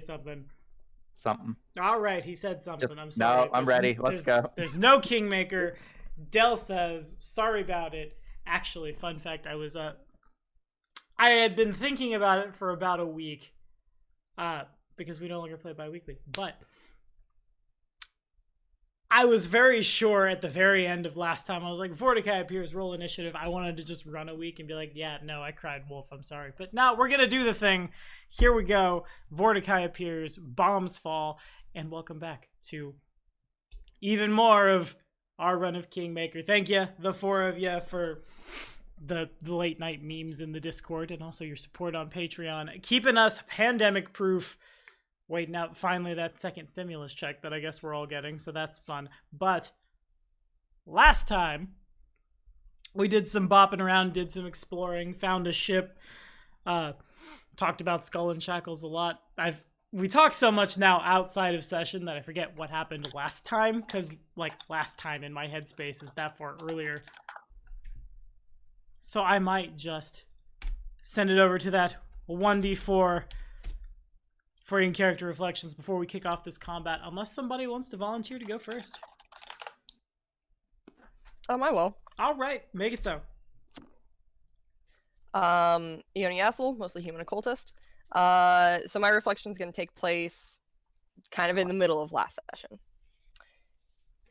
something. Something. All right, he said something. Just, I'm sorry. No, I'm ready. Let's go. There's no Kingmaker. Dell says, sorry about it. Actually, fun fact, I had been thinking about it for about a week, because we no longer play bi-weekly. But I was very sure at the very end of last time, I was like, Vorticai appears, roll initiative. I wanted to just run a week and be like, yeah, no, I cried wolf, I'm sorry. But no, we're going to do the thing. Here we go. Vorticai appears, bombs fall, and welcome back to even more of our run of Kingmaker. Thank you, the four of you, for the late night memes in the Discord and also your support on Patreon, keeping us pandemic proof. Waiting out finally that second stimulus check that I guess we're all getting, so that's fun. But last time we did some bopping around, did some exploring, found a ship, talked about Skull and Shackles a lot. We talk so much now outside of session that I forget what happened last time, because like last time in my headspace is that far earlier. So I might just send it over to that 1d4 for in-character reflections before we kick off this combat, unless somebody wants to volunteer to go first. I will. All right, make it so. Ioni Asshole, mostly human occultist. So my reflection is going to take place kind of in the middle of last session.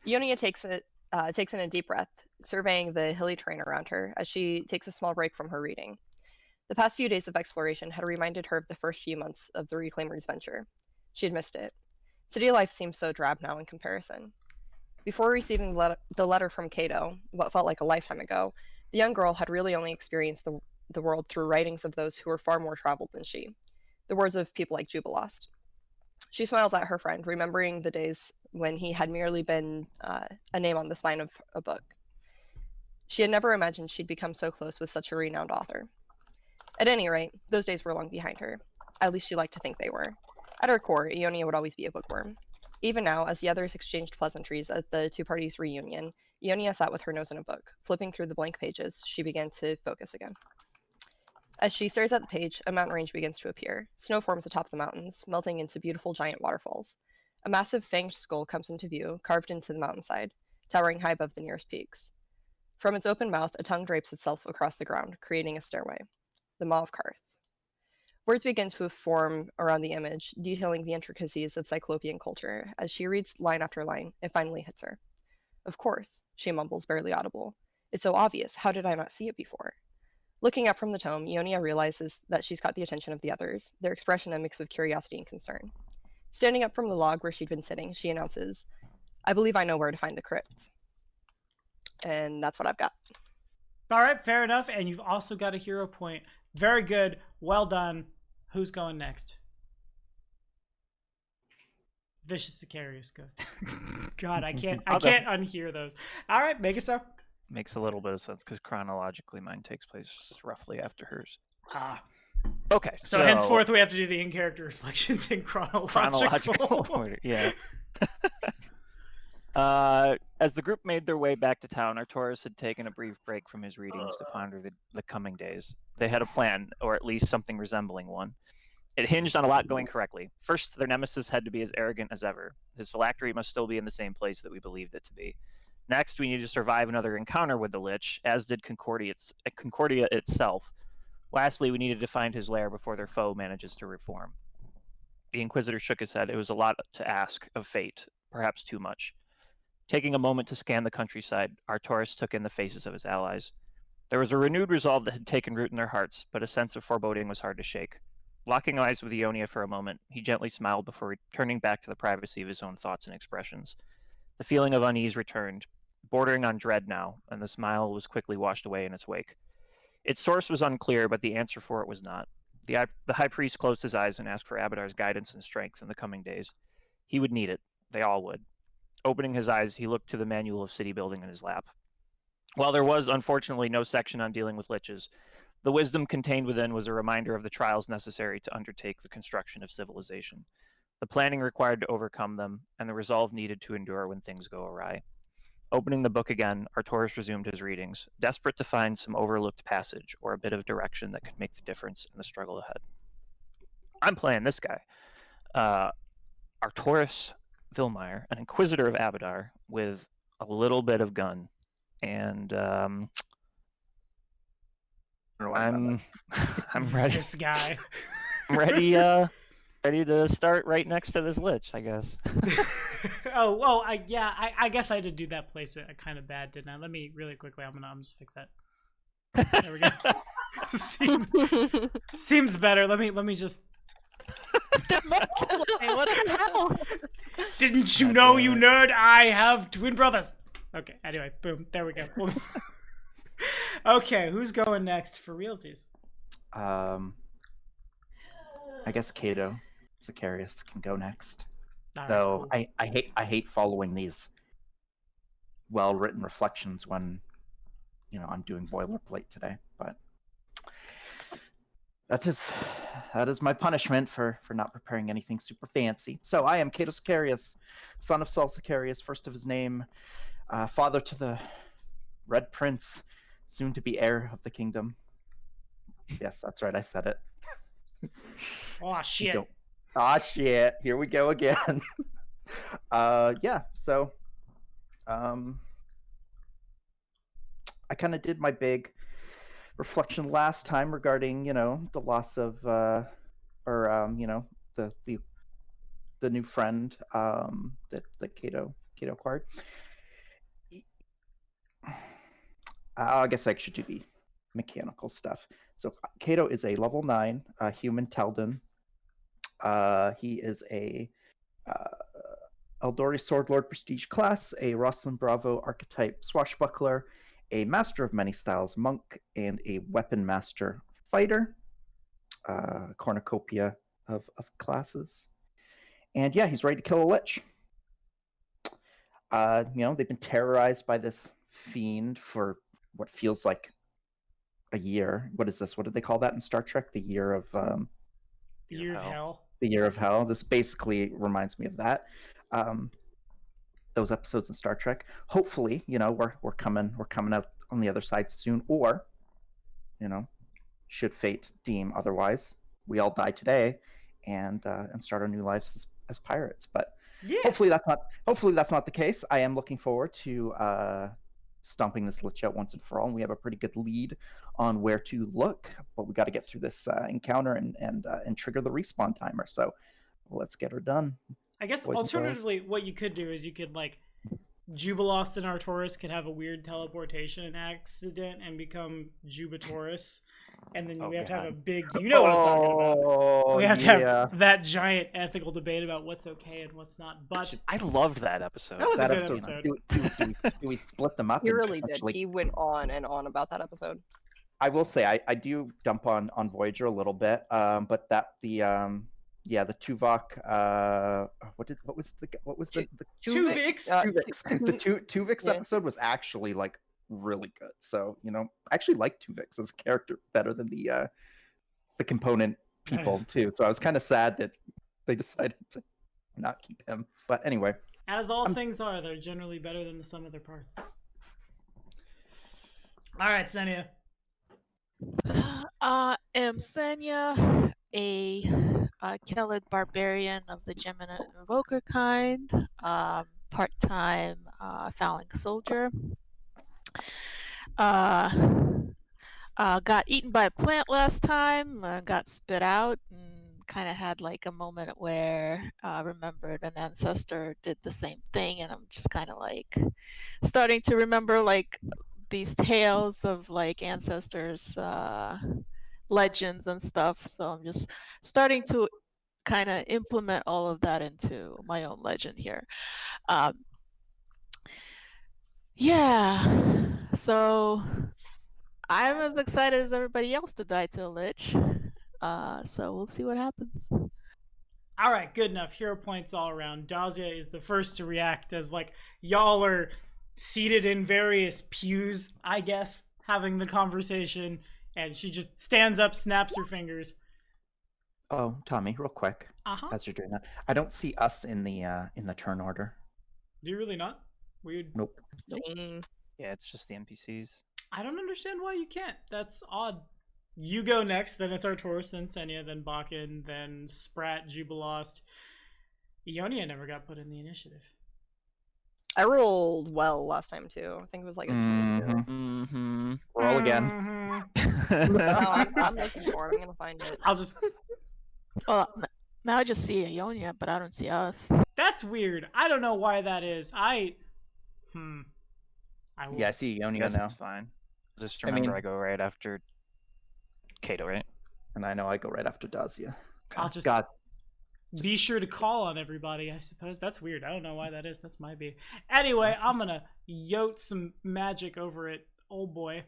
Ionia takes in a deep breath, surveying the hilly terrain around her as she takes a small break from her reading. The past few days of exploration had reminded her of the first few months of the Reclaimers' venture. She had missed it. City life seemed so drab now in comparison. Before receiving the letter from Cato, what felt like a lifetime ago, the young girl had really only experienced the world through writings of those who were far more traveled than she. The words of people like Jubilost. She smiles at her friend, remembering the days when he had merely been a name on the spine of a book. She had never imagined she'd become so close with such a renowned author. At any rate, those days were long behind her. At least she liked to think they were. At her core, Ionia would always be a bookworm. Even now, as the others exchanged pleasantries at the two parties' reunion, Ionia sat with her nose in a book. Flipping through the blank pages, she began to focus again. As she stares at the page, a mountain range begins to appear. Snow forms atop the mountains, melting into beautiful giant waterfalls. A massive fanged skull comes into view, carved into the mountainside, towering high above the nearest peaks. From its open mouth, a tongue drapes itself across the ground, creating a stairway. The Maw of Karth. Words begin to form around the image, detailing the intricacies of Cyclopean culture. As she reads line after line, it finally hits her. Of course, she mumbles, barely audible. It's so obvious. How did I not see it before? Looking up from the tome, Ionia realizes that she's got the attention of the others, their expression a mix of curiosity and concern. Standing up from the log where she'd been sitting, she announces, I believe I know where to find the crypt. And that's what I've got. All right, fair enough. And you've also got a hero point. Very good. Well done. Who's going next? Vicious Sicarius goes. God, I can't unhear those. All right, make it so. Makes a little bit of sense because chronologically mine takes place roughly after hers. Okay. So henceforth we have to do the in-character reflections in chronological order. Yeah. As the group made their way back to town, Arcturus had taken a brief break from his readings to ponder the coming days. They had a plan, or at least something resembling one. It hinged on a lot going correctly. First, their nemesis had to be as arrogant as ever. His phylactery must still be in the same place that we believed it to be. Next, we needed to survive another encounter with the Lich, as did Concordia itself. Lastly, we needed to find his lair before their foe manages to reform. The Inquisitor shook his head. It was a lot to ask of fate, perhaps too much. Taking a moment to scan the countryside, Arcturus took in the faces of his allies. There was a renewed resolve that had taken root in their hearts, but a sense of foreboding was hard to shake. Locking eyes with Ionia for a moment, he gently smiled before returning back to the privacy of his own thoughts and expressions. The feeling of unease returned, bordering on dread now, and the smile was quickly washed away in its wake. Its source was unclear, but the answer for it was not. The High Priest closed his eyes and asked for Abadar's guidance and strength in the coming days. He would need it. They all would. Opening his eyes, he looked to the manual of city building in his lap. While there was, unfortunately, no section on dealing with liches, the wisdom contained within was a reminder of the trials necessary to undertake the construction of civilization, the planning required to overcome them, and the resolve needed to endure when things go awry. Opening the book again, Arcturus resumed his readings, desperate to find some overlooked passage or a bit of direction that could make the difference in the struggle ahead. I'm playing this guy. Arcturus Vilmire, an Inquisitor of Abadar, with a little bit of gun, and I'm ready. This guy. I'm ready. Ready to start right next to this lich, I guess. I guess I did do that placement kind of bad, didn't I? Let me really quickly. I'm just fix that. There we go. Seems better. Let me just. What the hell? Didn't you know, you nerd? I have twin brothers. Okay. Anyway, boom. There we go. Okay, who's going next for realsies? I guess Kato Sicarius can go next. All right, Though cool. I hate following these well-written reflections when I'm doing boilerplate today, but that is my punishment for not preparing anything super fancy. So I am Kato Sicarius, son of Saul Sicarius, first of his name, father to the Red Prince, soon to be heir of the kingdom. Yes, that's right, I said it. Oh shit. Ah shit, here we go again. So I kind of did my big reflection last time regarding the loss of the new friend that Kato acquired. I guess I should do the mechanical stuff. So Kato is a level 9 human Teldon. He is a Eldori Sword Lord Prestige class, a Rosalind Bravo archetype swashbuckler, a Master of Many Styles monk, and a Weapon Master fighter. Cornucopia of classes. And yeah, he's ready to kill a lich. They've been terrorized by this fiend for what feels like a year. What is this? What did they call that in Star Trek? The year of The year of hell. The year of hell. This basically reminds me of that. Those episodes in Star Trek. Hopefully, we're coming out on the other side soon. Or, should fate deem otherwise, we all die today and start our new lives as pirates. But Yeah. hopefully that's not the case. I am looking forward to stomping this lich out once and for all. And we have a pretty good lead on where to look, but we got to get through this encounter and trigger the respawn timer. So let's get her done. I guess Boys and alternatively, what you could do is you could Jubilost and Arcturus could have a weird teleportation accident and become Jubatorus, and then we have to have a big. You know what I'm talking about. We have to have that giant ethical debate about what's okay and what's not. But I loved that episode. That was a good episode. Do we split them up? He really did. He went on and on about that episode. I will say I do dump on Voyager a little bit, but the Tuvok. What was the Tuvix? The Tuvix episode was actually really good. So I actually like Tuvix as a character better than the component people too. So I was kind of sad that they decided to not keep him. But anyway, as all things are, they're generally better than the sum of their parts. All right, Senya. Am Senya, a Kelid barbarian of the Gemini Invoker kind, part-time Phalanx soldier. Got eaten by a plant last time, got spit out, and kind of had a moment where remembered an ancestor did the same thing, and I'm just kind of starting to remember these tales of ancestors, legends and stuff. So I'm just starting to kind of implement all of that into my own legend here. So I'm as excited as everybody else to die to a lich. So we'll see what happens. All right, good enough. Hero points all around. Dazia is the first to react as y'all are seated in various pews, I guess, having the conversation, and she just stands up, snaps her fingers. Oh, Tommy, real quick, as you're doing that, I don't see us in the turn order. Do you really not? Weird. Nope. Yeah, it's just the NPCs. I don't understand why you can't. That's odd. You go next, then it's Artoris, then Senya, then Bakken, then Sprat, Jubilost. Ionia never got put in the initiative. I rolled well last time too. I think it was like a 22. Mm-hmm. Roll again. Mhm. No, I'm looking for it. I'm gonna find it. I'll just. Well, now I just see Ionia, but I don't see us. That's weird. I don't know why that is. I will... Yeah, I see I Ionia guess now. it's fine. Just I remember mean- I go right after Kato, right? And I know I go right after Dazia. I'll just God, be sure to call on everybody, I suppose. That's weird. I don't know why that is. That's my B. Anyway, I'm gonna yote some magic over it, old boy.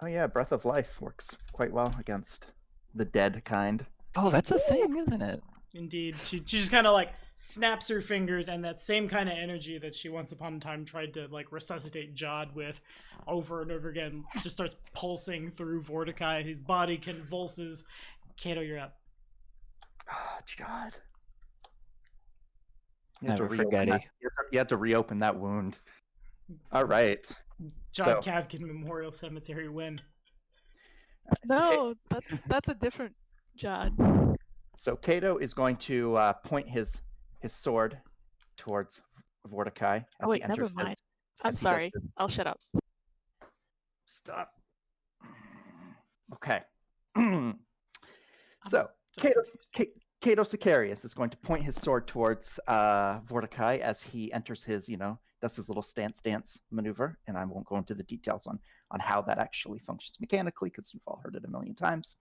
oh yeah, Breath of Life works quite well against the dead kind. Oh, that's a thing, isn't it? Indeed. She just kind of like snaps her fingers, and that same kind of energy that she once upon a time tried to like resuscitate Jod with over and over again just starts pulsing through Vorticai. His body convulses. Kato, you're up. Ah, God. Never reopen forget that- it. you had to reopen that wound. All right. John So- Kavkin Memorial Cemetery win. No, that's a different Jod. So Kato is going to point his sword towards Vorticai. As Oh, wait, he never enters mind. his- I'm as he does sorry. his- I'll shut up. Stop. Okay. So Just- Kato Sicarius is going to point his sword towards Vorticai as he enters his, does his little stance maneuver, and I won't go into the details on how that actually functions mechanically because you've all heard it a million times.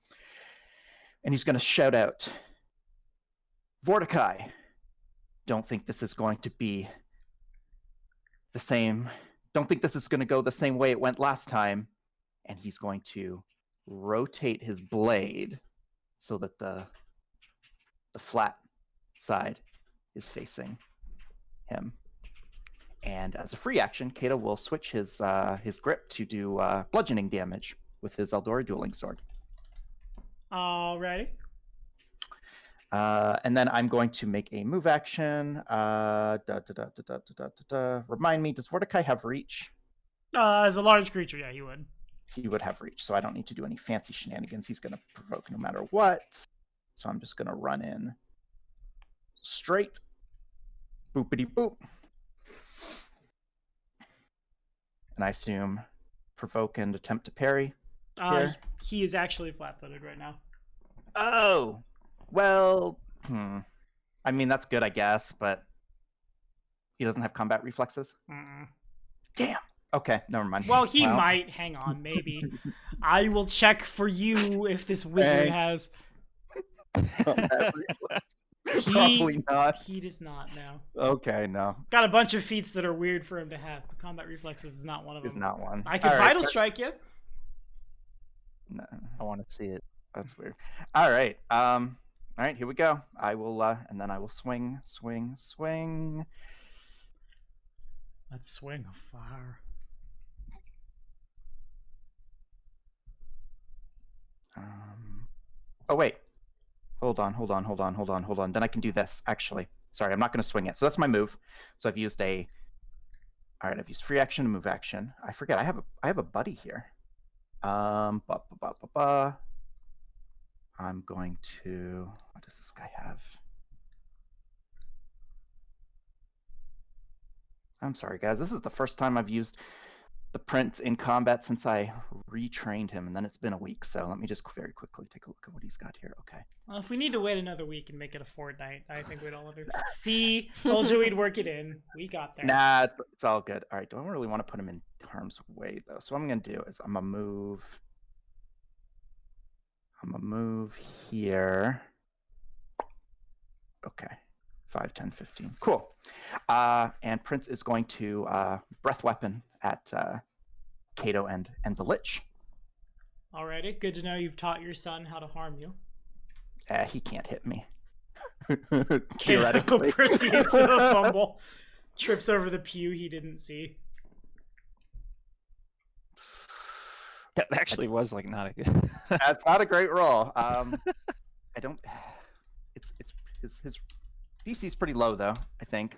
And he's going to shout out, Vorticai, don't think this is going to be the same. Don't think this is going to go the same way it went last time. And he's going to rotate his blade so that the flat side is facing him. And as a free action, Kato will switch his grip to do bludgeoning damage with his Eldori dueling sword. Alrighty. And then I'm going to make a move action. Remind me, does Vorticai have reach? As a large creature, yeah, he would. He would have reach, so I don't need to do any fancy shenanigans. He's going to provoke no matter what. So I'm just going to run in straight. Boopity boop. And I assume provoke and attempt to parry. Here. He is actually flat-footed right now. Oh, well, I mean, that's good, I guess, but he doesn't have combat reflexes? Mm-mm. Damn. Okay, never mind. Well, he might. Hang on, maybe. I will check for you if this wizard Thanks. has. Combat reflex. He- Probably not. He does not know. Okay, no. Got a bunch of feats that are weird for him to have, but combat reflexes is not one of them. Is not one. I could All right, vital strike you. No, I want to see it. that's weird. All right. All right, here we go. I will, and then I will swing. Let's swing a fire. Oh wait. Hold on. Then I can do this, actually. Sorry, I'm not going to swing it. So that's my move. So I've used I've used free action and move action. I forget, I have a buddy here. I'm going to, what does this guy have? I'm sorry, guys. This is the first time I've used the print in combat since I retrained him, and then it's been a week. So let me just very quickly take a look at what he's got here. Okay. Well, if we need to wait another week and make it a fortnight, I think we'd all under. See, told you we'd work it in. We got there. Nah, it's all good. All right, don't really want to put him in harm's way though. So what I'm gonna do is I'm gonna move here. Okay, 5, 10, 15. Cool. And Prince is going to breath weapon at Kato and the Lich. Alrighty, good to know you've taught your son how to harm you. He can't hit me. Kato Theoretically. proceeds to fumble, trips over the pew he didn't see. That actually was like not a good. That's not a great roll. I don't. It's his DC's pretty low though. I think.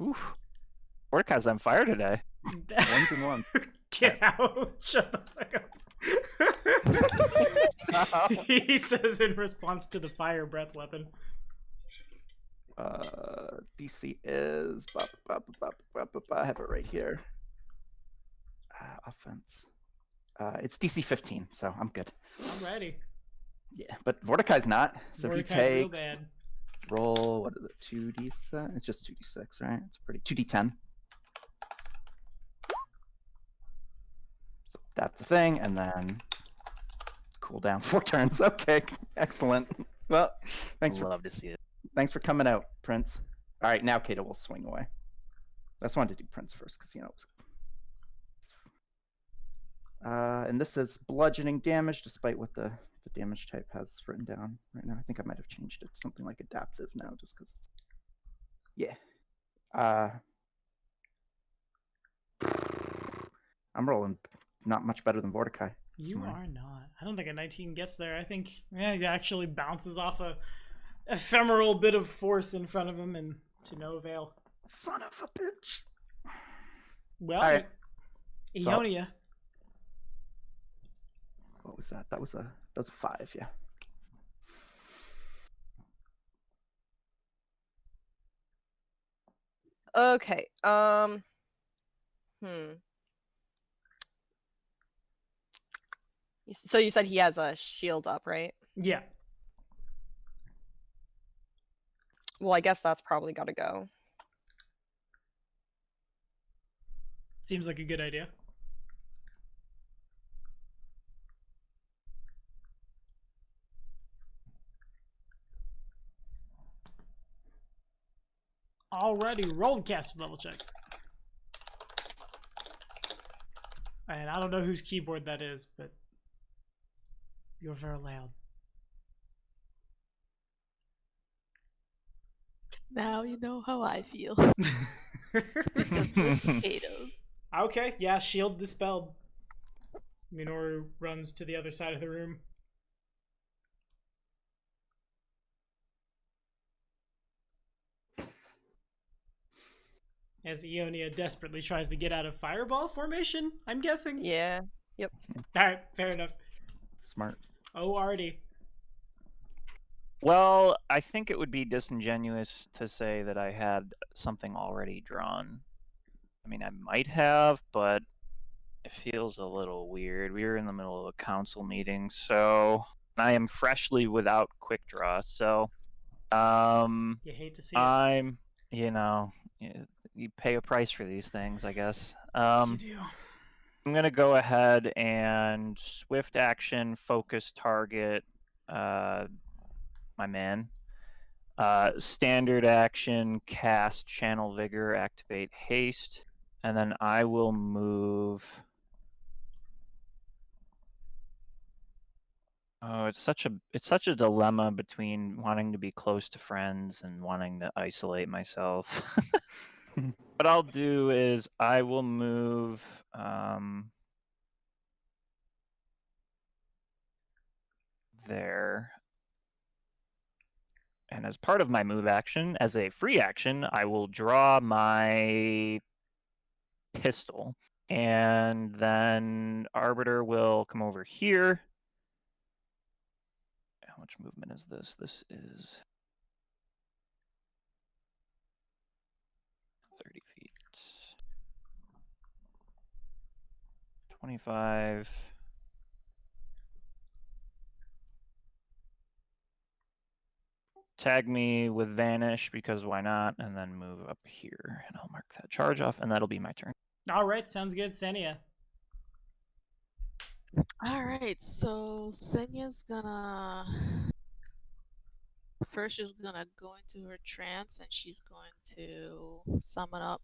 Oof. Work has on fire today. Ones and ones. Get out! Shut the fuck up. He says in response to the fire breath weapon. DC is. I have it right here. Offense. It's DC 15, so I'm good. Alrighty. Yeah, but Mordecai's not. So Mordecai's he real takes. bad. Roll. What is it? 2d6. It's just 2d6, right? It's pretty. 2d10. So that's a thing, and then cool down 4 turns. Okay, excellent. Well, thanks for Love to see it. coming out, Prince. All right, now Kato will swing away. I just wanted to do Prince first because it was. And this is bludgeoning damage, despite what the damage type has written down right now. I think I might have changed it to something like adaptive now, just because it's. Yeah. I'm rolling not much better than Mordecai. You are not. I don't think a 19 gets there. I think it actually bounces off a ephemeral bit of force in front of him and to no avail. Son of a bitch. Well, All right. Ionia. What was that? That was a 5, yeah. Okay. So you said he has a shield up, right? Yeah. Well, I guess that's probably got to go. Seems like a good idea. Alrighty, roll the caster level check. And I don't know whose keyboard that is, but you're very loud. Now you know how I feel. Because it's potatoes. Okay, yeah, shield dispelled. Minoru runs to the other side of the room. As Ionia desperately tries to get out of fireball formation, I'm guessing. Yeah. Yep. Alright, fair enough. Smart. Oh, Artie. Well, I think it would be disingenuous to say that I had something already drawn. I mean, I might have, but it feels a little weird. We were in the middle of a council meeting, so I am freshly without quick draw. So, You hate to see it. you pay a price for these things, I guess. You do. I'm gonna go ahead and swift action, focus target, my man. Standard action, cast channel vigor, activate haste, and then I will move. Oh, it's such a dilemma between wanting to be close to friends and wanting to isolate myself. What I'll do is I will move there. And as part of my move action, as a free action, I will draw my pistol. And then Arbiter will come over here. How much movement is this? This is 30 feet. 25. Tag me with Vanish because why not? And then move up here. And I'll mark that charge off, and that'll be my turn. Alright, sounds good, Senia. Alright, so Senya's gonna. First, she's gonna go into her trance and she's going to summon up.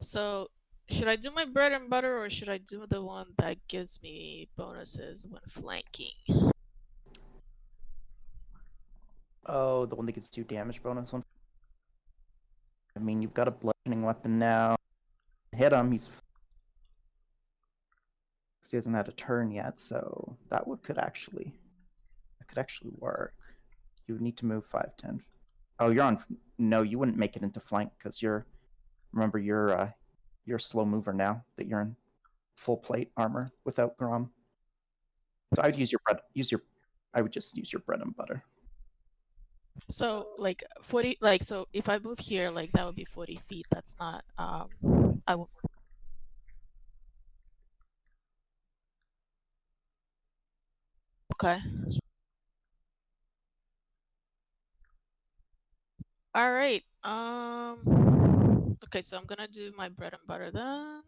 So, should I do my bread and butter or should I do the one that gives me bonuses when flanking? Oh, the one that gives 2 damage bonus one. I mean, you've got a bludgeoning weapon now. Hit him. He hasn't had a turn yet, so that could actually work. You would need to move 5, 10. Oh, you're on. No, you wouldn't make it into flank because remember you're you're a slow mover now that you're in full plate armor without Grom. So I'd use your bread. I would just use your bread and butter. So like 40, like so if I move here, like that would be 40 feet. That's not I will. Okay. All right. Okay, so I'm gonna do my bread and butter then.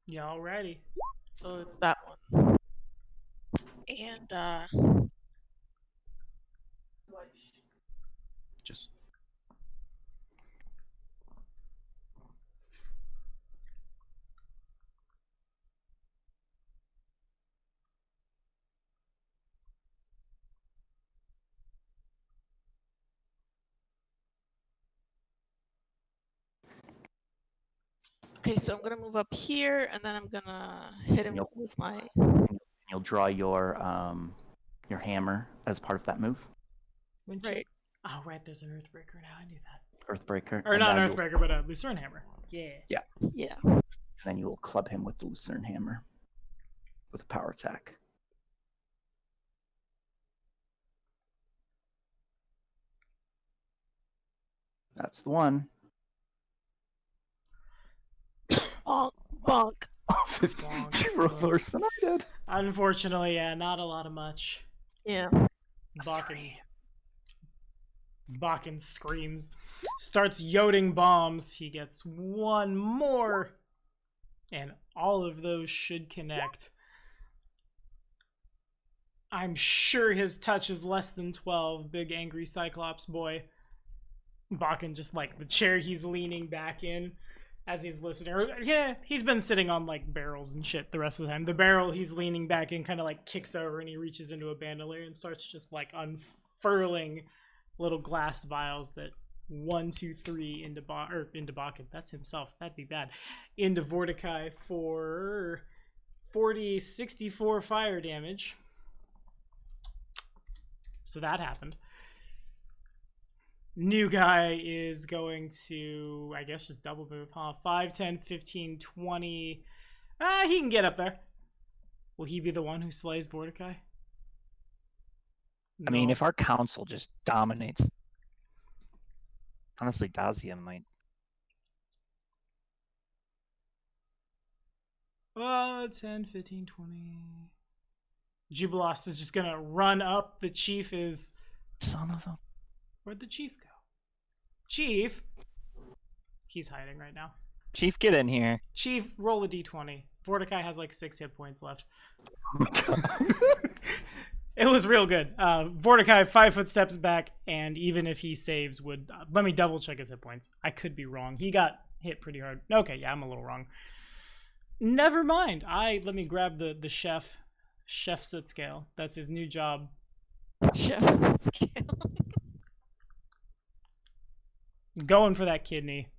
Yeah, alrighty. So it's that one. And Just okay, so I'm gonna move up here, and then I'm gonna hit him Yep. with my. you'll draw your hammer as part of that move, Wouldn't Right. you? Oh, right. There's an Earthbreaker now. I knew that. Earthbreaker. Or and not now an Earthbreaker, but a Lucerne Hammer. Yeah. Yeah. And then you will club him with the Lucerne hammer with a power attack. That's the one. Bonk, bonk. Oh, 15. Bonk. You rolled worse than I did. Unfortunately, yeah, not a lot of much. Yeah. Bakken screams, starts yoding bombs. He gets one more, and all of those should connect. I'm sure his touch is less than 12, big angry Cyclops boy. Bakken just like the chair he's leaning back in as he's listening. Or, yeah, he's been sitting on like barrels and shit the rest of the time. The barrel he's leaning back in kind of like kicks over and he reaches into a bandolier and starts just like unfurling little glass vials that 1, 2, 3 into Bakken. That's himself. That'd be bad. Into Vorticai for 40, 64 fire damage. So that happened. New guy is going to, I guess, just double move, huh? 5, 10, 15, 20. He can get up there. Will he be the one who slays Vorticai? I mean, No. if our council just dominates, honestly, Dazia might. 10, 15, 20. Jubilos is just gonna run up. The chief is. Son of a. Where'd the chief go? Chief? He's hiding right now. Chief, get in here. Chief, roll a d20. Vorticai has like 6 hit points left. It was real good. Vorticai 5 foot steps back, and even if he saves, would let me double check his hit points. I could be wrong. He got hit pretty hard. Okay, yeah, I'm a little wrong. Never mind. Let me grab the chef soot scale. That's his new job. Chef's scale. Going for that kidney,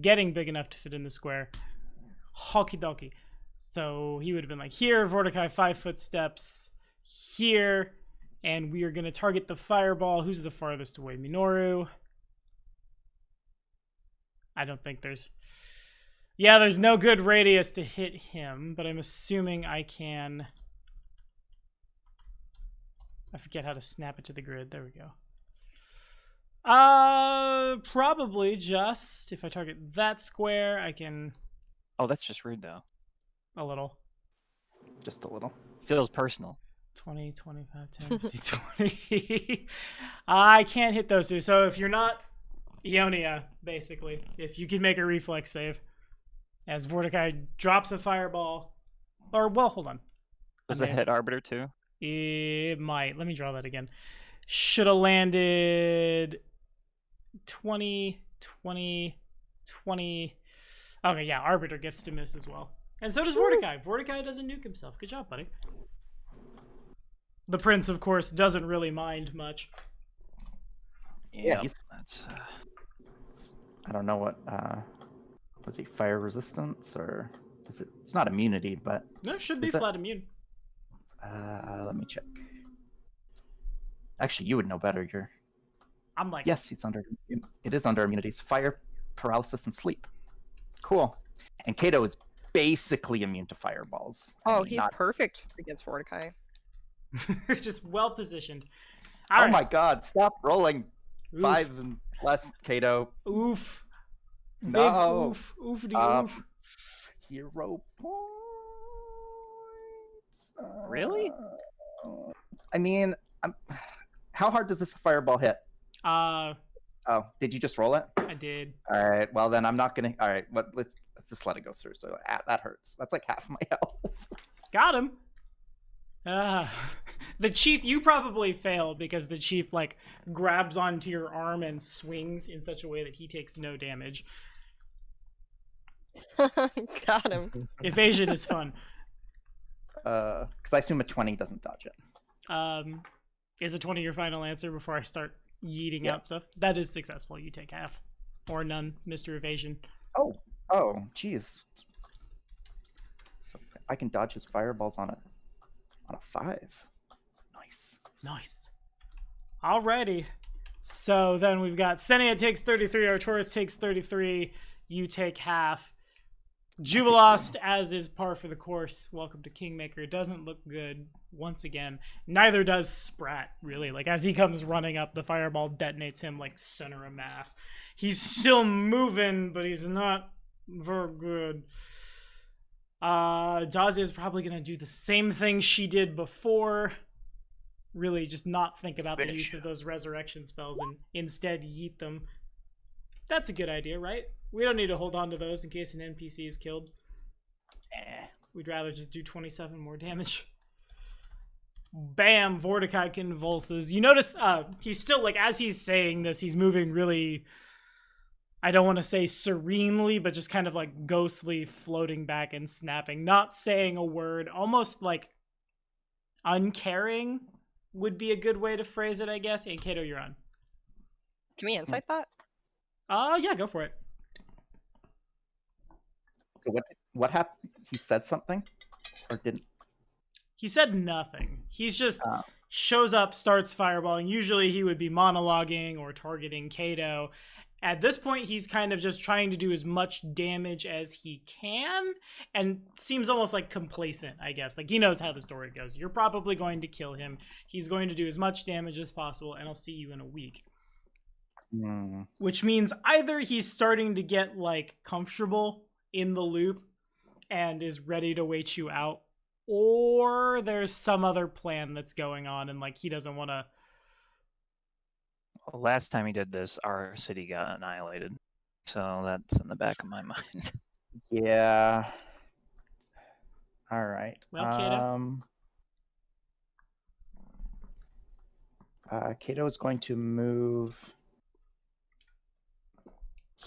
getting big enough to fit in the square. Hockey dokie. So he would have been like here, Vorticai 5 foot steps here, and we are going to target the fireball. Who's the farthest away? Minoru. I don't think there's. Yeah, there's no good radius to hit him, but I'm assuming I can. I forget how to snap it to the grid. There we go. Probably just if I target that square, I can Oh, that's just rude, though. a little. Just a little. Feels personal. 20, 25, 10, 15, 20. I can't hit those two. So if you're not Ionia, basically, if you can make a reflex save, as Vorticai drops a fireball, or well, hold on. Does it hit Arbiter too? It might. Let me draw that again. Should have landed 20, 20, 20. Okay, yeah, Arbiter gets to miss as well. And so does Vorticai. Vorticai doesn't nuke himself. Good job, buddy. The prince, of course, doesn't really mind much. Yeah, Yep, that's. I don't know what was he fire resistance or is it? It's not immunity, but No, it should be Is that- flat immune. Let me check. Actually, you would know better. I'm like, Yes, it is under immunities. Fire, paralysis, and sleep. Cool. And Kato is basically immune to fireballs. Oh, he's perfect against Mordecai. just well positioned. Oh my god, stop rolling. Oof. 5 and less, Kato. Oof. No. Big oof. Oof de oof. Hero points. Really? I mean, how hard does this fireball hit? Oh, did you just roll it? I did. All right. Well, then I'm not gonna. All right. Let's just let it go through. So that hurts. That's like half my health. Got him. The chief, you probably failed because the chief like grabs onto your arm and swings in such a way that he takes no damage. Got him. Evasion is fun. Because I assume a 20 doesn't dodge it. Is a 20 your final answer before I start yeeting out stuff? That is successful. You take half or none, Mr. Evasion. Oh, jeez. So I can dodge his fireballs on a 5. Nice. Alrighty. So then we've got Senia takes 33, Artoris takes 33, you take half. Jubilost, as is par for the course, welcome to Kingmaker, doesn't look good once again. Neither does Sprat, really. Like, as he comes running up, the fireball detonates him like center of mass. He's still moving, but he's not very good. Dazia is probably going to do the same thing she did before. Really just not think about the use of those resurrection spells and instead yeet them. That's a good idea, right? We don't need to hold on to those in case an NPC is killed. We'd rather just do 27 more damage. Bam! Mordecai convulses. You notice he's still, like, as he's saying this, he's moving really, I don't want to say serenely, but just kind of like ghostly floating back and snapping. Not saying a word. Almost like uncaring would be a good way to phrase it, I guess. And Kato, you're on. Can we insight that? Yeah, go for it. So what happened? He said something? Or didn't? He said nothing. He's just shows up, starts fireballing. Usually he would be monologuing or targeting Kato. At this point, he's kind of just trying to do as much damage as he can and seems almost like complacent, I guess. Like, he knows how the story goes. You're probably going to kill him. He's going to do as much damage as possible, and I'll see you in a week. Which means either he's starting to get, like, comfortable in the loop and is ready to wait you out, or there's some other plan that's going on and, like, he doesn't want to... Well, last time he did this, our city got annihilated. So that's in the back of my mind. Yeah. All right. Well, Kato. Kato is going to move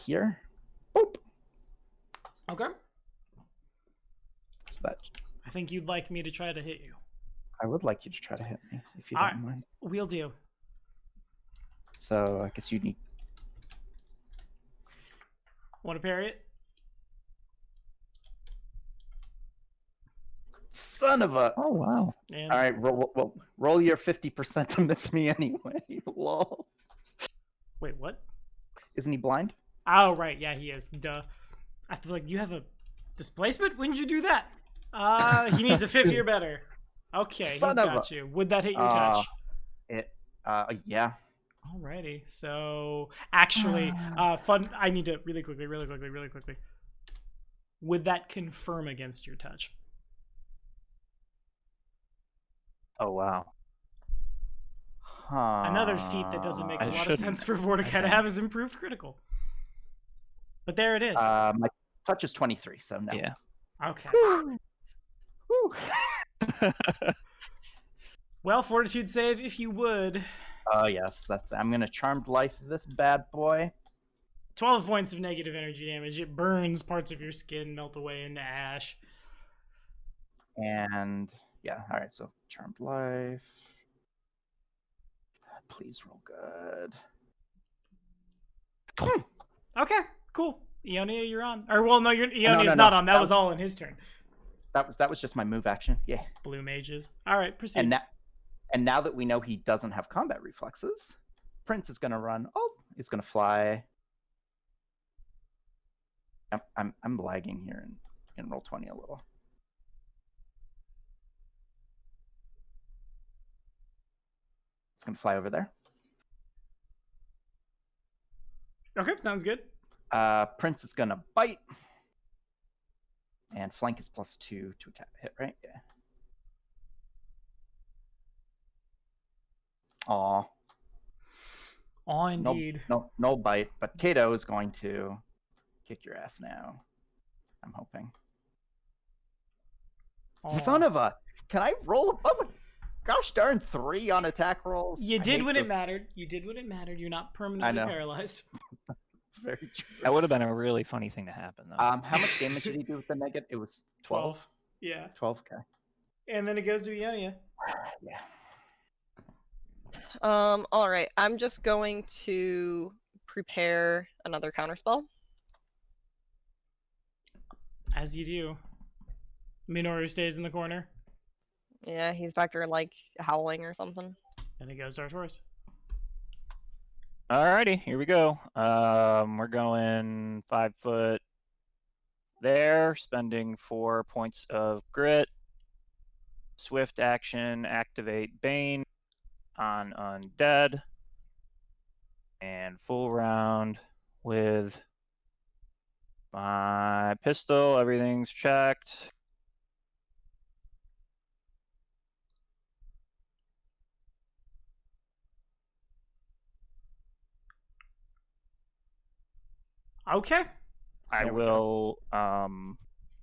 here. Boop. Okay. So that I think you'd like me to try to hit you. I would like you to try to hit me, if you All don't right. mind. We'll do. So I guess you need. Want to parry it? Son of a. Oh, wow. And All right, roll your 50% to miss me anyway. Lol. wait, what? Isn't he blind? Oh, right. Yeah, he is. Duh. I feel like you have a displacement? When did you do that? He needs a 50 or better. Okay, Son he's of got you. Would that hit your touch? Yeah. Alrighty. So, actually, fun. I need to really quickly. Would that confirm against your touch? Oh, wow. Another feat that doesn't make a I lot of shouldn't, sense for Mordecai I to think. have is improved critical. But there it is. My touch is 23, so no. Yeah. Okay. Whew. Well, fortitude save if you would. Oh yes, I'm gonna charmed life this bad boy. 12 points of negative energy damage. It burns parts of your skin, melt away into ash. And yeah, all right. So charmed life. Please roll good. Okay, cool. Ionia, you're on. Or, well, no, Ionia's no. not on. That was all in his turn. That was just my move action. Yeah. Blue mages. All right, proceed. And now that we know he doesn't have combat reflexes, Prince is gonna run. Oh, he's gonna fly. I'm lagging here in Roll20 a little. It's gonna fly over there. Okay, sounds good. Prince is gonna bite. And flank is +2 to attack hit, right? Yeah. Aw. Oh, indeed. No bite. But Kato is going to kick your ass now. I'm hoping. Aw. Son of a... Can I roll above a gosh darn 3 on attack rolls? You I did hate when this. it mattered. You did when it mattered. You're not permanently know. paralyzed. It's very true. That would have been a really funny thing to happen, though. How much damage did he do with the negative? It was 12. Yeah. 12, okay. And then it goes to Ionia. Yeah. All right. I'm just going to prepare another counterspell. As you do. Minoru stays in the corner. Yeah, he's back there like howling or something. Then it goes to Arcturus. Alrighty, here we go. We're going 5 foot there, spending 4 points of grit. Swift action, activate Bane on Undead. And full round with my pistol. Everything's checked. Okay. I There we will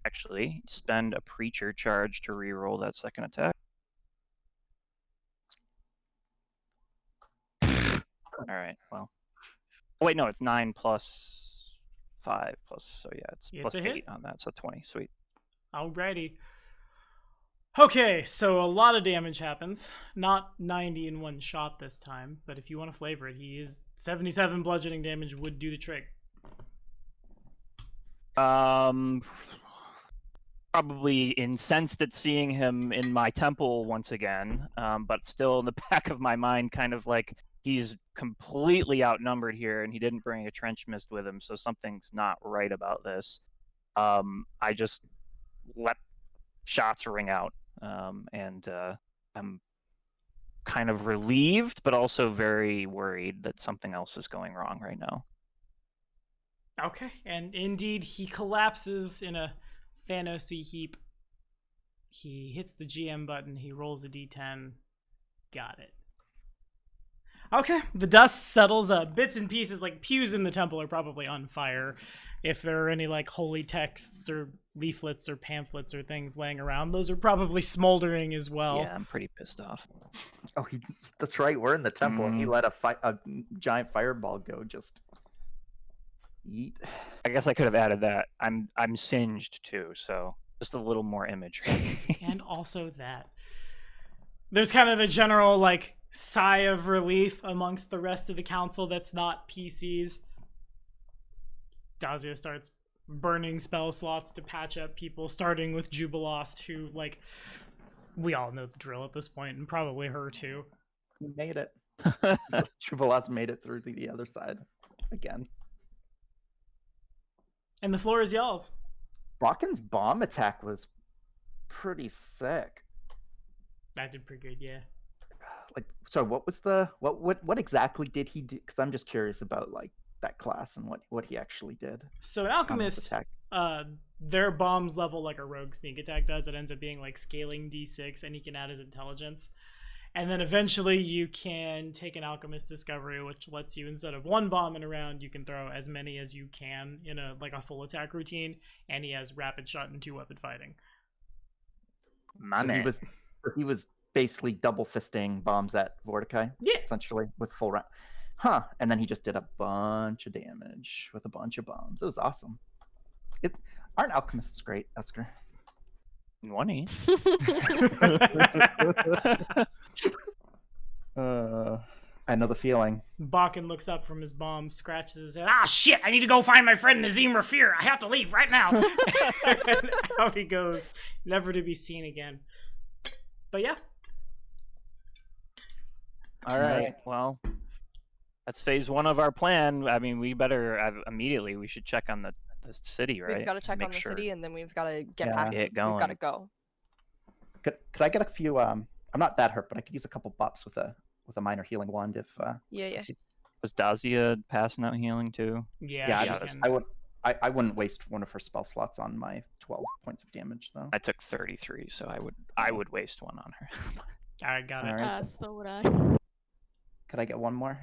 actually spend a preacher charge to reroll that second attack. All right. Well. Oh, wait, no, it's 9 plus 5 plus. So yeah, it's It's plus a 8 hit. on that. So 20. Sweet. Alrighty. Okay, so a lot of damage happens. Not 90 in one shot this time, but if you want to flavor it, he is 77 bludgeoning damage would do the trick. Probably incensed at seeing him in my temple once again, but still in the back of my mind, kind of like he's completely outnumbered here, and he didn't bring a trench mist with him, so something's not right about this. I just let shots ring out, and I'm kind of relieved, but also very worried that something else is going wrong right now. Okay, and indeed he collapses in a Thanos-y heap. He hits the GM button, he rolls a d10. Got it. Okay, the dust settles. Bits and pieces, like pews in the temple, are probably on fire. If there are any like holy texts or leaflets or pamphlets or things laying around, those are probably smoldering as well. Yeah, I'm pretty pissed off. Oh, that's right. We're in the temple, and he Mm. let a giant fireball go. Just eat. I guess I could have added that. I'm singed too, so just a little more imagery. And also that. There's kind of a general like sigh of relief amongst the rest of the council that's not PCs. Dazia starts burning spell slots to patch up people, starting with Jubilost, who, like, we all know the drill at this point, and probably her too. He made it. Triple made it through to the other side again. And the floor is y'all's. Brocken's bomb attack was pretty sick. That did pretty good, yeah. Like, so what was the what exactly did he do? Because I'm just curious about like that class and what he actually did. So an on his alchemist, attack. their bombs level like a rogue sneak attack does. It ends up being like scaling d6, and he can add his intelligence. And then eventually you can take an alchemist discovery, which lets you, instead of one bomb in a round, you can throw as many as you can in a full attack routine. And he has rapid shot and 2-weapon fighting. My So man. he was basically double fisting bombs at Vorticai, Yeah. essentially with full round. Huh? And then he just did a bunch of damage with a bunch of bombs. It was awesome. Aren't alchemists great, Esker? One. I know the feeling. Bakken looks up from his bomb, scratches his head. Ah, shit! I need to go find my friend Nazim Rafir. I have to leave right now. And out he goes, never to be seen again. But yeah. All right. Well, that's phase 1 of our plan. I mean, we better immediately. We should check on the city, right? We've got to check Make on the sure. city, and then we've got to get Yeah. back. Get We've got to going. go. Could I get a few? I'm not that hurt, but I could use a couple buffs with a minor healing wand if. Yeah. Was Dazia passing out healing too? Yeah, Yeah, she can. I wouldn't waste one of her spell slots on my 12 points of damage though. I took 33, so I would waste one on her. I got it. All right. So would I. Could I get one more?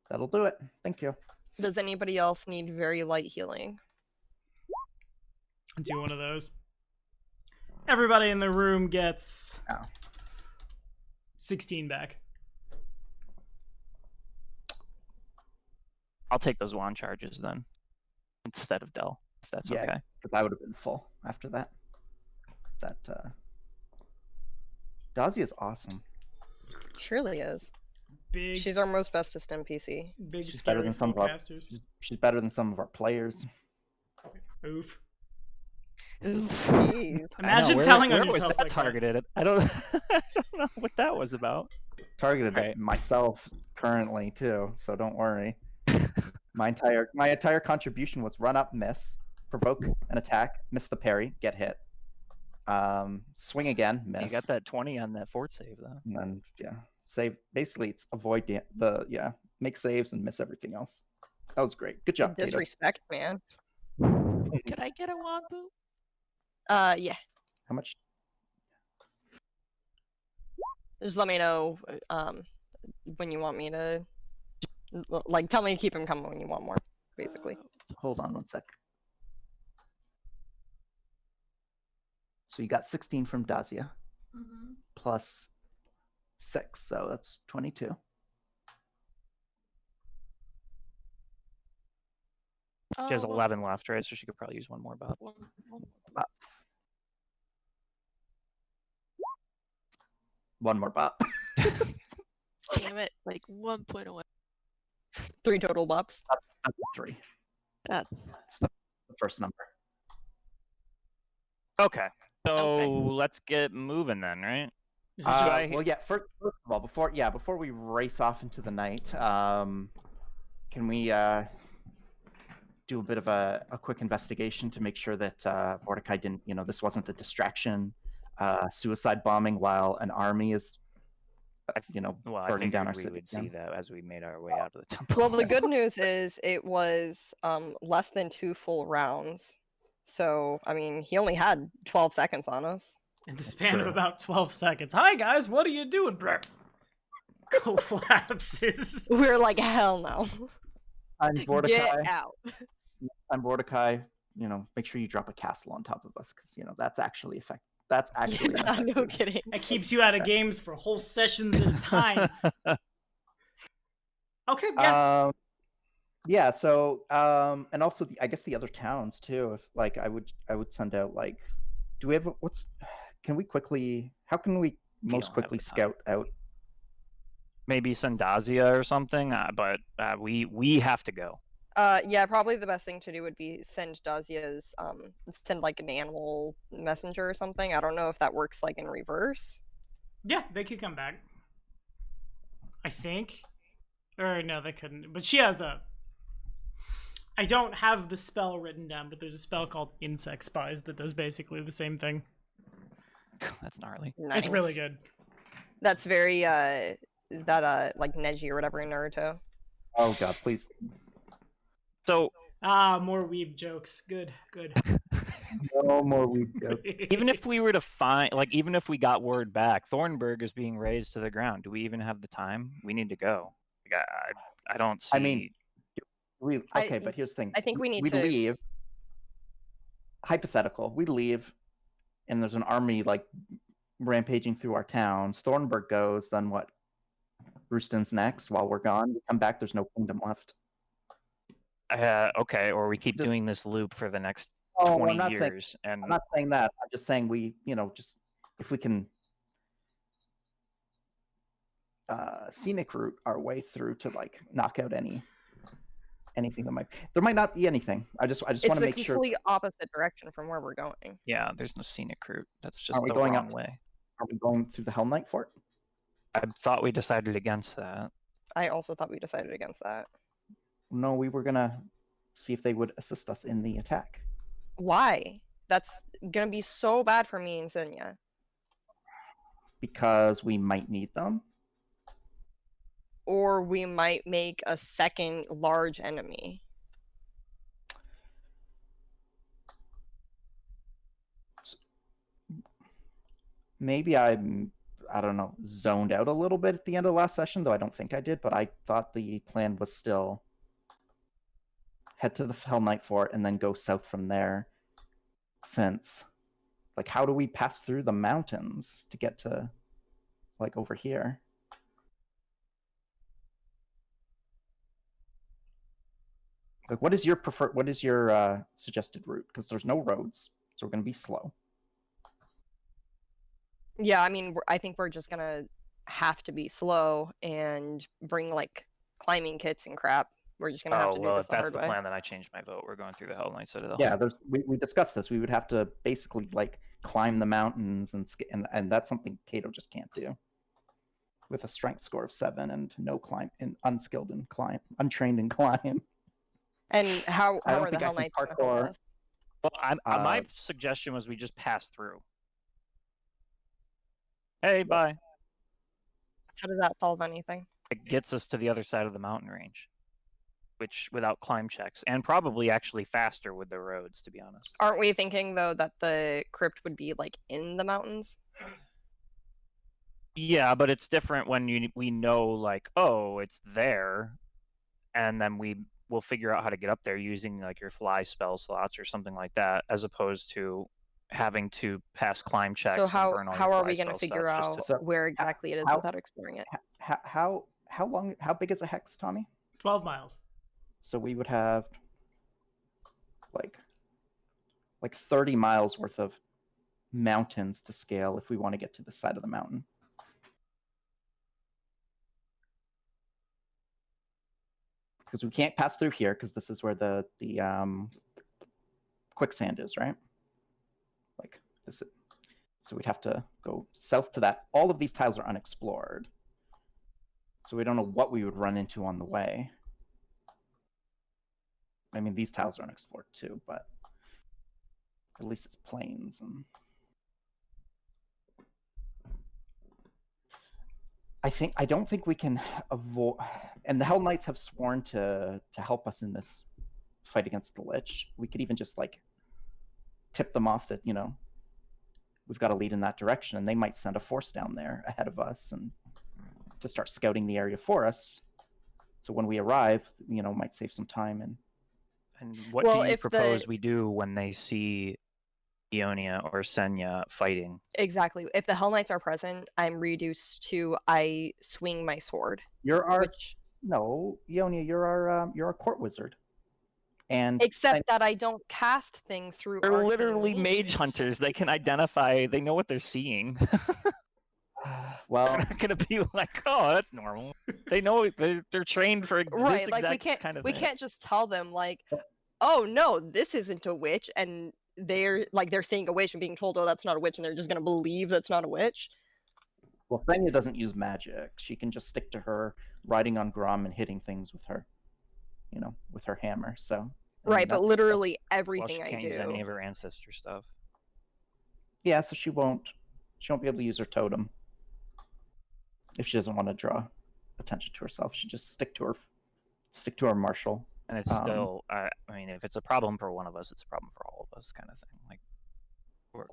That'll do it. Thank you. Does anybody else need very light healing? Do one of those. Everybody in the room gets 16 back. I'll take those wand charges then instead of Dell, if that's Yeah. okay. Because I would have been full after that. Dazia is awesome. Surely is. Big, She's our most bestest NPC. big She's scary better than some of our. casters. She's better than some of our players. Oof. Oof. Jeez. Imagine where telling on was yourself that like targeted? I don't know what that was about. Targeted Okay. myself currently too, so don't worry. My entire contribution was run up, miss, provoke an attack, miss the parry, get hit. Swing again, miss. You got that 20 on that fort save though. And then save. Basically, it's avoid make saves and miss everything else. That was great. Good job, Kato. Disrespect, man. Could I get a wand boot? Yeah. How much? Just let me know when you want me to. Like, tell me to keep him coming when you want more, basically. Hold on one sec. So you got 16 from Dazia, plus 6, so that's 22. She has Oh, 11 left, right? So she could probably use one more buff. one- One more bot. Damn it! Like 1 point away. 3 total buffs. That's a 3. That's It's the first number. Okay. So Okay. let's get moving then, right? This is just- Well, yeah. First of all, before we race off into the night, can we do a bit of a quick investigation to make sure that Mordecai didn't, this wasn't a distraction, suicide bombing while an army is, Well, I burning think down our we city. would see that as we made our way out of the temple. Well, the good news is it was less than 2 full rounds. So, I mean, he only had 12 seconds on us. in the span of True. about 12 seconds. Hi, guys. What are you doing? Brr. Collapses. We were like, hell no. I'm Mordecai. Get out. I'm Mordecai. Make sure you drop a castle on top of us, because that's actually effective. That's actually Yeah, no effective. kidding. It keeps you out of games for whole sessions at a time. Okay, yeah. Yeah. So, and also I guess the other towns too. If I would send out do we have how can we don't most have quickly the time. scout out? Maybe Sandazia or something, but we have to go. Yeah, probably the best thing to do would be send Dazia's, send like an animal messenger or something. I don't know if that works like in reverse. Yeah, they could come back. I think. Or no, they couldn't. But she has I don't have the spell written down, but there's a spell called Insect Spies that does basically the same thing. That's gnarly. Nice. It's really good. That's very, like Neji or whatever in Naruto. Oh God, please. So More weeb jokes. Good. No more weed jokes. even if we were to find, even if we got word back, Thornburg is being razed to the ground. Do we even have the time? We need to go. I don't see. I mean, I- but here's the thing. I think we need we to- leave. Hypothetical. We leave, and there's an army rampaging through our towns. Thornburg goes. Then what? Rooston's next. While we're gone, we come back. There's no kingdom left. Okay, or we keep Just- doing this loop for the next Oh, 20 I'm not saying. years, and I'm not saying that. I'm just saying just if we can. scenic route our way through to like knock out anything that might. There might not be anything. I just want It's to the make sure. complete opposite direction from where we're going. Yeah, there's no scenic route. That's just Are we the going wrong up? way. Are we going through the Hell Knight Fort? I thought we decided against that. I also thought we decided against that. No, we were gonna see if they would assist us in the attack. Why? That's gonna be so bad for me and Senya. Because we might need them. Or we might make a second large enemy. Maybe I don't know, zoned out a little bit at the end of last session, though I don't think I did, but I thought the plan was still head to the Hell Knight Fort and then go south from there. Since, like, how do we pass through the mountains to get to, like, over here? Like, what is your suggested route? Because there's no roads, so we're going to be slow. Yeah, I mean, I think we're just gonna have to be slow and bring like climbing kits and crap. We're just gonna have to do this if the that's hard the way. plan, then I changed my vote. We're going through the Hell Knight Citadel. Yeah, we discussed this. We would have to basically like climb the mountains and that's something Kato just can't do. With a strength score of 7 and no climb and unskilled in climb, untrained in climb. And how I don't are the think I Hell can Knights gonna help parkour. us? Well, my suggestion was we just pass through. Hey, bye. How does that solve anything? It gets us to the other side of the mountain range, which without climb checks, and probably actually faster with the roads, to be honest. Aren't we thinking though that the crypt would be like in the mountains? Yeah, but it's different when we know, like, oh, it's there, and then we'll figure out how to get up there using like your fly spell slots or something like that, as opposed to having to pass climb checks. So and burn all how your are fly we gonna spell figure stuff out just So, where exactly it is how- without exploring it? How long? How big is a hex, Tommy? 12 miles. So we would have like 30 miles worth of mountains to scale if we want to get to the side of the mountain. Because we can't pass through here because this is where the quicksand is, right? Like this. So we'd have to go south to that. All of these tiles are unexplored. So we don't know what we would run into on the way. I mean, these tiles are unexplored too, but at least it's plains. And I don't think we can avoid. And the Hell Knights have sworn to help us in this fight against the Lich. We could even just like tip them off that, you know, we've got to lead in that direction, and they might send a force down there ahead of us and to start scouting the area for us. So when we arrive, you know, might save some time. And what Well, do you if propose the- we do when they see Ionia or Senya fighting? Exactly. If the Hell Knights are present, I'm reduced to I swing my sword. You're our Which, no, Ionia, you're our court wizard. And except that I don't cast things through. They're arcane literally mage means. hunters. They can identify. They know what they're seeing. well, They're not gonna be like, "Oh, that's normal." They know they're trained for Right, this like we exact can't kind of we thing. can't just tell them like, oh no, this isn't a witch, and they're seeing a witch and being told, oh, that's not a witch, and they're just gonna believe that's not a witch. well, Fenya doesn't use magic. She can just stick to her riding on Grom and hitting things with her, you know, with her hammer. So I mean, Right, but that's- literally Well, everything she I can't do. use any of her ancestor stuff. yeah, so she won't be able to use her totem if she doesn't want to draw attention to herself. She just stick to her martial. And it's still, I mean, if it's a problem for one of us, it's a problem for all of us, kind of thing. Like,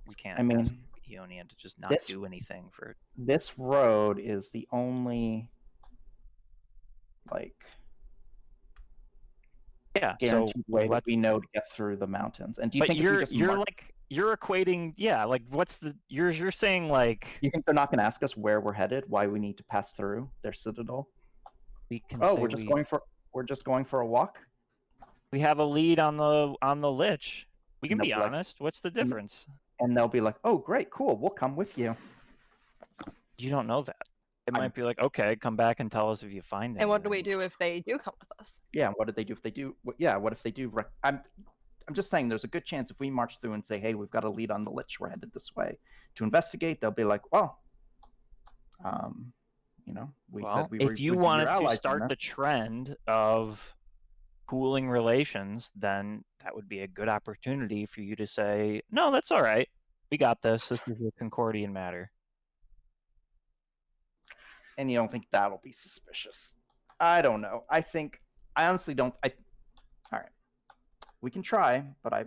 we can't I mean, ask Ionia to just not this- do anything for. This road is the only like Yeah. So guaranteed way that let's. we know to get through the mountains. And do you But think if we you're just you're march- like you're equating, yeah. Like, what's the you're saying like you think they're not going to ask us where we're headed, why we need to pass through their citadel? we can Oh, say we're just going for a walk. we have a lead on the Lich. We can And be they'll be like- honest. What's the difference? And they'll be like, "Oh, great, cool, we'll come with you." You don't know that. It might be like, okay, come back and tell us if you find anything. And what do we do if they do come with us? Yeah, what do they do if they do? Yeah, what if they do? I'm just saying, there's a good chance if we march through and say, hey, we've got a lead on the Lich, we're headed this way to investigate. They'll be like, well, we said we were. If you would be your wanted to allies start in the this. trend of pooling relations, then that would be a good opportunity for you to say, no, that's all right. We got this. This is a Concordian matter. And you don't think that'll be suspicious? I don't know. I honestly don't. All right, we can try, but I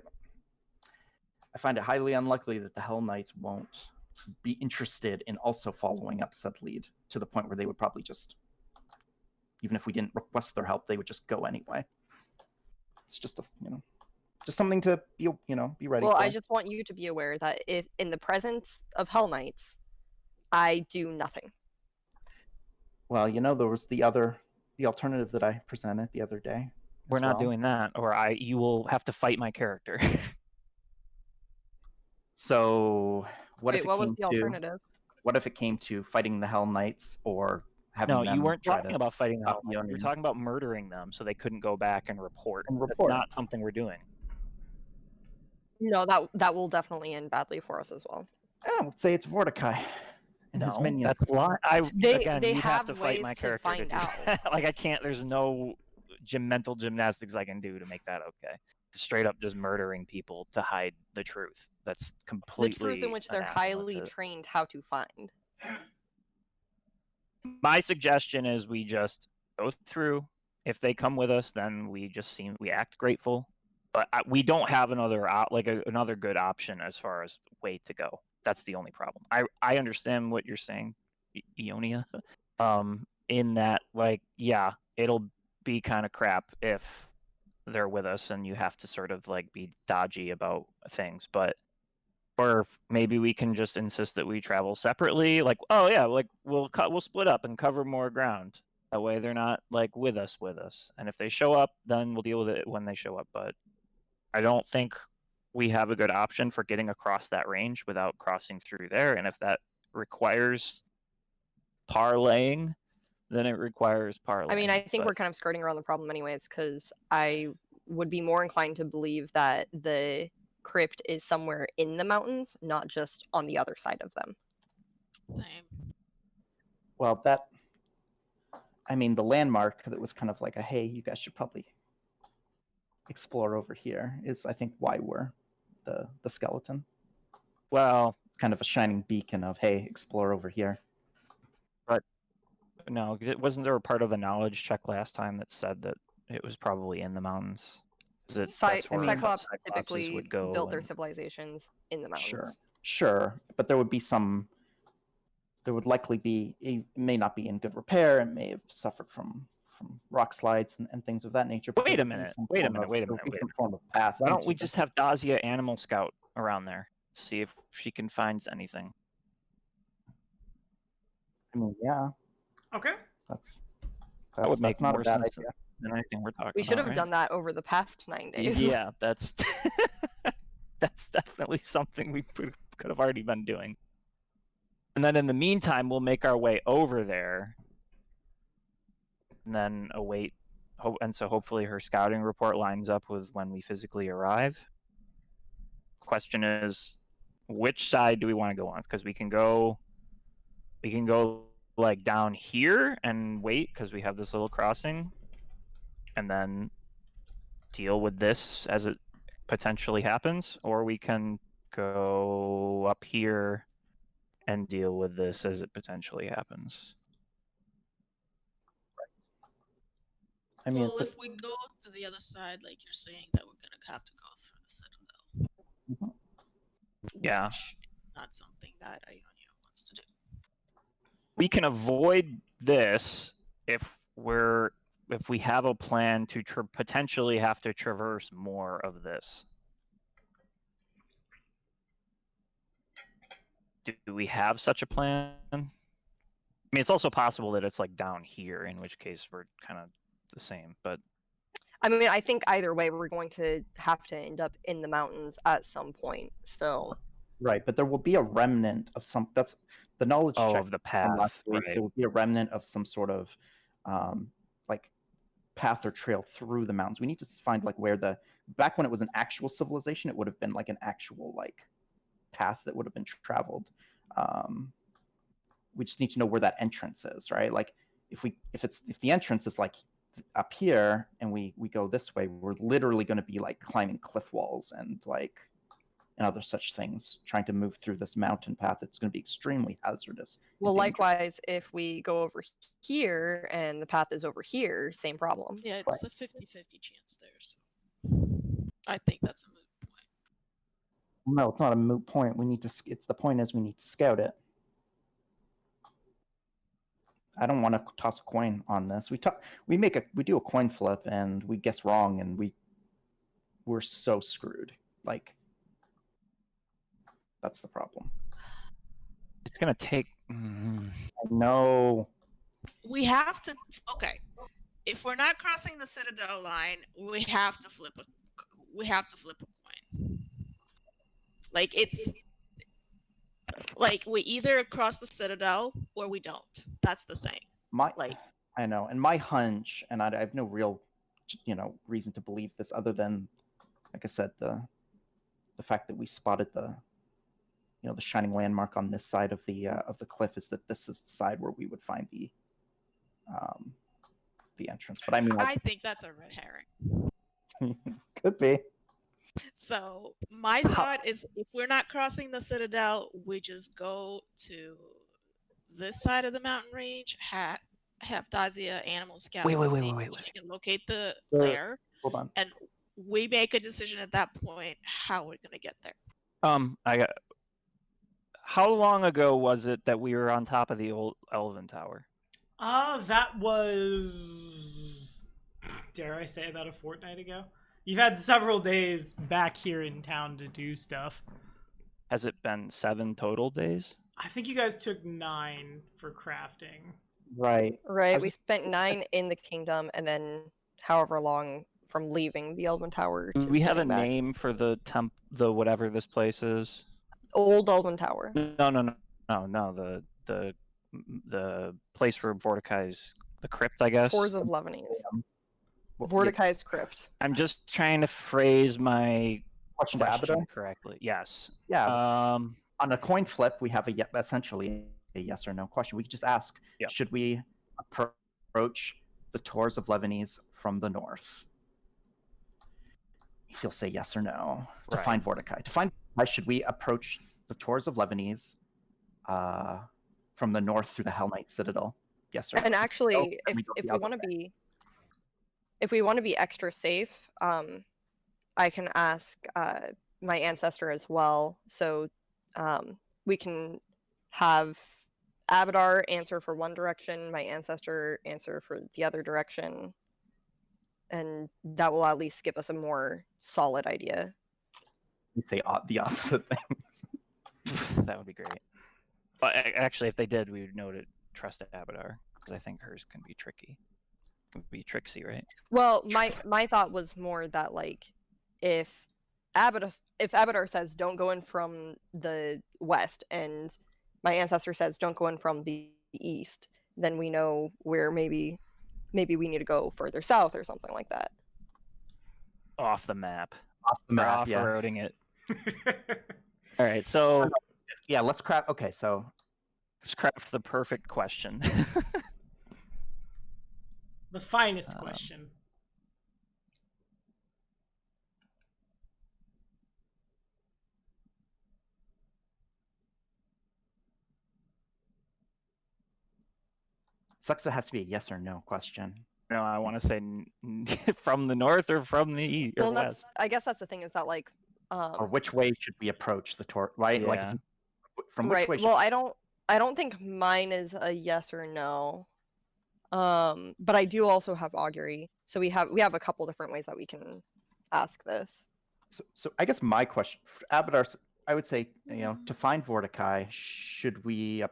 find it highly unlikely that the Hell Knights won't be interested in also following up said lead to the point where they would probably just, even if we didn't request their help, they would just go anyway. It's just just something to be ready Well, for. I just want you to be aware that if in the presence of Hell Knights, I do nothing. Well, there was the alternative that I presented the other day. We're not doing that, or you will have to fight my character. So what Wait, if it what came was the alternative? What if it came to fighting the Hell Knights or having No, them you weren't try talking to about fighting the stop Hell Knights. You were Ionian? talking about murdering them so they couldn't go back and report. And That's report. not something we're doing. No, that will definitely end badly for us as well. Let's say it's Vorticai and his minions. That's a lot. They you'd have have to fight ways my to character to find do out. that. Like, I can't. There's no mental gymnastics I can do to make that okay. Straight up just murdering people to hide the truth. That's The completely truth in which they're anathema highly to- trained how to find. My suggestion is we just go through. If they come with us, then we act grateful. But we don't have another another good option as far as way to go. That's the only problem. I understand what you're saying, Ionia. In that, it'll be kind of crap if they're with us and you have to sort of be dodgy about things, or maybe we can just insist that we travel separately. We'll split up and cover more ground. That way they're not with us. And if they show up, then we'll deal with it when they show up. But I don't think we have a good option for getting across that range without crossing through there. And if that requires parlaying, then it requires parlaying. I mean, I think we're kind of skirting around the problem anyways, because I would be more inclined to believe that the crypt is somewhere in the mountains, not just on the other side of them. Same. Well, the landmark that was kind of like a, hey, you guys should probably explore over here is, I think, why we're the skeleton. Well, it's kind of a shining beacon of, hey, explore over here. But no, wasn't there a part of the knowledge check last time that said that it was probably in the mountains? Cyclops typically would go built their civilizations in the mountains. Sure, but there would likely be, it may not be in good repair, it may have suffered from rock slides and things of that nature. Wait a minute. Some form of path. Why don't we just have Dazia Animal Scout around there? See if she can find anything. Yeah. Okay. That would make not more a bad sense idea. than anything we're talking about. We should have right? done that over the past 9 days. Yeah, that's that's definitely something we could have already been doing. And then in the meantime, we'll make our way over there, and then await. And so hopefully her scouting report lines up with when we physically arrive. Question is, which side do we want to go on? Because we can go down here and wait because we have this little crossing, and then deal with this as it potentially happens, or we can go up here and deal with this as it potentially happens. If we go to the other side, like you're saying, that we're gonna have to go through the Citadel. Yeah. Which is not something that Ionia wants to do. We can avoid this if we have a plan to potentially have to traverse more of this. Do we have such a plan? I mean, it's also possible that it's down here, in which case we're kind of the same, but I mean, I think either way, we're going to have to end up in the mountains at some point. So Right, but there will be a remnant of some. That's the knowledge Oh, check of the from last path, week. right? There will be a remnant of some sort of like path or trail through the mountains. We need to find like where the back when it was an actual civilization, it would have been like an actual like path that would have been traveled. We just need to know where that entrance is, right? Like if the entrance is like up here and we go this way, we're literally going to be like climbing cliff walls and other such things, trying to move through this mountain path. It's going to be extremely hazardous. Well, and dangerous. likewise, if we go over here and the path is over here, same problem. Yeah, it's a 50-50 chance there. So I think that's a moot point. No, it's not a moot point. We need to. It's the point is we need to scout it. I don't want to toss a coin on this. We do a coin flip and we guess wrong and we're so screwed. Like that's the problem. It's gonna take. No. We have to. Okay, if we're not crossing the Citadel line, we have to flip a coin. Like it's like we either cross the Citadel or we don't. That's the thing. I know, and my hunch, and I have no real, reason to believe this other than, like I said, the fact that we spotted the shining landmark on this side of the cliff is that this is the side where we would find the entrance. But I mean, I think that's a red herring. Could be. So my thought is, if we're not crossing the Citadel, we just go to this side of the mountain range. Have Dazia animal scout Wait. she can locate the lair. Hold on. And we make a decision at that point how we're gonna get there. How long ago was it that we were on top of the old Elven Tower? That was, dare I say, about a fortnight ago. You've had several days back here in town to do stuff. Has it been 7 total days? I think you guys took 9 for crafting. Right. Right, we spent 9 in the kingdom, and then however long from leaving the Elven Tower. Do we have a getting back. name for the the whatever this place is? Old Elven Tower. No. The place where Vorticai's the crypt, I guess. Tors of Lebanese. Well, Vorticai's crypt. I'm just trying to phrase my question to question Abaddon? correctly. Yes. Yeah. Um. On a coin flip, we have essentially a yes or no question. We could just ask, Yep. should we approach the Tors of Lebanese from the north? He'll say yes or no. To Right. find Vorticai. To find Vorticai, should we approach the Tors of Lebanese from the north through the Hell Knight Citadel? Yes or no? And actually, No, if we go we the other want to way. be, if we want to be extra safe, I can ask my ancestor as well. So we can have Abadar answer for one direction, my ancestor answer for the other direction, and that will at least give us a more solid idea. We say the opposite things. That would be great. But actually, if they did, we would know to trust Abadar, because I think hers can be tricky. Can be tricksy, right? Well, my thought was more that, like, if Abadar says don't go in from the west, and my ancestor says don't go in from the east, then we know where maybe we need to go further south or something like that. Off the map. Off the We're map, yeah. off-roading it. All right, so Yeah, let's craft. Okay, so let's craft the perfect question. The finest question. sucks. It has to be a yes or no question. No, I want to say from the north or from the east or Well, west. I guess that's the thing, is that, like, Or which way should we approach the Tor? Right, like Yeah. from which right. way? Well, I don't think mine is a yes or no. But I do also have augury, so we have a couple different ways that we can ask this. So I guess my question, Abadar, I would say, to find Vorticai, should we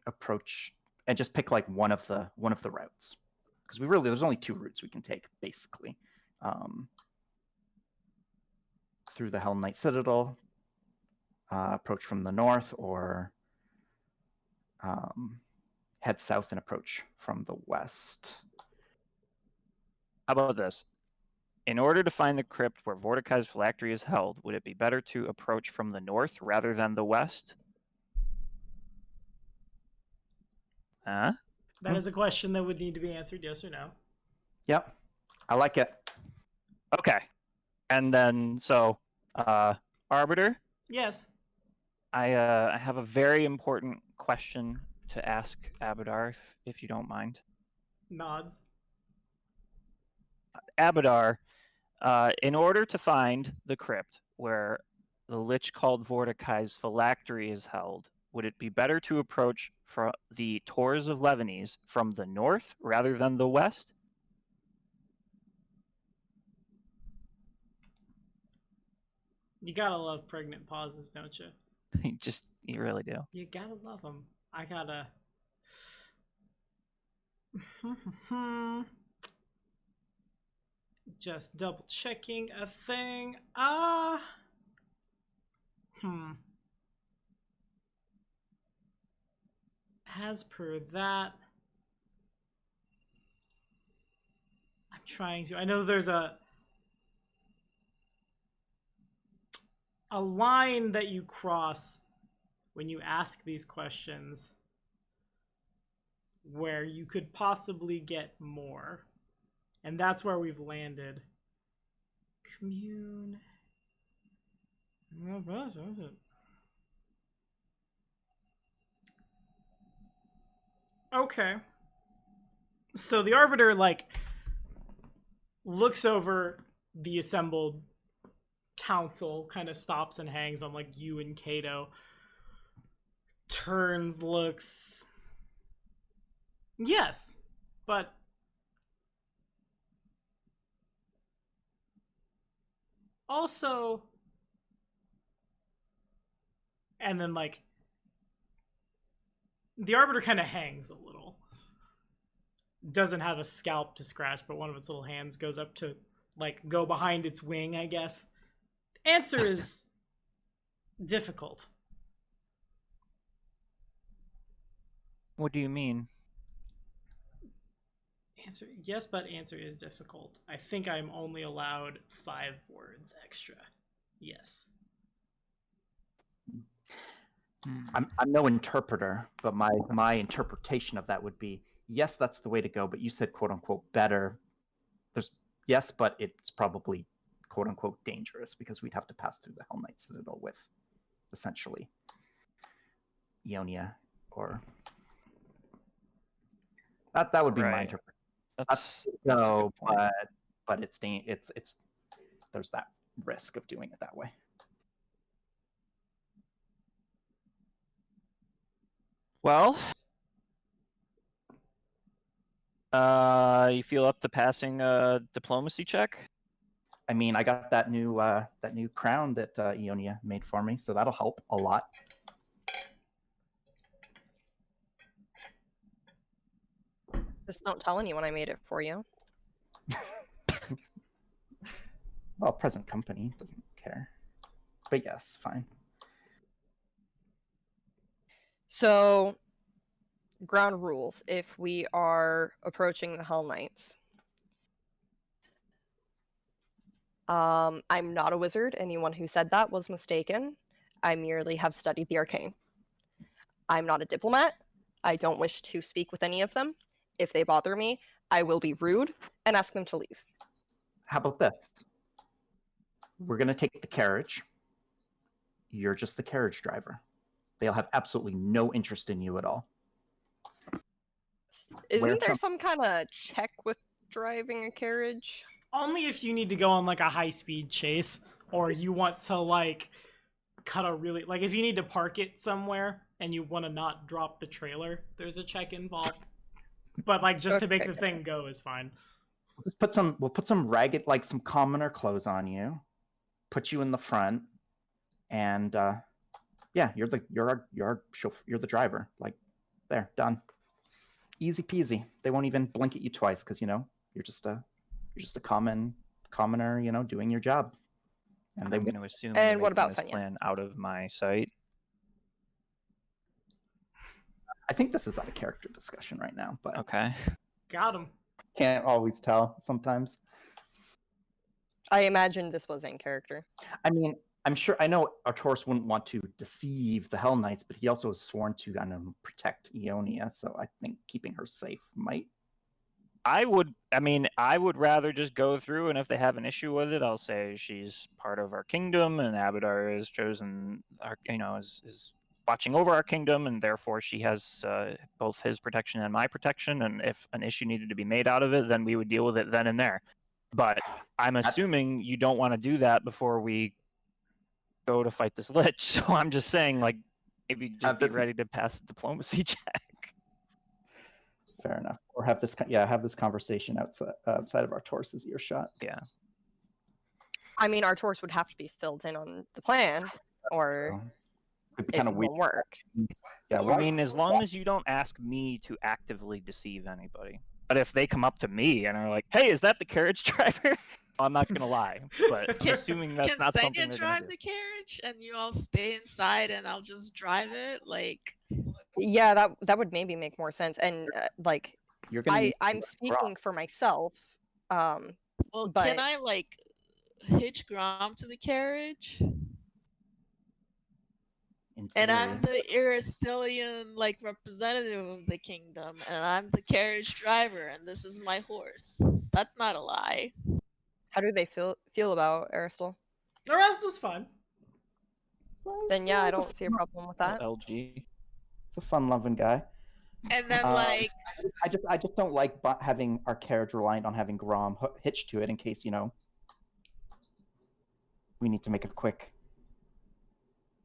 approach and just pick like one of the routes? Because there's only 2 routes we can take basically. Through the Hell Knight Citadel, approach from the north, or head south and approach from the west. How about this? In order to find the crypt where Mordecai's phylactery is held, would it be better to approach from the north rather than the west? Huh? That is a question that would need to be answered, yes or no. Yep, I like it. Okay. And then, so, Arbiter, Yes. I have a very important question to ask Abadar, if you don't mind. Nods. Abadar, in order to find the crypt where the lich called Mordecai's phylactery is held, would it be better to approach from the Tors of Lebanese from the north rather than the west? You gotta love pregnant pauses, don't you? You really do. You gotta love them. I gotta. Just double checking a thing. As per that, I'm trying to. I know there's a line that you cross when you ask these questions where you could possibly get more. And that's where we've landed. Commune. Okay. So the Arbiter, like, looks over the assembled council, kind of stops and hangs on, like, you and Kato. Turns, looks. Yes, but. Also. And then, like. The Arbiter kind of hangs a little. Doesn't have a scalp to scratch, but one of its little hands goes up to, like, go behind its wing, I guess. Answer is difficult. What do you mean? Answer yes, but answer is difficult. I think I'm only allowed 5 words extra. Yes. I'm no interpreter, but my interpretation of that would be, yes, that's the way to go, but you said quote unquote better. There's yes, but it's probably quote unquote dangerous because we'd have to pass through the Hell Knight Citadel with essentially Ionia, or that would be my interpretation. That's no, but it's there's that risk of doing it that way. Well, you feel up to passing a diplomacy check? I mean, I got that new crown that Ionia made for me, so that'll help a lot. Just don't tell anyone I made it for you. Well, present company doesn't care. But yes, fine. So, ground rules. If we are approaching the Hell Knights, I'm not a wizard. Anyone who said that was mistaken. I merely have studied the Arcane. I'm not a diplomat. I don't wish to speak with any of them. If they bother me, I will be rude and ask them to leave. How about this? We're going to take the carriage. You're just the carriage driver. They'll have absolutely no interest in you at all. Isn't there some kind of check with driving a carriage? Only if you need to go on, like, a high-speed chase, or you want to, like, cut a really... Like, if you need to park it somewhere, and you want to not drop the trailer, there's a check involved. But, like, just to make the thing go is fine. We'll put some ragged, like, some commoner clothes on you, put you in the front, and yeah, you're the driver. Like, there, done. Easy peasy. They won't even blink at you twice because, you know, you're just a commoner, you know, doing your job. And I'm going to assume And you're what making about this Senya? plan out of my sight. I think this is out of character discussion right now, but Okay. Got him. can't always tell sometimes. I imagine this was in character. I mean, I know Artoris wouldn't want to deceive the Hell Knights, but he also has sworn to protect Ionia, so I think keeping her safe might. I would rather just go through, and if they have an issue with it, I'll say she's part of our kingdom, and Abadar is chosen, is watching over our kingdom, and therefore she has both his protection and my protection. And if an issue needed to be made out of it, then we would deal with it then and there. But I'm assuming you don't want to do that before we go to fight this lich. So I'm just saying, like, maybe just be ready to pass a diplomacy check. Fair enough. Or have this conversation outside of Artoris' earshot. Yeah. I mean, Artoris would have to be filled in on the plan, or It'd be it kind of weird. won't work. Yeah, I mean, as long as you don't ask me to actively deceive anybody. But if they come up to me and are like, "Hey, is that the carriage driver?" I'm not gonna lie, but I'm assuming that's not something Can they're Senya drive gonna do. the carriage and you all stay inside and I'll just drive it? Like, Yeah, that would maybe make more sense. And like, you're gonna need I'm speaking for myself. well, But- can I like hitch Grom to the carriage? in And I'm theory. the Aristelian like representative of the kingdom, and I'm the carriage driver, and this is my horse. That's not a lie. How do they feel about Aristel? The rest is fun. Then yeah, I don't see a problem with that. LG. It's a fun-loving guy. And then I just don't like having our carriage reliant on having Grom hitched to it in case we need to make a quick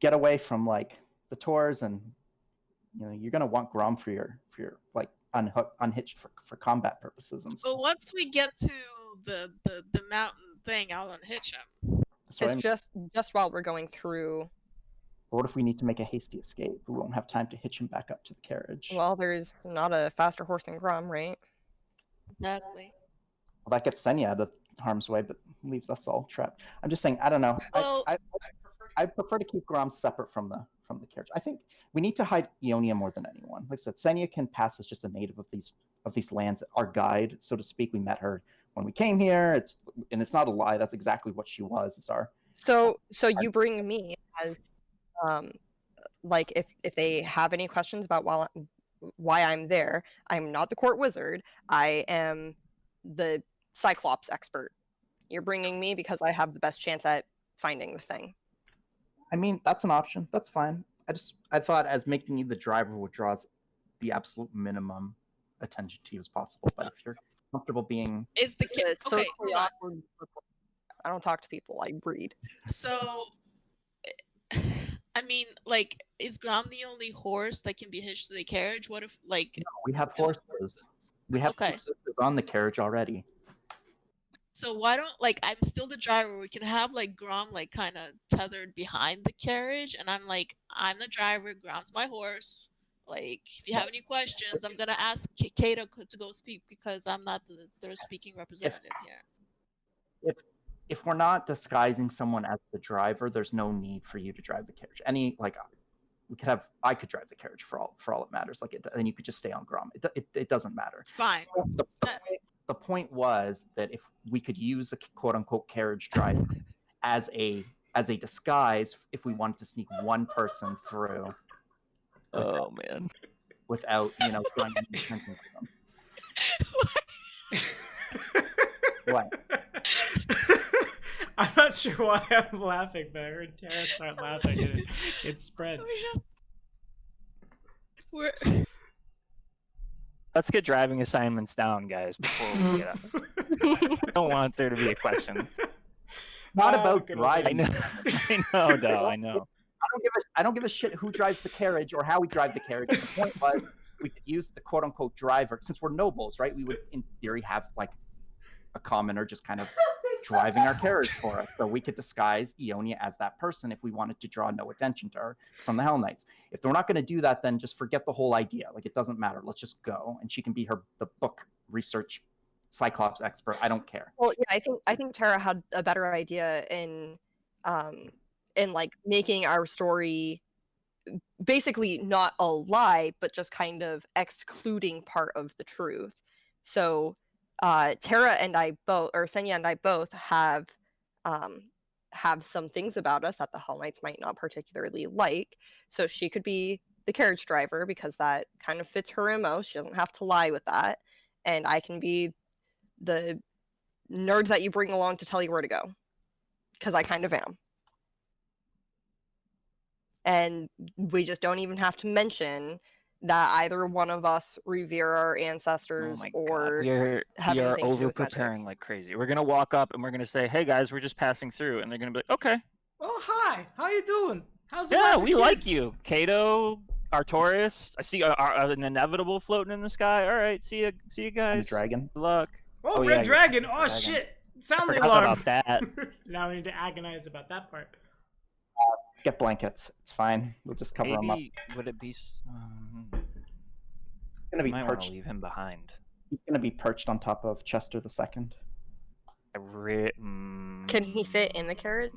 getaway from like the tours, and you're gonna want Grom for your like unhitched for combat purposes and stuff. But once we get to the mountain thing, I'll unhitch him. That's what I It's mean. just while we're going through. What if we need to make a hasty escape? We won't have time to hitch him back up to the carriage. Well, there's not a faster horse than Grom, right? Exactly. Well, that gets Senya out of harm's way, but leaves us all trapped. I'm just saying, I don't know. Well- I prefer to keep Grom separate from the carriage. I think we need to hide Ionia more than anyone. Like I said, Senya can pass as just a native of these lands, our guide, so to speak. We met her when we came here. It's not a lie. That's exactly what she was. It's our. So you bring me as like if they have any questions about why I'm there, I'm not the court wizard. I am the Cyclops expert. You're bringing me because I have the best chance at finding the thing. I mean, that's an option. That's fine. I thought as making you the driver would draw the absolute minimum attention to you as possible. But if you're comfortable being, Is the It's a okay? socially Hold on. awkward. I don't talk to people. I breed. So, I mean, like, is Grom the only horse that can be hitched to the carriage? What if, like, we have horses. We have Okay. horses on the carriage already. so why don't, like, I'm still the driver. We can have, like, Grom, like, kind of tethered behind the carriage, and I'm like, I'm the driver. Grom's my horse. Like, if you have any questions, I'm gonna ask Kato to go speak because I'm not the speaking representative here. If we're not disguising someone as the driver, there's no need for you to drive the carriage. I could drive the carriage for all it matters. And you could just stay on Grom. It doesn't matter. Fine. The point was that if we could use the quote unquote carriage driver as a disguise, if we wanted to sneak one person through Oh man. without drawing any attention to them. What? I'm not sure why I'm laughing, but I heard Tara start laughing and it spread. We're Let's get driving assignments down, guys, before we get up. I don't want there to be a question. Not Oh, about good driving. I know, Dal, I know. I don't give a shit who drives the carriage or how we drive the carriage. The point was we could use the quote unquote driver. Since we're nobles, right? We would in theory have like a commoner just kind of driving our carriage for us. So we could disguise Ionia as that person if we wanted to draw no attention to her from the Hell Knights. If we're not going to do that, then just forget the whole idea. Like, it doesn't matter. Let's just go. And she can be the book research Cyclops expert. I don't care. Well, yeah, I think Tara had a better idea in and like making our story basically not a lie, but just kind of excluding part of the truth. So Tara and I both, or Senya and I both have some things about us that the Hell Knights might not particularly like. So she could be the carriage driver because that kind of fits her MO. She doesn't have to lie with that. And I can be the nerd that you bring along to tell you where to go, because I kind of am. And we just don't even have to mention that either one of us revere our ancestors or have we are anything to do over with magic. preparing like crazy. We're gonna walk up and we're gonna say, "Hey guys, we're just passing through," and they're gonna be like, "Okay, Oh, hi. How you doing? How's the yeah, life of we like kids?" you, Kato, Arcturus. I see an inevitable floating in the sky. All right, see you And a guys. dragon. Good luck." Oh, yeah, Red you're Dragon. fucking Oh, dragon. shit. I Sound the forgot alarm. about that. Now we need to agonize about that part. Let's get blankets. It's fine. We'll just cover him up. Maybe would it be? He's gonna be might want to perched. leave him behind. He's gonna be perched on top of Chester the Second. Can he fit in the carriage?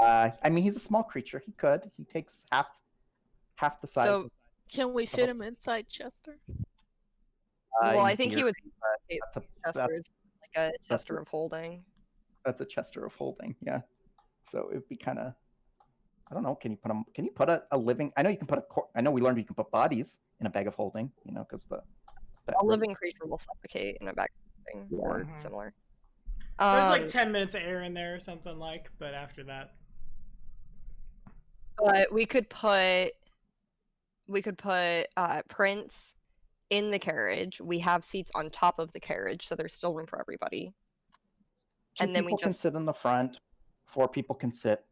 I mean, he's a small creature. He could. He takes half the size. So, Can we fit him inside Chester? well, in I think he theory, would but that's a Chester's like a Chester of holding. that's a Chester of holding. Yeah. So it'd be kind of. I don't know. Can you put him? Can you put a living? I know you can put I know we learned you can put bodies in a bag of holding. You know, because A living creature will suffocate in a bag or Mhm. similar. There's like 10 minutes of air in there or something like, but after that. But we could put Prince in the carriage. We have seats on top of the carriage, so there's still room for everybody. Two And then we people can just- sit in the front. 4 people can sit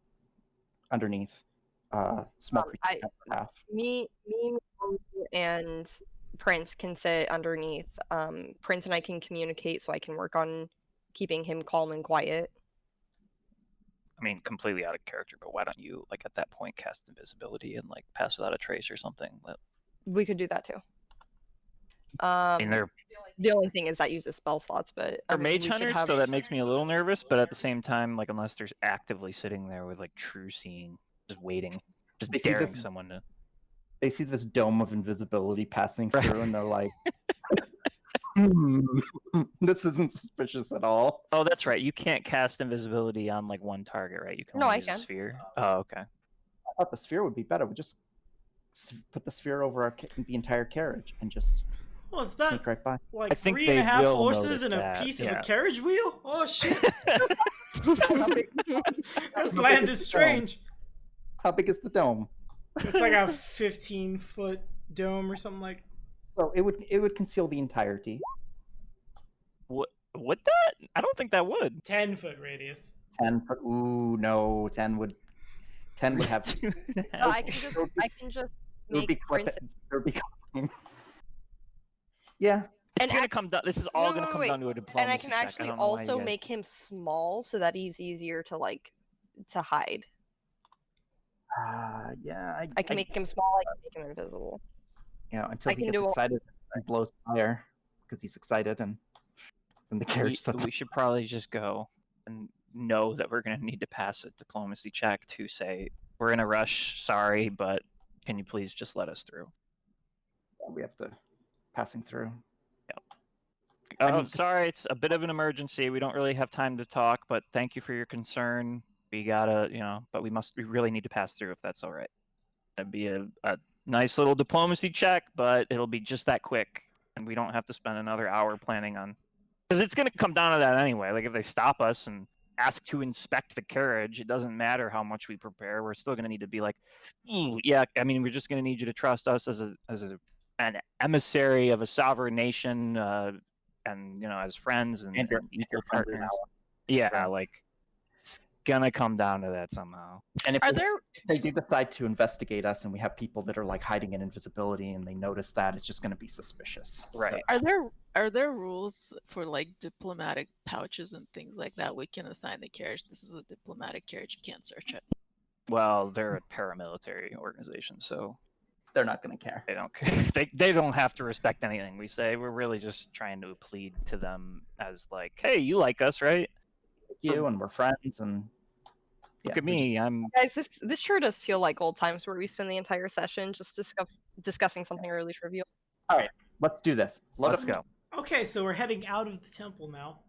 underneath. Small creature I- can have half. Me, and Prince can sit underneath. Prince and I can communicate, so I can work on keeping him calm and quiet. I mean, completely out of character, but why don't you, like, at that point, cast invisibility and like pass without a trace or something? We could do that too. I mean, they're The only thing is that uses spell slots, but They're we mage should hunters, have- so that makes me a little nervous. But at the same time, like, unless they're actively sitting there with like true seeing, just waiting, just They see daring this- someone to. They see this dome of invisibility passing Right. through, and they're like, "This isn't suspicious at all." Oh, that's right. You can't cast invisibility on like one target, right? You can No, only I use can. a sphere. Oh, okay. I thought the sphere would be better. We just put the sphere over the entire carriage and just Well, is that sneak right by. like I think 3.5 they will horses notice and a that, piece of yeah. a carriage wheel? Oh, shit. How big, This land is strange. how big is the dome? It's like a 15-foot dome or something like. So it would conceal the entirety. Would that? I don't think that would. 10-foot radius. 10. Ooh, no. 10 would have. Two and a No, half. I can just It would be make Prince. Yeah. It's And gonna I- come down. This is all No, gonna wait, come wait. down to a diplomacy And I can check. actually don't know why you also guys- make him small so that he's easier to to hide. Yeah. I can make him small. I can make him invisible. Until I he can gets do a- excited and blows fire because he's excited, and then the carriage starts. we should probably just go and know that we're going to need to pass a diplomacy check to say we're in a rush. Sorry, but can you please just let us through? We have to passing through. Oh, I mean- sorry, it's a bit of an emergency. We don't really have time to talk, but thank you for your concern. We gotta, but we really need to pass through if that's all right. It'd be a nice little diplomacy check, but it'll be just that quick, and we don't have to spend another hour planning on. Because it's gonna come down to that anyway. Like if they stop us and ask to inspect the carriage, it doesn't matter how much we prepare. We're still gonna need to be like, yeah. I mean, we're just gonna need you to trust us as an emissary of a sovereign nation, and as friends and And your equal friendly partners. ally. Yeah, Right. like it's gonna come down to that somehow. And if Are they, there if they do decide to investigate us, and we have people that are like hiding in invisibility, and they notice that, it's just going to be suspicious. Right. are there rules for like diplomatic pouches and things like that we can assign the carriage? This is a diplomatic carriage, you can't search it. Well, they're a paramilitary organization, so They're not going to care. they don't care. They don't have to respect anything we say. We're really just trying to plead to them as like, hey, you like us, right? You and we're friends, and Look at me. I'm Guys, this sure does feel like old times where we spend the entire session just discussing something really trivial. All right, let's do this. let's go. Okay, so we're heading out of the temple now.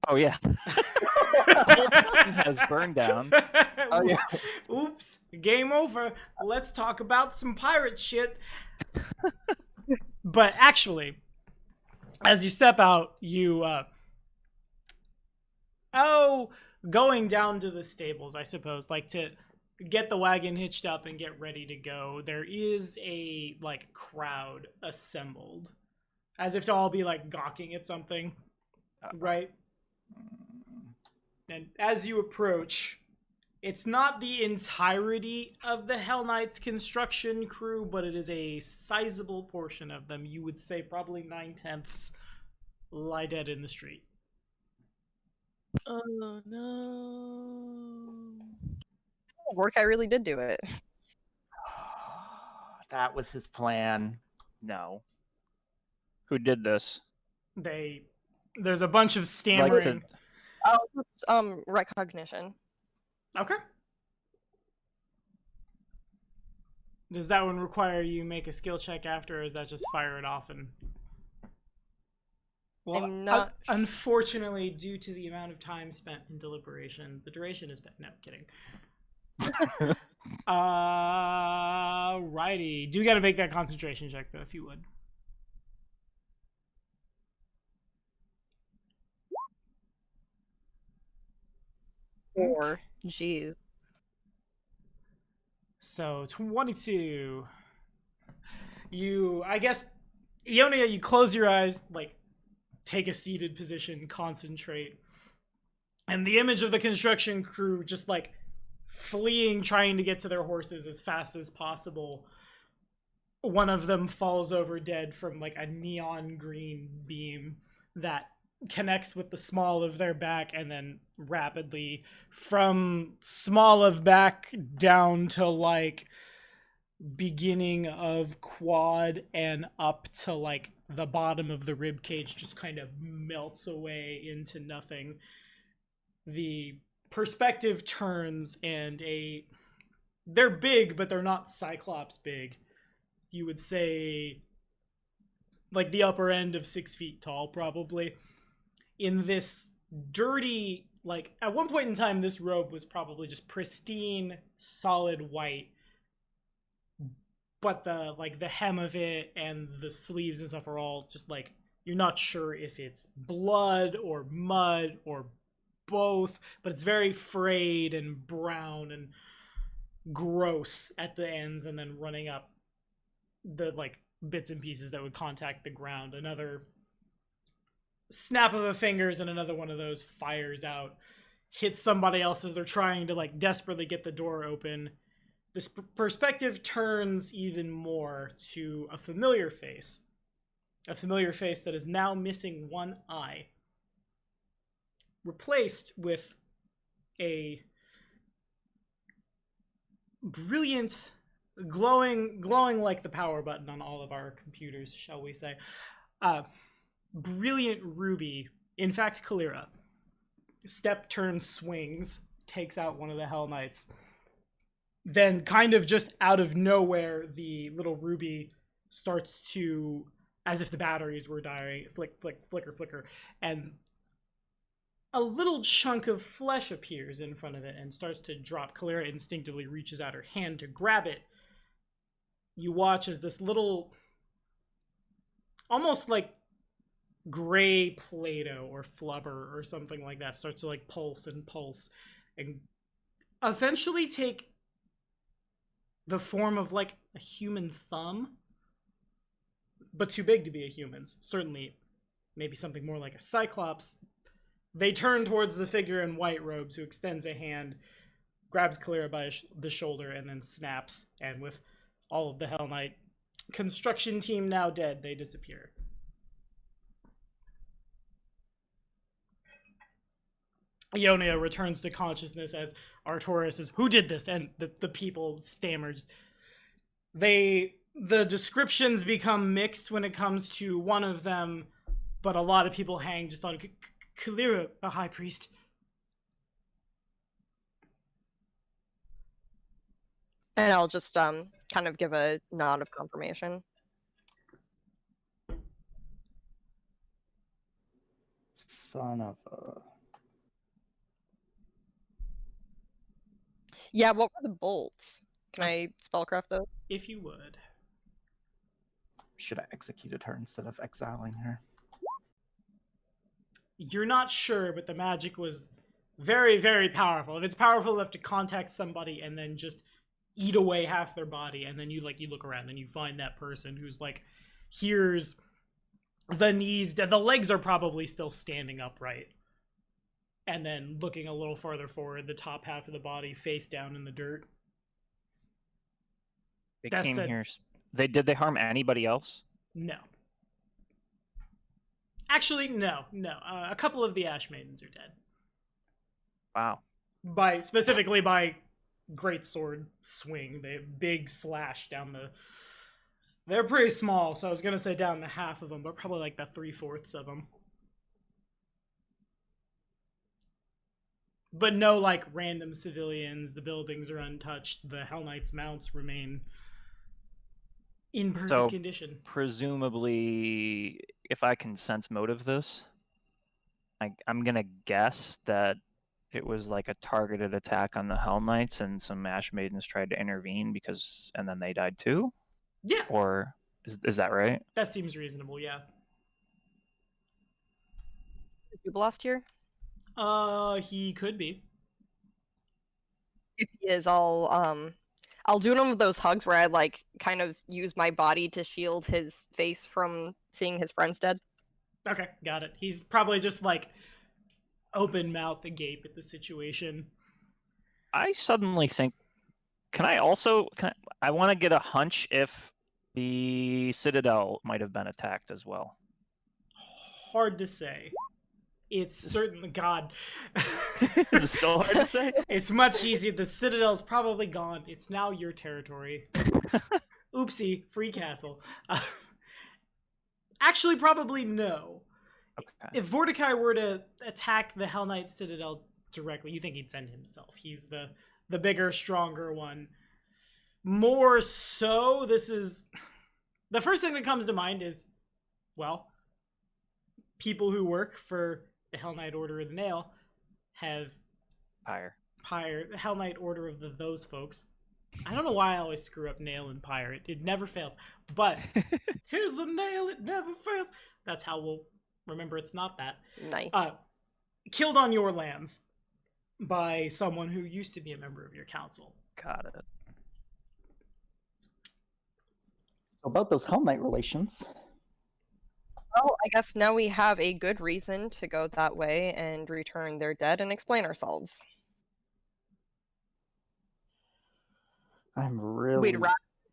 Oh yeah. It has burned down. Oh yeah. Oops, game over. Let's talk about some pirate shit. But actually, as you step out, you going down to the stables, I suppose, like to get the wagon hitched up and get ready to go. There is a like crowd assembled, as if to all be like gawking at something, right? And as you approach, it's not the entirety of the Hell Knights construction crew, but it is a sizable portion of them. You would say probably 9/10 lie dead in the street. Oh no. Mordecai really did do it. That was his plan. No. Who did this? There's a bunch of stammering. Oh, it's, recognition. Okay. Does that one require you make a skill check after, or is that just fire it off and... Well, I'm not... unfortunately, due to the amount of time spent in deliberation, the duration is... No, kidding. Righty. Do gotta make that concentration check, though, if you would. Or, jeez. So, 22. I guess, Ionia, you close your eyes, like, take a seated position, concentrate. And the image of the construction crew just, like, fleeing, trying to get to their horses as fast as possible. One of them falls over dead from, like, a neon green beam that connects with the small of their back, and then rapidly from small of back down to like beginning of quad and up to like the bottom of the rib cage just kind of melts away into nothing. The perspective turns and they're big, but they're not Cyclops big. You would say like the upper end of 6 feet tall, probably. In this dirty, like, at one point in time, this robe was probably just pristine, solid white. But the hem of it and the sleeves and stuff are all just, like, you're not sure if it's blood or mud or both, but it's very frayed and brown and gross at the ends, and then running up the, like, bits and pieces that would contact the ground. Another snap of the fingers and another one of those fires out, hits somebody else as they're trying to like desperately get the door open. This perspective turns even more to a familiar face that is now missing one eye, replaced with a brilliant, glowing like the power button on all of our computers, shall we say, brilliant ruby, in fact Kalira, step turn swings, takes out one of the Hell Knights. Then kind of just out of nowhere, the little ruby starts to, as if the batteries were dying, flicker, and a little chunk of flesh appears in front of it and starts to drop. Kalira instinctively reaches out her hand to grab it. You watch as this little, almost like gray Play-Doh or flubber or something like that starts to like pulse and eventually take the form of like a human thumb, but too big to be a human's. Certainly maybe something more like a Cyclops. They turn towards the figure in white robes, who extends a hand, grabs Kalira by the shoulder, and then snaps, and with all of the Hell Knight construction team now dead, they disappear. Ionia returns to consciousness as Arcturus says, "Who did this?" And the people stammers. The descriptions become mixed when it comes to one of them, but a lot of people hang just on Kalira, a high priest. And I'll just kind of give a nod of confirmation. Son of a... Yeah, what were the bolts? Can I spellcraft those? If you would. Should have executed her instead of exiling her. You're not sure, but the magic was very, very powerful. If it's powerful enough to contact somebody and then just eat away half their body, and then you look around and you find that person who's like, here's the knees, the legs are probably still standing upright, and then looking a little farther forward, the top half of the body face down in the dirt. They That's came it. here. Did they harm anybody else? No. Actually, no. A couple of the Ash Maidens are dead. Wow. Specifically by greatsword swing. They big slash down the... They're pretty small, so I was gonna say down the half of them, but probably like the 3/4 of them. But no, like, random civilians. The buildings are untouched. The Hell Knights' mounts remain in perfect condition. Presumably, if I can sense motive this, I'm gonna guess that it was like a targeted attack on the Hell Knights, and some Ash Maidens tried to intervene and then they died too? Yeah. Or is that right? That seems reasonable, yeah. Is Dublast here? He could be. If he is, I'll do one of those hugs where I like kind of use my body to shield his face from seeing his friends dead. Okay, got it. He's probably just like open mouth agape at the situation. I suddenly think, I want to get a hunch if the Citadel might have been attacked as well. Hard to say. It's certainly... God. Is it still hard to say? It's much easier. The Citadel's probably gone. It's now your territory. Oopsie. Free castle. Actually, probably no. Okay. If Vorticai were to attack the Hell Knight Citadel directly, you think he'd send himself. He's the bigger, stronger one. More so, this is... The first thing that comes to mind is, well, people who work for the Hell Knight Order of the Nail have... Pyre. The Hell Knight Order of those folks. I don't know why I always screw up nail and pyre. It never fails. But here's the nail, it never fails. That's how we'll remember it's not that. Nice. Killed on your lands by someone who used to be a member of your council. Got it. About those Hell Knight relations. Well, I guess now we have a good reason to go that way and return their dead and explain ourselves. I'm really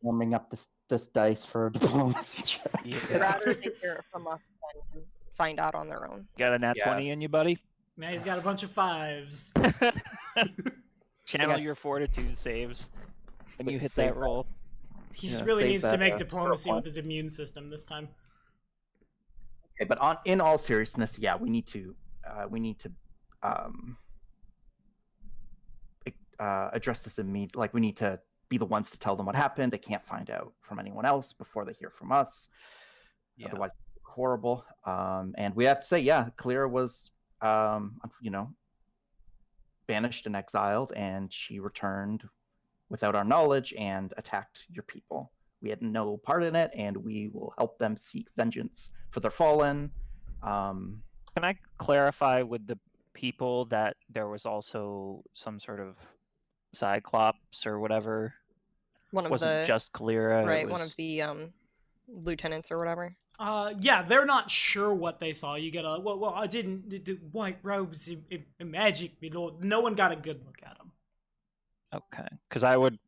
warming up this dice for a diplomacy check. They'd rather they hear it from us than find out on their own. Got a nat 20 in you, buddy? Now he's got a bunch of 5s. Channel your fortitude saves when you hit that roll. He just really needs to make diplomacy with his immune system this time. Okay, but in all seriousness, yeah, we need to address this immediately. Like, we need to be the ones to tell them what happened. They can't find out from anyone else before they hear from us. Yeah. Otherwise, it's horrible. And we have to say, yeah, Kalira was, banished and exiled, and she returned without our knowledge and attacked your people. We had no part in it, and we will help them seek vengeance for their fallen. Can I clarify with the people that there was also some sort of Cyclops or whatever? Wasn't just Kalira. Right, one of the lieutenants or whatever. Yeah, they're not sure what they saw. You get I didn't. The white robes and magic, no one got a good look at them. Okay, because I would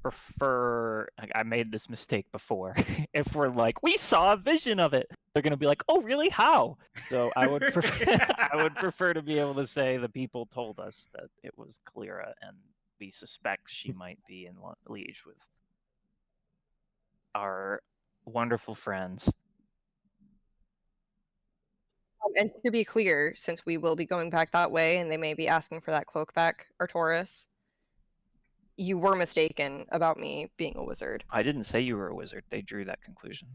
prefer, I made this mistake before. If we're like, we saw a vision of it, they're gonna be like, oh really, how? So I would prefer to be able to say the people told us that it was Kalira, and we suspect she might be in liege with our wonderful friends. And to be clear, since we will be going back that way and they may be asking for that cloak back, Artoris, you were mistaken about me being a wizard. I didn't say you were a wizard. They drew that conclusion.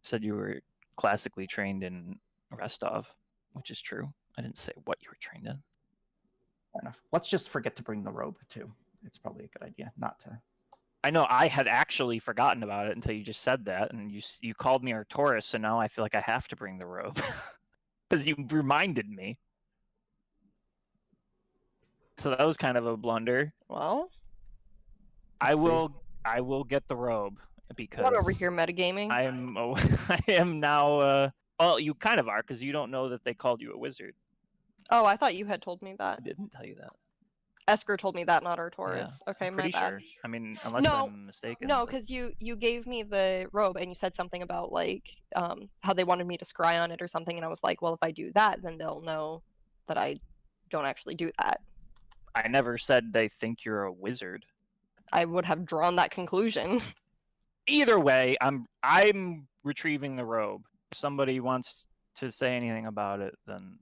Said you were classically trained in Rostov, which is true. I didn't say what you were trained in. Fair enough. Let's just forget to bring the robe too. It's probably a good idea not to. I know I had actually forgotten about it until you just said that, and you called me Arcturus, so now I feel like I have to bring the robe because you reminded me. So that was kind of a blunder. Well, I Let's see. will get the robe because not over here metagaming. I am now. Well, you kind of are because you don't know that they called you a wizard. Oh, I thought you had told me I that. didn't tell you that. Esker told me that, not Arcturus. Yeah, Okay, I'm my pretty bad. sure. I mean, unless No, I'm mistaken. No, but- because you gave me the robe and you said something about like how they wanted me to scry on it or something, and I was like, well, if I do that, then they'll know that I don't actually do that. I never said they think you're a wizard. I would have drawn that conclusion. Either way, I'm retrieving the robe. If somebody wants to say anything about it, then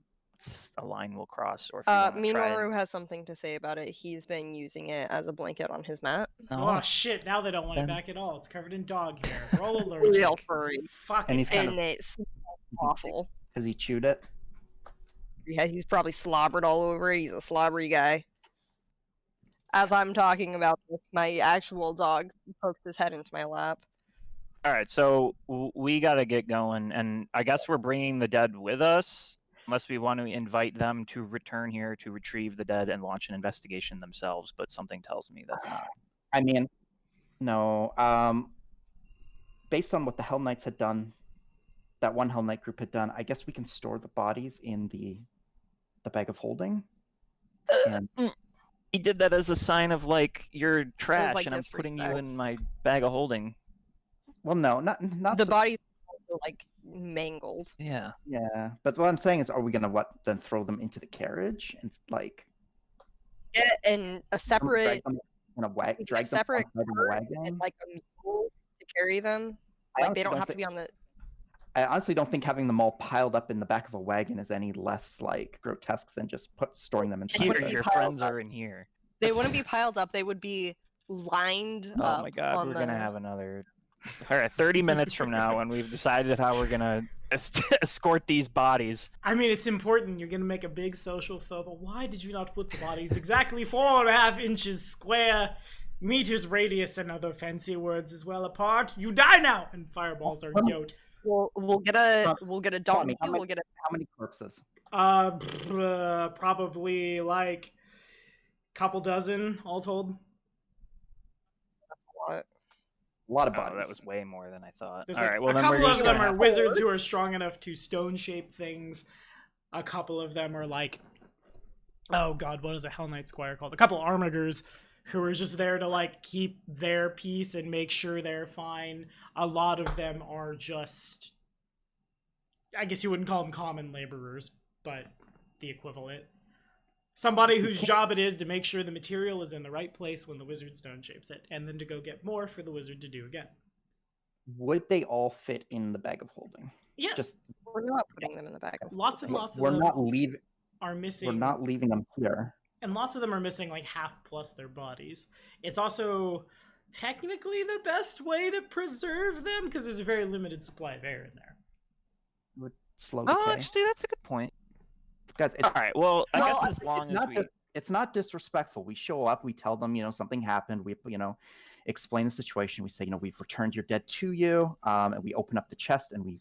a line will cross. Or if you wanna try Minoru and- has something to say about it. He's been using it as a blanket on his mat. No. Oh shit! Now they don't want it Then- back at all. It's covered in dog hair. We're all allergic. Real furry. Fuck And it. he's kind And it smells awful. Has he chewed it? Yeah, he's probably slobbered all over it. He's a slobbery guy. As I'm talking about this, my actual dog pokes his head into my lap. All right, so we got to get going, and I guess we're bringing the dead with us, unless we want to invite them to return here to retrieve the dead and launch an investigation themselves. But something tells me that's not. I mean, no. Based on what the Hell Knights had done, that one Hell Knight group had done, I guess we can store the bodies in the bag of holding. And He did that as a sign of like you're trash, like, and I'm putting you disrespect. in my bag of holding. well, no, not The so- body's also like mangled. Yeah. Yeah, but what I'm saying is, are we gonna then throw them into the carriage and like Yeah, and a separate, drag them in a drag them separate outside in a cart wagon? and like a mule to carry them. I Like they honestly don't have to thi- be on the. I honestly don't think having them all piled up in the back of a wagon is any less like grotesque than just storing them inside. Here, wouldn't the- be your piled friends up. are in here. They wouldn't be piled up. They would be lined Oh up. my god, on we're the... gonna have another. All right, 30 minutes from now, when we've decided how we're gonna escort these bodies. I mean, it's important. You're gonna make a big social faux, but why did you not put the bodies exactly 4.5 inches square, meters radius, and other fancy words as well apart? You die now, and fireballs are yoked. We'll get a donkey. how We'll get a How many corpses? Probably like couple dozen all told. what? A lot of Oh, bodies. that was way more than I thought. There's All like right, well a then we're couple of just them gonna are have- wizards who are strong enough to stone shape things. A couple of them are like, oh god, what is a Hell Knight Squire called? A couple armigers who are just there to like keep their peace and make sure they're fine. A lot of them are just, I guess you wouldn't call them common laborers, but the equivalent. Somebody whose job it is to make sure the material is in the right place when the wizard stone shapes it, and then to go get more for the wizard to do again. Would they all fit in the bag of holding? Yes, Just We're not putting them in the bag. lots and lots of we're them not leaving. are missing. We're not leaving them here. And lots of them are missing like half plus their bodies. It's also technically the best way to preserve them because there's a very limited supply of air in there. Would slow Oh, decay. actually, that's a good point. Guys, it's All right, well, I Well, guess as long it's as not we. it's not disrespectful. We show up, we tell them, something happened. We, explain the situation. We say, we've returned your dead to you, and we open up the chest and we,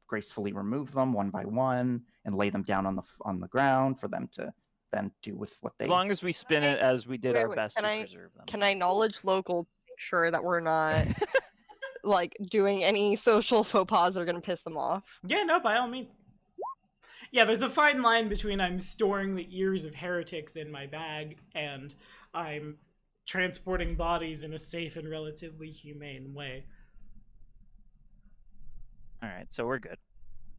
gracefully remove them one by one and lay them down on the ground for them to then do with what they. As long as we spin it as we did Wait, our wait, best can to I- preserve them. Can I knowledge local to make sure that we're not like doing any social faux pas that are gonna piss them off? Yeah, no, by all means. Yeah, there's a fine line between I'm storing the ears of heretics in my bag and I'm transporting bodies in a safe and relatively humane way. All right, so we're good.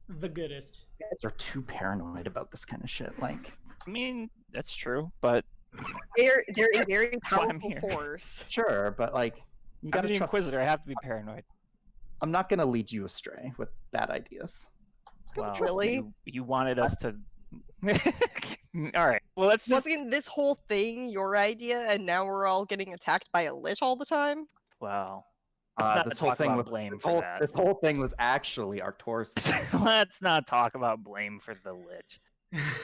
The goodest. You guys are too paranoid about this kind of shit. Like, I mean, that's true, but They're a very That's why I'm powerful here. force. sure, but like, you I'm gotta the trust. Inquisitor. I have to be paranoid. I'm not gonna lead you astray with bad ideas. Gotta Well, trust me. Really? you wanted us to All right. Well, let's just. Wasn't this whole thing your idea, and now we're all getting attacked by a lich all the time? Well, let's not This whole talk thing about was blame for that. this whole thing was actually Arcturus. Let's not talk about blame for the lich.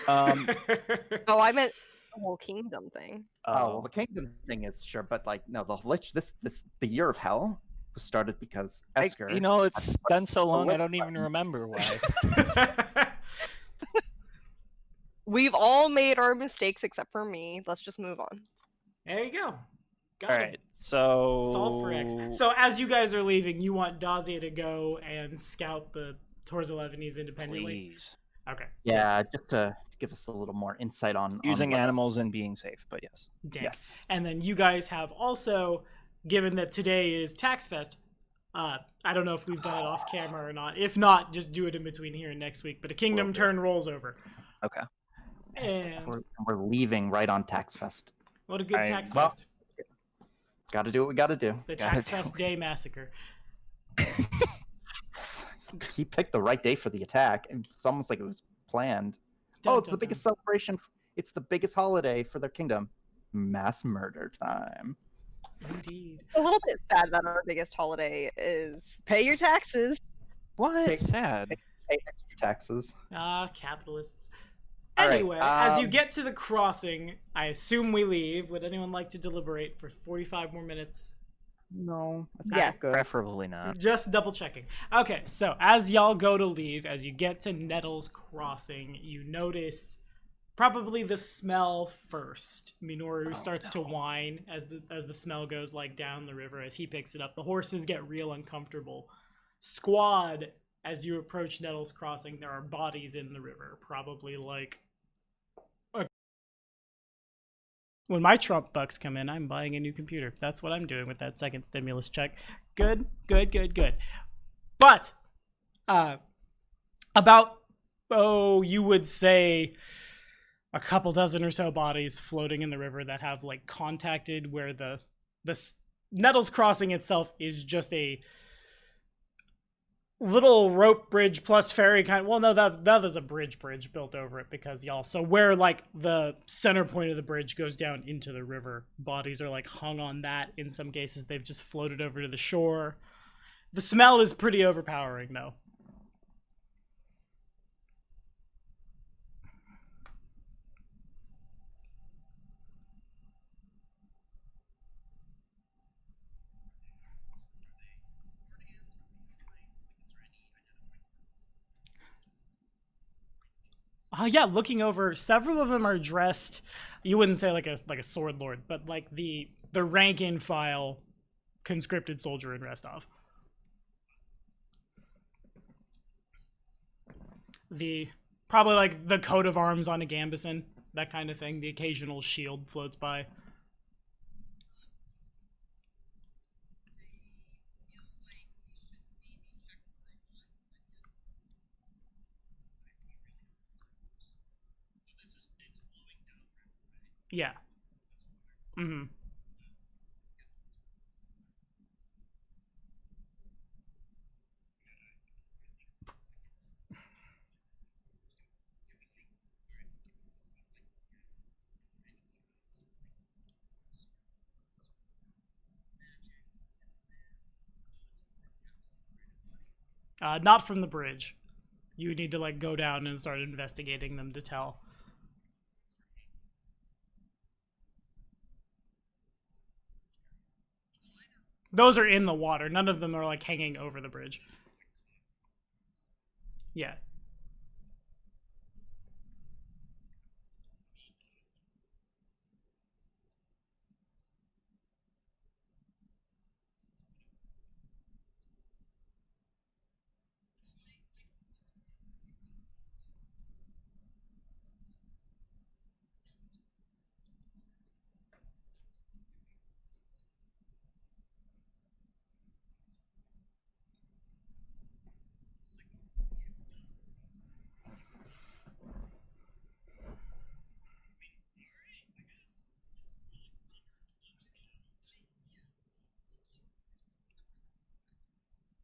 Oh, I meant the whole kingdom thing. Oh, well, the kingdom thing is sure, but like no, the lich. The year of hell was started because Esker. It's been so long, I don't even remember why. We've all made our mistakes except for me. Let's just move on. There you go. Got All it. right. So. Solve for X. So as you guys are leaving, you want Dazia to go and scout the Tours 11s independently? Please. Okay. Yeah, just to give us a little more insight on Using what- animals and being safe, but yes. Dang. Yes. And then you guys have also, given that today is Tax Fest, I don't know if we've done it off camera or not. If not, just do it in between here and next week. But a kingdom Will do. turn rolls over. Okay. And We're leaving right on Tax Fest. what a good Alright, Tax well- Fest. Got to do what we got to do. The gotta Tax do Fest it. Day Massacre. He picked the right day for the attack. It's almost like it was planned. Dun, Oh, it's dun, the biggest celebration. It's the biggest holiday for their kingdom. Mass murder time. dun. Indeed. A little bit sad that our biggest holiday is pay your taxes. What? Pick- Sad. Pay extra taxes. Capitalists. All right, Anyway, as you get to the crossing, I assume we leave. Would anyone like to deliberate for 45 more minutes? No. Yeah. Good. Preferably not. Just double checking. Okay, so as y'all go to leave, as you get to Nettles Crossing, you notice probably the smell first. Minoru starts to whine as the smell goes like down the river as he picks it up. The horses get real uncomfortable. Squad, as you approach Nettles Crossing, there are bodies in the river, probably like. When my Trump bucks come in, I'm buying a new computer. That's what I'm doing with that second stimulus check. Good. But, about, you would say a couple dozen or so bodies floating in the river that have, like, contacted where the Nettles Crossing itself is just a little rope bridge plus ferry kind. Well, no, that is a bridge built over it because y'all. So where like the center point of the bridge goes down into the river, bodies are like hung on that. In some cases, they've just floated over to the shore. The smell is pretty overpowering, though. Yeah, looking over, several of them are dressed. You wouldn't say like a sword lord, but like the rank and file conscripted soldier in Restov. Probably like the coat of arms on a gambeson, that kind of thing. The occasional shield floats by. Yeah. Mm-hmm. Not from the bridge. You need to like go down and start investigating them to tell. Those are in the water. None of them are like hanging over the bridge. Yeah.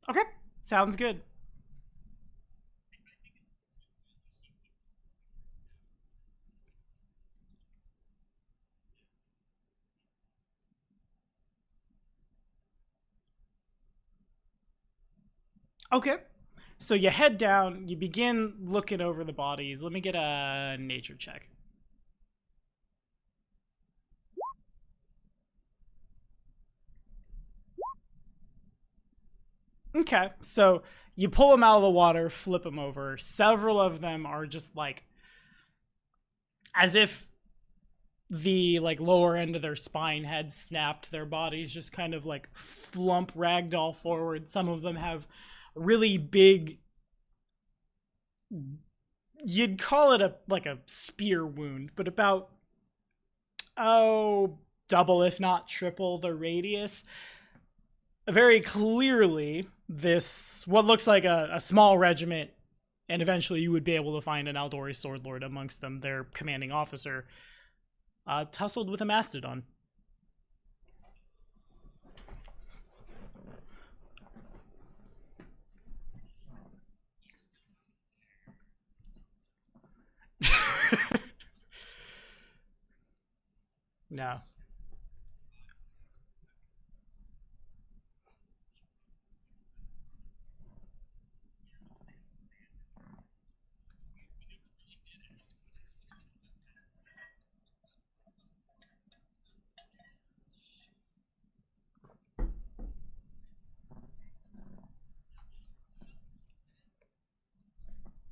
Okay, sounds good. Okay. So you head down, you begin looking over the bodies. Let me get a nature check. Okay, so you pull them out of the water, flip them over. Several of them are just like as if the like lower end of their spine had snapped. Their bodies just kind of like flump ragdoll forward. Some of them have really big, you'd call it a spear wound, but about double if not triple the radius. Very clearly, this what looks like a small regiment, and eventually you would be able to find an Aldori sword lord amongst them, their commanding officer, tussled with a mastodon. No.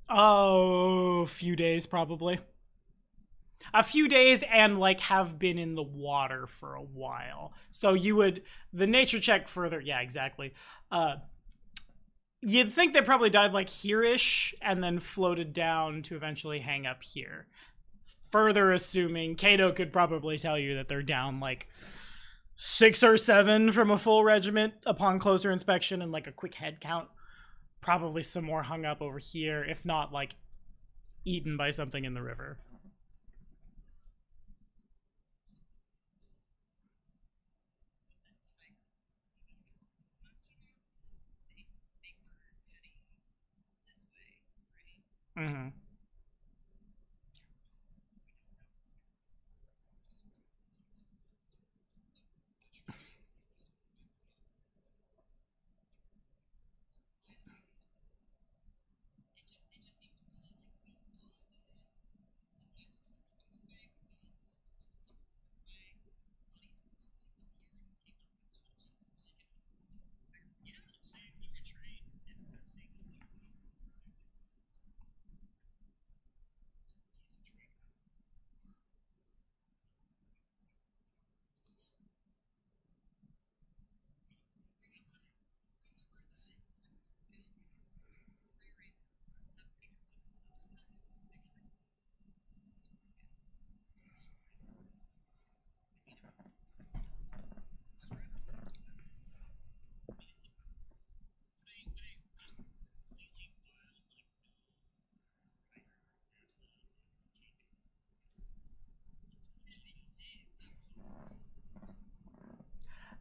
Oh, a few days probably. A few days and like have been in the water for a while. So you would the nature check further. Yeah, exactly. You'd think they probably died like here-ish and then floated down to eventually hang up here. Further assuming, Kato could probably tell you that they're down like 6 or 7 from a full regiment upon closer inspection and like a quick head count. Probably some more hung up over here, if not like eaten by something in the river. Mm-hmm.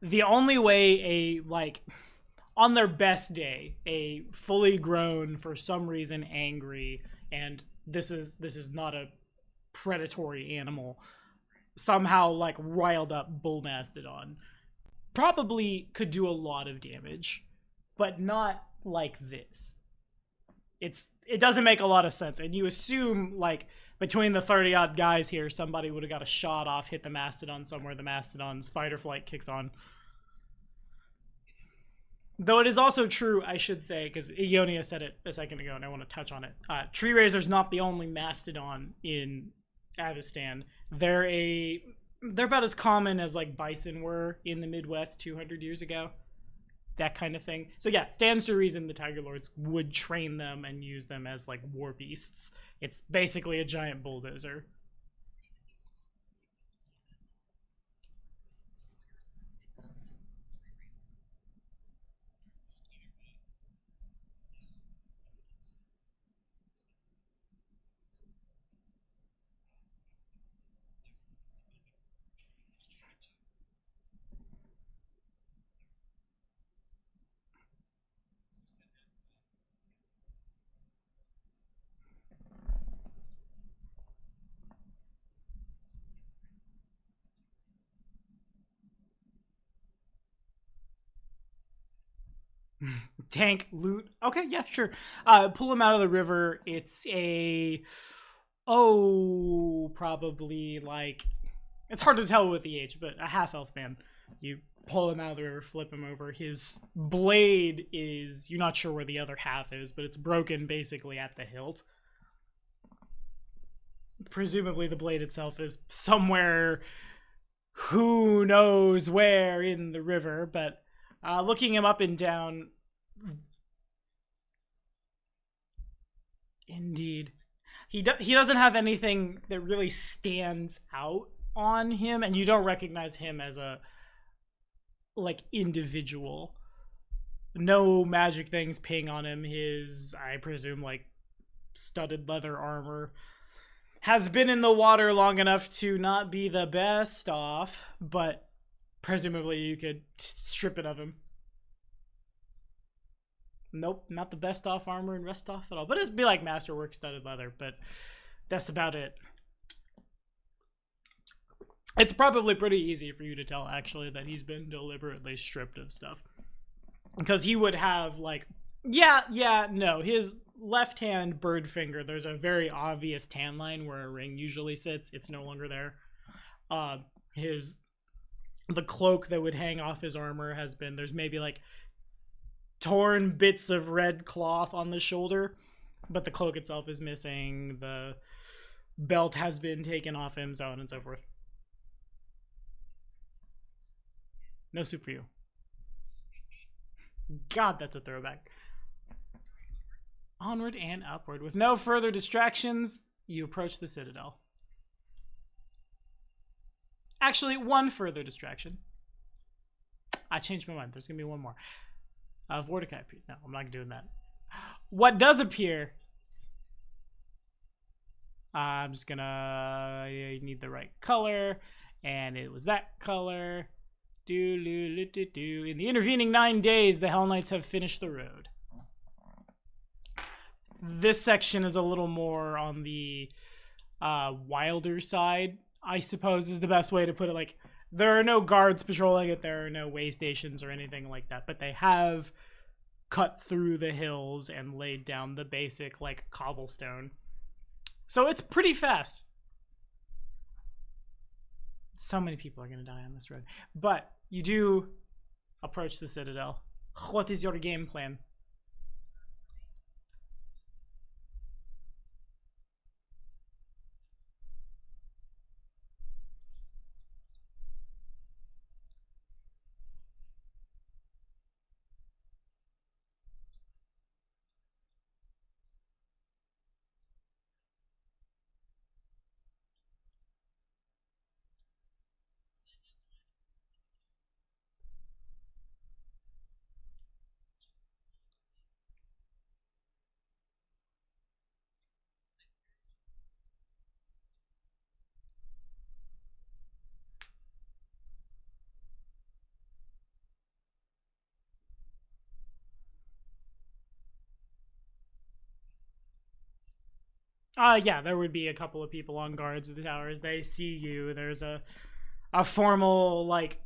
The only way a like on their best day, a fully grown, for some reason angry, and this is not a predatory animal, somehow like riled up bull mastodon probably could do a lot of damage, but not like this. It doesn't make a lot of sense, and you assume like between the 30 odd guys here, somebody would have got a shot off, hit the mastodon somewhere. The mastodon's fight or flight kicks on. Though it is also true, I should say, because Ionia said it a second ago, and I want to touch on it. Tree Razor's not the only mastodon in Avestan. They're about as common as like bison were in the Midwest 200 years ago. That kind of thing. So yeah, stands to reason the Tiger Lords would train them and use them as like war beasts. It's basically a giant bulldozer. Tank, loot. Okay, yeah, sure. Pull him out of the river. It's probably like, it's hard to tell with the age, but a half elf man. You pull him out of the river, flip him over. His blade is, you're not sure where the other half is, but it's broken basically at the hilt. Presumably the blade itself is somewhere, who knows where in the river, but looking him up and down, indeed, he doesn't have anything that really stands out on him, and you don't recognize him as a like individual. No magic things ping on him. His, I presume, like studded leather armor has been in the water long enough to not be the best off, but presumably you could strip it of him. Nope, not the best off armor and rest off at all. But it'd be like masterwork studded leather, but that's about it. It's probably pretty easy for you to tell, actually, that he's been deliberately stripped of stuff. Because he would have, like, no, his left hand bird finger, there's a very obvious tan line where a ring usually sits. It's no longer there. The cloak that would hang off his armor has been, there's maybe like torn bits of red cloth on the shoulder, but the cloak itself is missing. The belt has been taken off him, so on and so forth. No soup for you. God, that's a throwback. Onward and upward. With no further distractions, you approach the citadel. Actually, one further distraction. I changed my mind. There's going to be one more. Vorticai. No, I'm not doing that. What does appear? I'm just going to... You need the right color. And it was that color. In the intervening 9 days, the Hell Knights have finished the road. This section is a little more on the wilder side, I suppose is the best way to put it. Like, there are no guards patrolling it, there are no way stations or anything like that, but they have cut through the hills and laid down the basic, like, cobblestone. So it's pretty fast. So many people are going to die on this road. But you do approach the citadel. What is your game plan? Yeah, there would be a couple of people on guards at the towers. They see you. There's a formal, like,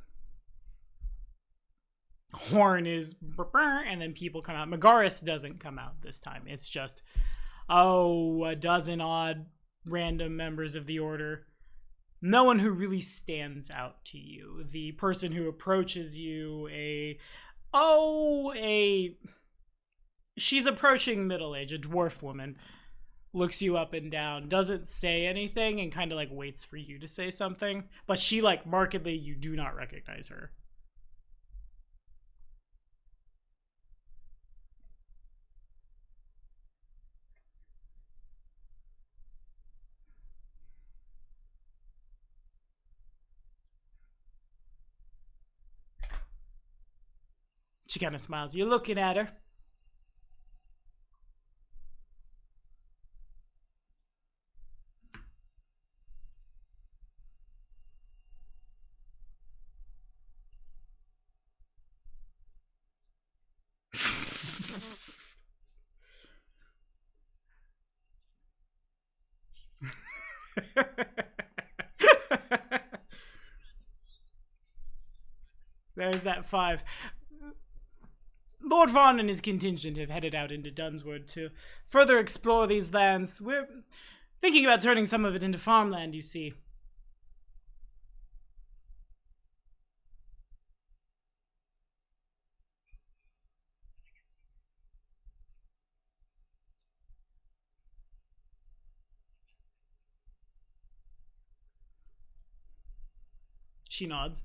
horn is, and then people come out. Megaris doesn't come out this time. It's just, a dozen odd random members of the order. No one who really stands out to you. The person who approaches you, she's approaching middle age, a dwarf woman, looks you up and down, doesn't say anything, and kind of like waits for you to say something. But she, like, markedly, you do not recognize her. She kind of smiles. You're looking at her. There's that 5. Lord Vaughn and his contingent have headed out into Dunswood to further explore these lands. We're thinking about turning some of it into farmland, you see. She nods.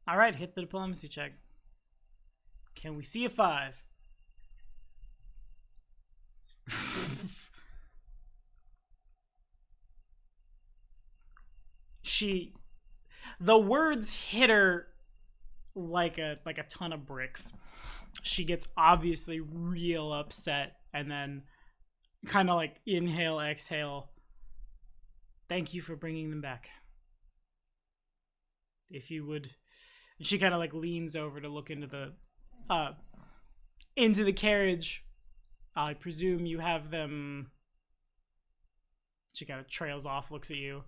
All right, hit the diplomacy check. Can we see a 5? The words hit her like a ton of bricks. She gets obviously real upset and then kind of like inhale, exhale. Thank you for bringing them back. If you would. She kind of like leans over to look into the carriage. I presume you have them. She kind of trails off, looks at you.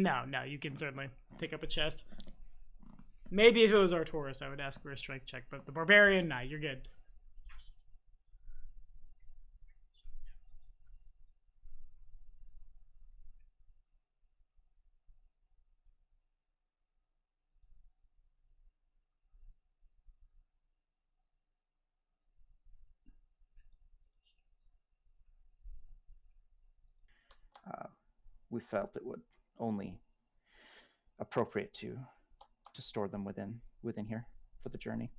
No, you can certainly pick up a chest. Maybe if it was Artoris, I would ask for a strength check, but the barbarian, nah, you're good. We felt it would only appropriate to store them within here for the journey.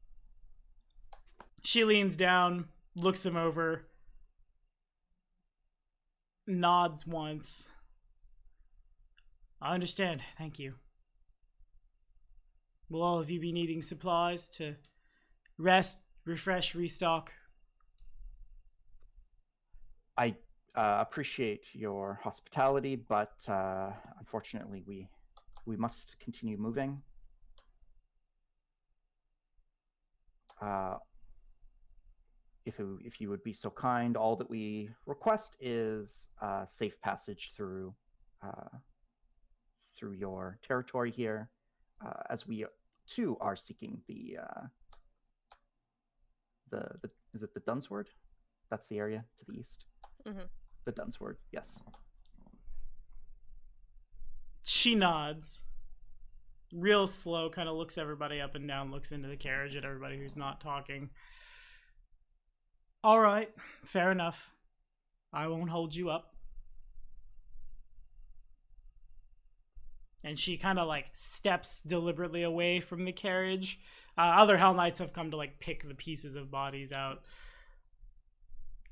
She leans down, looks him over, nods once. I understand. Thank you. Will all of you be needing supplies to rest, refresh, restock? I appreciate your hospitality, but unfortunately, we must continue moving. If you would be so kind, all that we request is safe passage through your territory here, as we too are seeking the is it the Dunsword? That's the area to the east. Mm-hmm. The Dunsword, yes. She nods. Real slow, kind of looks everybody up and down, looks into the carriage at everybody who's not talking. All right, fair enough. I won't hold you up. And she kind of like steps deliberately away from the carriage. Other Hell Knights have come to like pick the pieces of bodies out,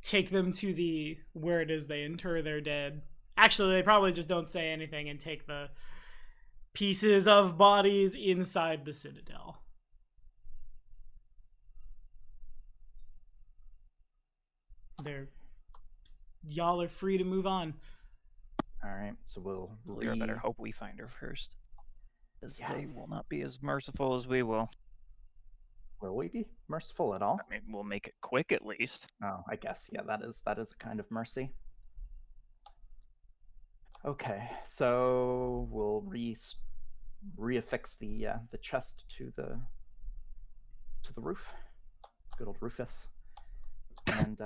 take them to where it is they inter their dead. Actually, they probably just don't say anything and take the pieces of bodies inside the citadel. Y'all are free to move on. All right, so we'll better hope we find her first. As Yeah. they will not be as merciful as we will. Will we be merciful at all? I mean, we'll make it quick at least. Oh, I guess, yeah, that is a kind of mercy. Okay, so we'll reaffix the chest to the roof. Good old Rufus. And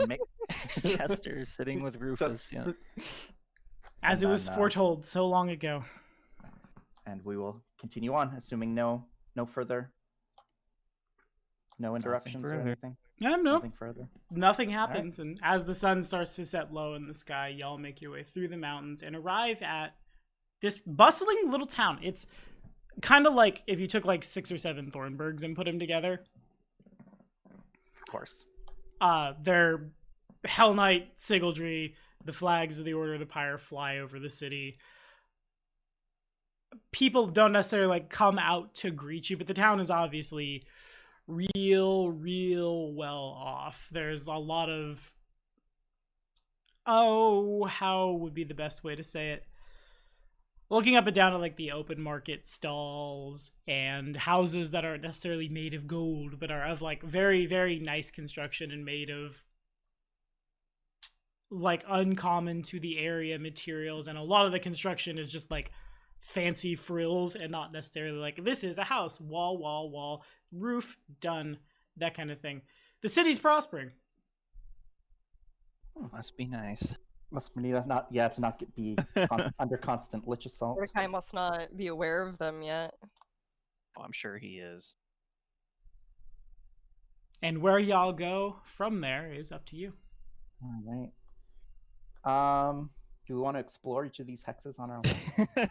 make Chester sitting with Rufus. Yeah. As and it was then, foretold so long ago. and we will continue on, assuming no interruptions or further. anything. No, Nothing further. nothing happens. And as the sun starts to set low in the sky, y'all make your way through the mountains and arrive at this bustling little town. It's kind of like if you took like 6 or 7 Thornburgs and put them together. Of course. They're Hell Knight Sigildry, the flags of the Order of the Pyre fly over the city. People don't necessarily like come out to greet you, but the town is obviously real well off. There's a lot of how would be the best way to say it? Looking up and down at like the open market stalls and houses that aren't necessarily made of gold, but are of like very, very nice construction and made of like uncommon to the area materials. And a lot of the construction is just like fancy frills and not necessarily like this is a house, wall, roof, done, that kind of thing. The city's prospering. Must be nice. Must be to not be under constant lich assault. Mordecai must not be aware of them yet. Oh, I'm sure he is. And where y'all go from there is up to you. All right. Do we want to explore each of these hexes on our way?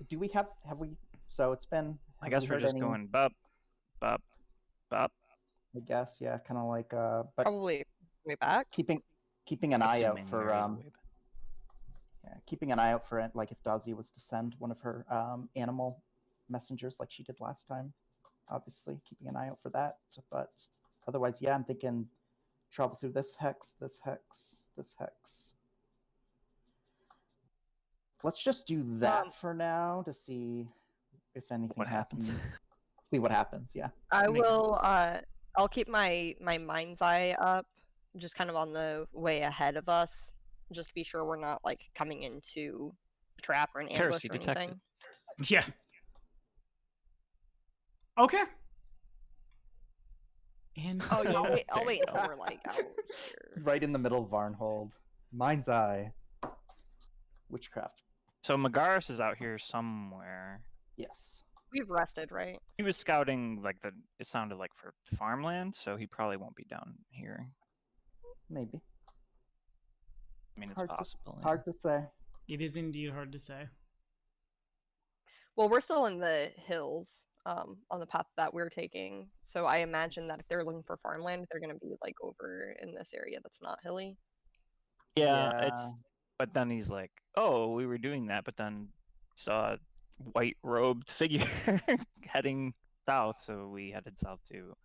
Do we have we? So it's been. I guess we're just going bop, bop, bop. I guess, yeah, kind of like but Probably way back. keeping an eye out Assuming for there is a way back. keeping an eye out for like if Dazia was to send one of her animal messengers like she did last time. Obviously, keeping an eye out for that. But otherwise, yeah, I'm thinking travel through this hex, this hex, this hex. Let's just do that for now to see if anything What happens? See what happens. Yeah. I will. I'll keep my mind's eye up, just kind of on the way ahead of us, just to be sure we're not like coming into a trap or an ambush Heresy or detected. anything. Yeah. Okay. And Oh yeah, so I'll wait There you until go. we're like out here. Right in the middle of Varnhold. Mind's eye. Witchcraft. So Magaris is out here somewhere. Yes. We've rested, right? He was scouting like it sounded like for farmland, so he probably won't be down here. Maybe. I mean, it's Hard to- possible. yeah. Hard to say. it is indeed hard to say. Well, we're still in the hills, on the path that we're taking. So I imagine that if they're looking for farmland, they're gonna be like over in this area that's not hilly. Yeah, it's. But then he's like, "Oh, we were doing that," but then saw a white-robed figure heading south, so we headed south too.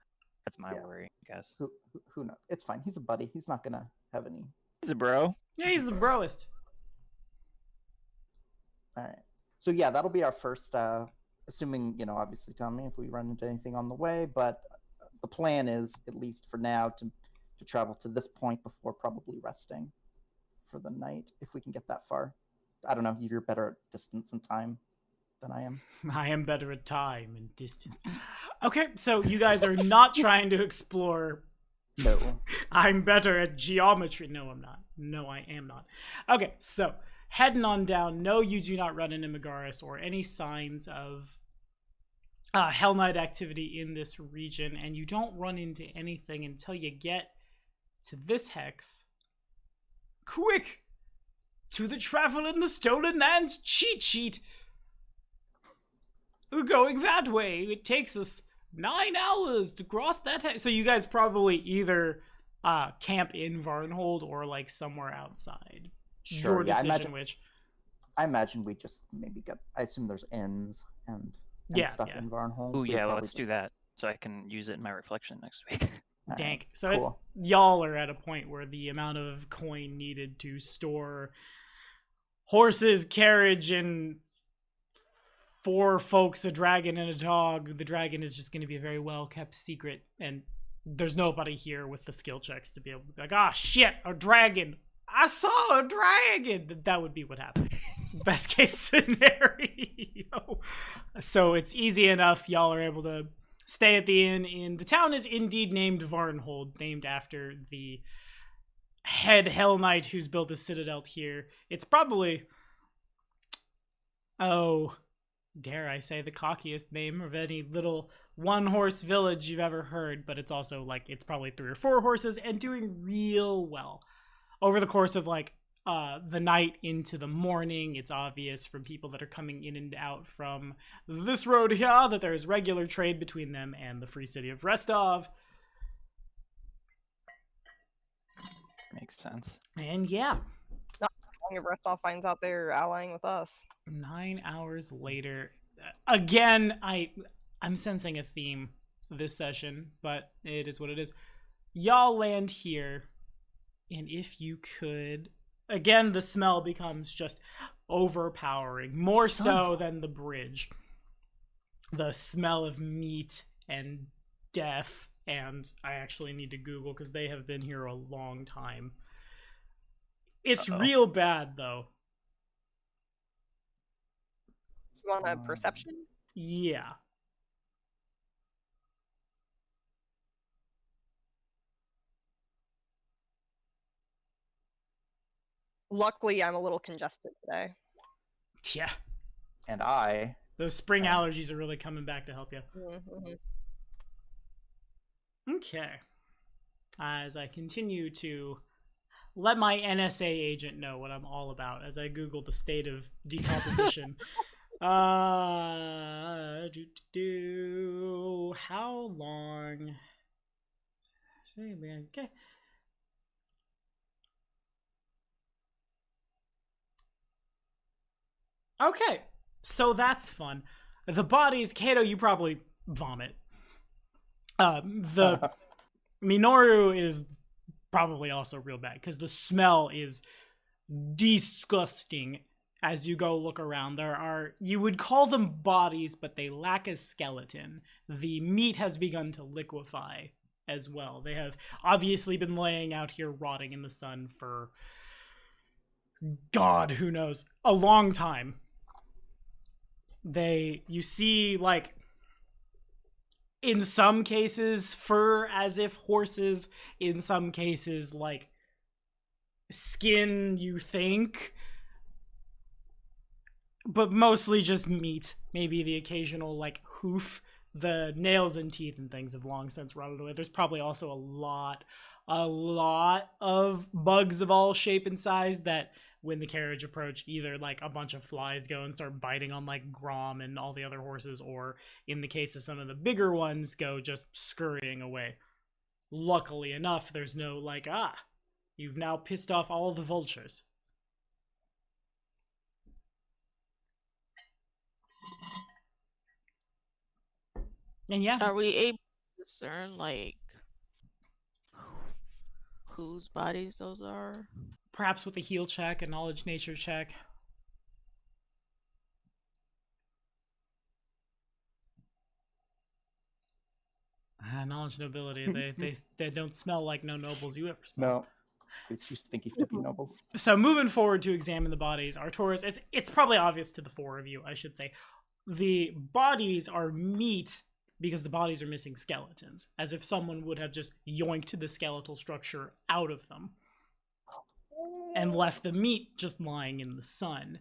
That's my Yeah. worry, I guess. Who knows? It's fine. He's a buddy. He's not gonna have any. He's a bro. Yeah, he's the broest. All right. So yeah, that'll be our first. Assuming obviously, tell me if we run into anything on the way. But the plan is, at least for now, to travel to this point before probably resting for the night, if we can get that far. I don't know. You're better at distance and time than I am. I am better at time and distance. Okay, so you guys are not trying to explore. No. I'm better at geometry. No, I'm not. No, I am not. Okay, so heading on down. No, you do not run into Magaris or any signs of Hell Knight activity in this region, and you don't run into anything until you get to this hex. Quick! To the travel in the stolen man's cheat sheet! We're going that way. It takes us 9 hours to cross that hex. So you guys probably either camp in Varnhold or like somewhere outside. Sure. Your Yeah. decision which. I imagine we just maybe get. I assume there's inns and Yeah, stuff yeah. in Varnhold. Oh We yeah, probably let's do just- that so I can use it in my reflection next week. All right, Dank. So cool. it's y'all are at a point where the amount of coin needed to store horses, carriage, and 4 folks, a dragon, and a dog. The dragon is just going to be a very well kept secret, and there's nobody here with the skill checks to be able to be like, ah, shit, a dragon. I saw a dragon. That would be what happens. Best case scenario. So it's easy enough. Y'all are able to stay at the inn. The town is indeed named Varnhold, named after the head Hell Knight who's built a citadel here. It's probably, dare I say, the cockiest name of any little one-horse village you've ever heard, but it's also like it's probably 3 or 4 horses and doing real well. Over the course of like the night into the morning, it's obvious from people that are coming in and out from this road here that there is regular trade between them and the free city of Restov. Makes sense. And yeah, Not long if Restov finds out they're allying with us. 9 hours later, again, I'm sensing a theme this session, but it is what it is. Y'all land here, and if you could, again, the smell becomes just overpowering, more so than the bridge. The smell of meat and death, and I actually need to Google because they have been here a long time. It's real bad, though. You want a perception? Yeah. Luckily, I'm a little congested today. Yeah. And I. Those spring allergies are really coming back to help you. Mm-hmm. Okay. As I continue to let my NSA agent know what I'm all about as I Google the state of decomposition. How long? Okay. Okay, so that's fun. The bodies, Kato, you probably vomit. The Minoru is probably also real bad because the smell is disgusting. As you go look around, there are, you would call them bodies, but they lack a skeleton. The meat has begun to liquefy as well. They have obviously been laying out here rotting in the sun for, God, who knows, a long time. You see, like, in some cases, fur as if horses, in some cases, like, skin, you think, but mostly just meat. Maybe the occasional, like, hoof. The nails and teeth and things have long since rotted away. There's probably also a lot of bugs of all shape and size that when the carriage approach, either like a bunch of flies go and start biting on like Grom and all the other horses, or in the case of some of the bigger ones, go just scurrying away. Luckily enough, there's no like, you've now pissed off all the vultures. And yeah. Are we able to discern like whose bodies those are? Perhaps with a heal check, a knowledge nature check. Knowledge nobility. They don't smell like no nobles you ever smell. No. These 2 stinky flippy nobles. So moving forward to examine the bodies, Arcturus, it's probably obvious to the 4 of you, I should say. The bodies are meat because the bodies are missing skeletons, as if someone would have just yoinked the skeletal structure out of them and left the meat just lying in the sun.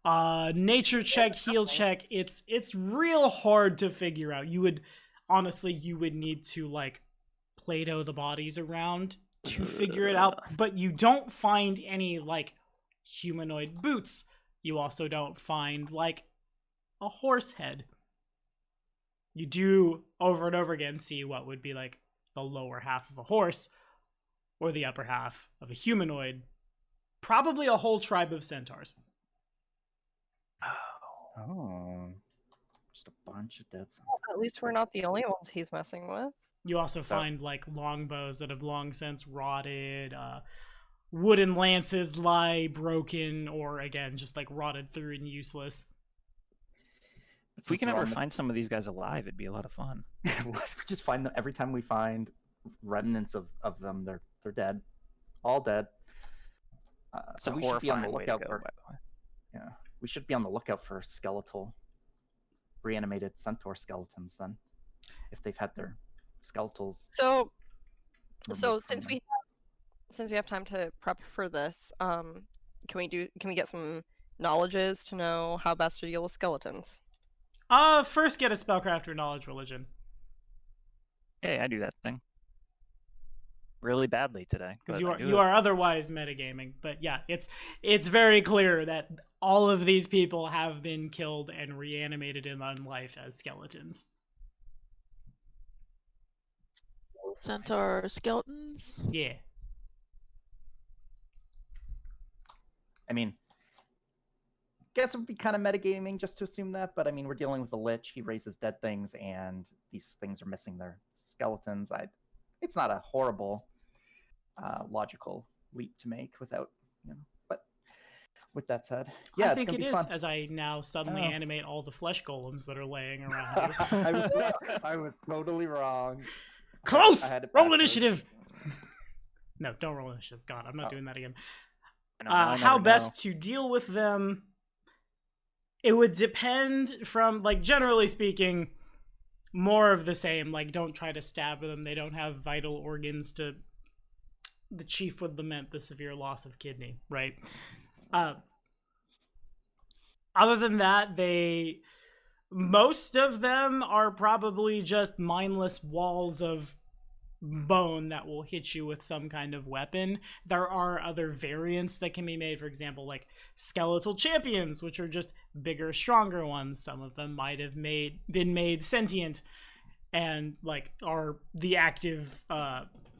Nature check, heal check, it's real hard to figure out. You would need to like Play-Doh the bodies around to figure it out, but you don't find any like humanoid boots. You also don't find like a horse head. You do over and over again see what would be like the lower half of a horse or the upper half of a humanoid. Probably a whole tribe of centaurs. Oh. Just a bunch of dead centaurs. Well, at least we're not the only ones he's messing with. You also find like longbows that have long since rotted, wooden lances lie broken or, again, just like rotted through and useless. If we can ever find some of these guys alive, it'd be a lot of fun. We just find them every time we find remnants of them. They're dead, all dead. So we should be on the lookout for. By the way. Yeah, we should be on the lookout for skeletal, reanimated centaur skeletons then, if they've had their skeletals. So removed from since we have time to prep for this, can we get some knowledges to know how best to deal with skeletons? First get a spellcraft or knowledge religion. Hey, I do that thing really badly today. Because you are otherwise metagaming. But yeah, it's very clear that all of these people have been killed and reanimated in life as skeletons. Centaur skeletons? Yeah. I mean, guess it would be kind of metagaming just to assume that, but I mean, we're dealing with a lich. He raises dead things, and these things are missing their skeletons. It's not a horrible logical leap to make without, but with that said, yeah, I think it is, fun. as I now suddenly animate all the flesh golems that are laying around you. I was totally wrong. Close! Roll initiative! No, don't roll initiative. God, I'm not doing that again. How best to deal with them? It would depend from, like, generally speaking, more of the same. Like, don't try to stab them. They don't have vital organs to... The chief would lament the severe loss of kidney, right? Other than that, most of them are probably just mindless walls of bone that will hit you with some kind of weapon. There are other variants that can be made, for example, like skeletal champions, which are just bigger, stronger ones. Some of them might have been made sentient and like are the active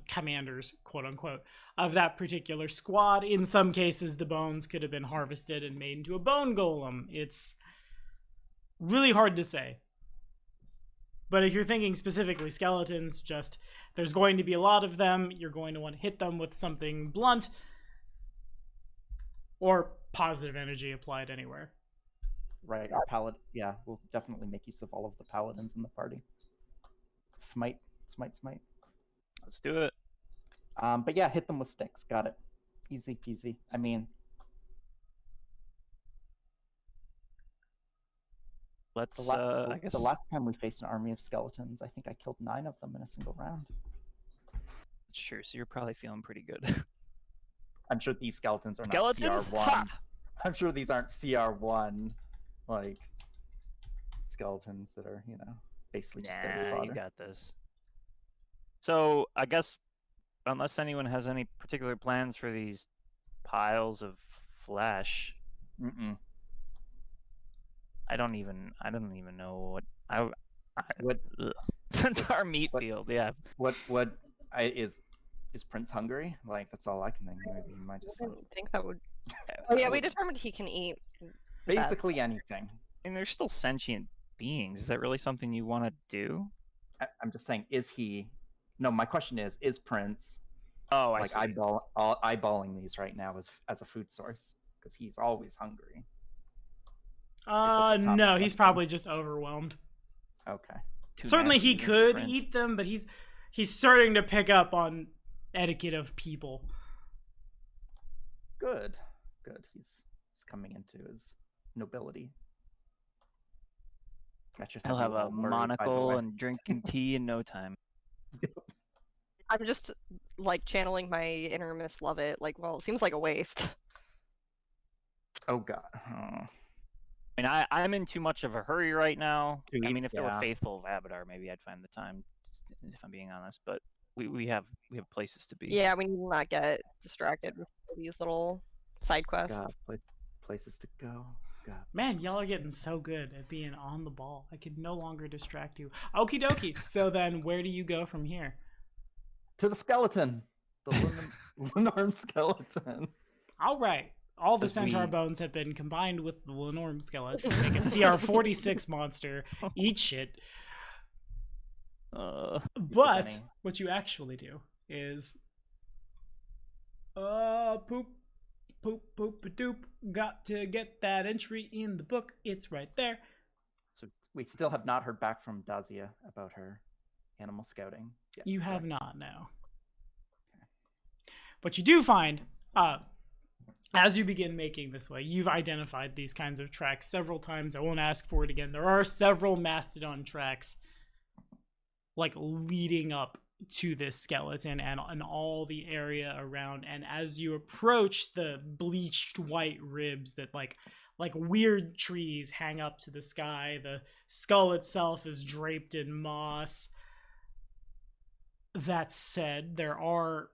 commanders, quote unquote, of that particular squad. In some cases, the bones could have been harvested and made into a bone golem. It's really hard to say. But if you're thinking specifically skeletons, just there's going to be a lot of them. You're going to want to hit them with something blunt or positive energy applied anywhere. Right, our paladin. Yeah, we'll definitely make use of all of the paladins in the party. Smite. Let's do it. But yeah, hit them with sticks. Got it. Easy peasy. I mean, let's. I guess the last time we faced an army of skeletons, I think I killed 9 of them in a single round. Sure. So you're probably feeling pretty good. I'm sure these skeletons are Skeletons? not CR1. Ha! I'm sure these aren't CR1, like skeletons that are, basically just steady fodder. You got this. So I guess, unless anyone has any particular plans for these piles of flesh, I don't even know what Centaur meat field. Yeah. What is Prince hungry? Like, that's all I can think. Maybe he might just. I don't think that would. Oh yeah, we determined he can eat basically anything. I mean, they're still sentient beings. Is that really something you want to do? I'm just saying, is he? No, my question is Prince? Oh, like eyeballing these right now as a food source because he's always hungry. No, he's probably just overwhelmed. Okay. Certainly he could eat them, but he's starting to pick up on etiquette of people. Good. He's coming into his nobility. He'll have a monocle and drinking tea in no time. I'm just like channeling my inner Miss Lovett. Like, well, it seems like a waste. Oh God. Oh. I mean, I'm in too much of a hurry right now. I mean, if there were yeah. faithful of Abadar, maybe I'd find the time. If I'm being honest, but we have places to be. Yeah, we need to not get distracted with these little side quests. God, places to go. God. Man, y'all are getting so good at being on the ball. I could no longer distract you. Okie dokie. So then, where do you go from here? To the skeleton. The Lenorm skeleton. All right. All the centaur bones have been combined with the Lenorm skeleton to make a CR46 monster. Eat shit. But what you actually do is poop, poop, poop, a doop. Got to get that entry in the book. It's right there. So we still have not heard back from Dazia about her animal scouting yet. You have correct? not, no. But you do find, as you begin making this way, you've identified these kinds of tracks several times. I won't ask for it again. There are several mastodon tracks, like, leading up to this skeleton and all the area around. And as you approach the bleached white ribs that, like weird trees hang up to the sky, the skull itself is draped in moss. That said, there are,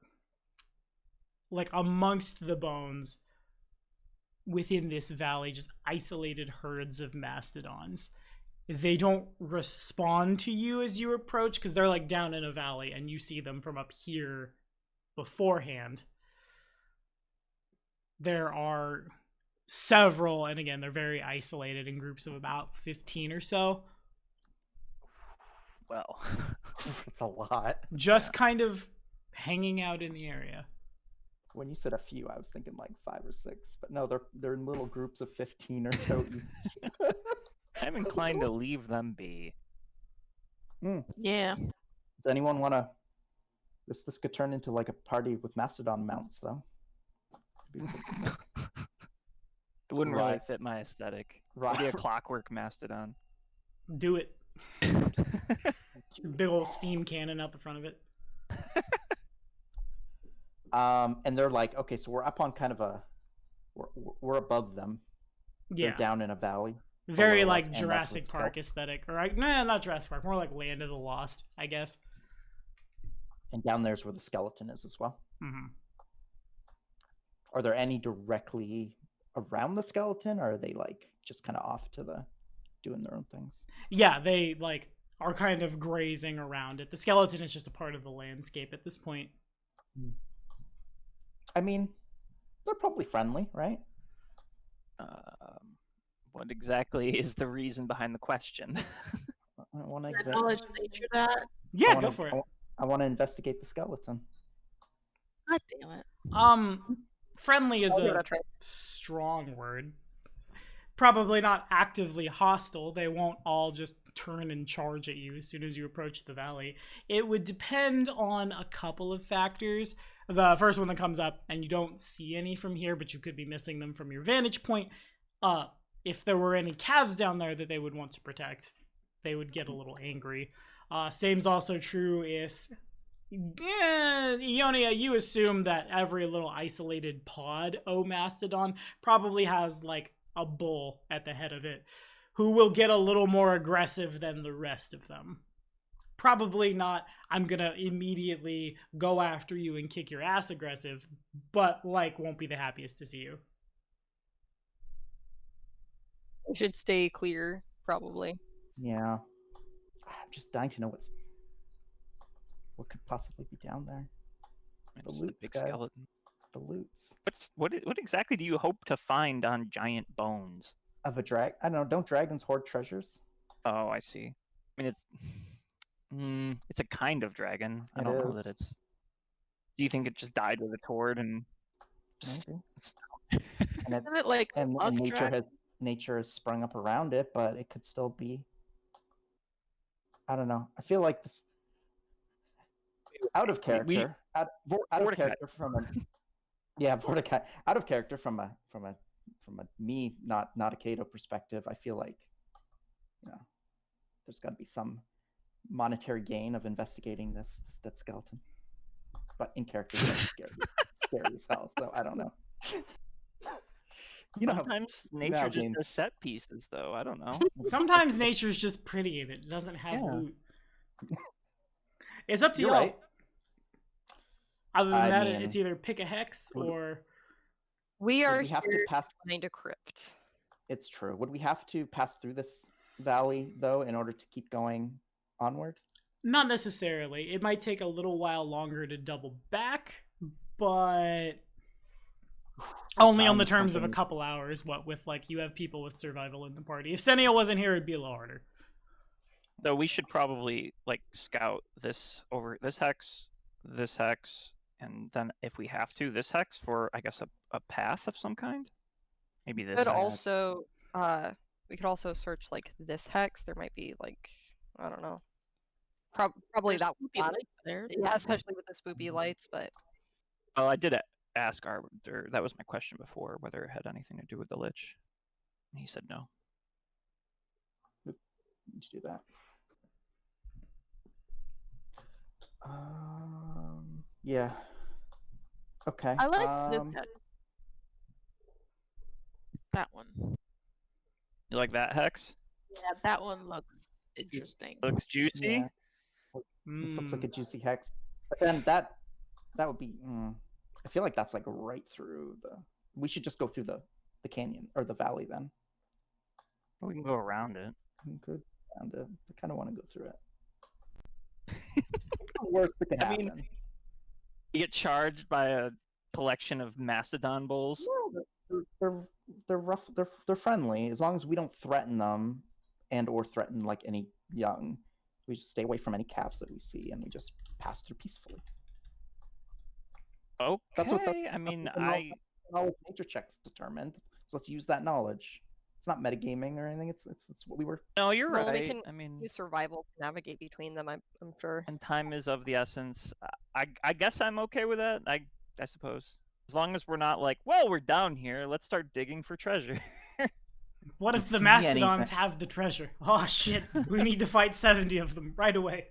like, amongst the bones within this valley, just isolated herds of mastodons. They don't respond to you as you approach because they're, like, down in a valley and you see them from up here beforehand. There are several, and again, they're very isolated in groups of about 15 or so. Well, It's a lot. Just kind of hanging out in the area. When you said a few, I was thinking like 5 or 6, but no, they're in little groups of 15 or so each. I'm inclined to leave them be. Yeah. Does anyone want to? This could turn into like a party with mastodon mounts, though. It wouldn't really Right. fit my aesthetic. Right. Maybe a clockwork mastodon. Do it. Big old steam cannon out the front of it. And they're like, okay, so we're up on kind of we're above them. Yeah. They're down in a valley. Very, below like, us, and that's Jurassic what's Park aesthetic. Or, like, nah, not Jurassic Park. More like Land of the Lost, I guess. And down there's where the skeleton is as well. Mm-hmm. Are there any directly around the skeleton, or are they like just kind of off to the doing their own things? Yeah, they, like, are kind of grazing around it. The skeleton is just a part of the landscape at this point. I mean, they're probably friendly, right? What exactly is the reason behind the question? I want to Knowledge nature that. Yeah, go for it. I want to investigate the skeleton. God damn it. Friendly is I'll give it a a try. strong word. Probably not actively hostile. They won't all just turn and charge at you as soon as you approach the valley. It would depend on a couple of factors. The first one that comes up, and you don't see any from here, but you could be missing them from your vantage point. If there were any calves down there that they would want to protect, they would get a little angry. Same's also true if... Ionia, you assume that every little isolated pod mastodon probably has, like, a bull at the head of it who will get a little more aggressive than the rest of them. Probably not, I'm gonna immediately go after you and kick your ass aggressive, but, like, won't be the happiest to see you. We should stay clear, probably. Yeah. I'm just dying to know what could possibly be down there. It's The just a loots, big guys. skeleton. The loots What exactly do you hope to find on giant bones? of a drag. I don't know. Don't dragons hoard treasures? Oh, I see. I mean, it's a kind of dragon. I It don't know is. that it's. Do you think it just died with its horde and? Maybe. And it's Isn't it like and bug nature has sprung up around it, but it could still be. I don't know. I feel like this out of character. Out of Vorticai. character from a Vorticai. Out of character from a me not a Kato perspective. I feel like, there's got to be some monetary gain of investigating this dead skeleton. But in character, it's scary as hell. So I don't know. You know how Sometimes how nature just games- does set pieces, though. I don't know. Sometimes nature's just pretty and it doesn't have Yeah. loot. It's up to You're y'all. right. Other than I that, mean- it's either pick a hex Would- or... We Would are we have here to pass. to find a crypt. It's true. Would we have to pass through this valley though in order to keep going onward? Not necessarily. It might take a little while longer to double back, but only on the terms of a Something- couple hours. What with, like, you have people with survival in the party. If Senia wasn't here, it'd be a little harder. Though we should probably scout this hex, And then if we have to, this hex for, I guess, a path of some kind? Maybe this Could hex. also, we could also search like this hex. There might be like, I don't know. Probably There's that spoopy one. lights there. Yeah, especially with the spoopy lights. But Well, I did ask Arbiter. That was my question before, whether it had anything to do with the Lich. And he said no. Let's do that. Yeah. Okay. I like this hex. That one. You like that hex? Yeah, that one looks interesting. Looks juicy. Yeah. This looks like a juicy hex. But then that would be. I feel like that's like right through the. We should just go through the canyon or the valley then. We can go around it. Good. And I kind of want to go through it. Worst that can I happen. mean, you get charged by a collection of mastodon bulls. No, they're rough. They're friendly as long as we don't threaten them or threaten like any young. We just stay away from any calves that we see and we just pass through peacefully. Okay. That's what I mean, that's what the knowledge nature checks determined. So let's use that knowledge. It's not metagaming or anything. It's what we were. No, you're well, right. we can I mean, use survival to navigate between them. I'm sure. and time is of the essence. I guess I'm okay with that. I suppose, as long as we're not like, well, we're down here. Let's start digging for treasure. What if the See mastodons anything. have the treasure? Oh shit, we need to fight 70 of them right away.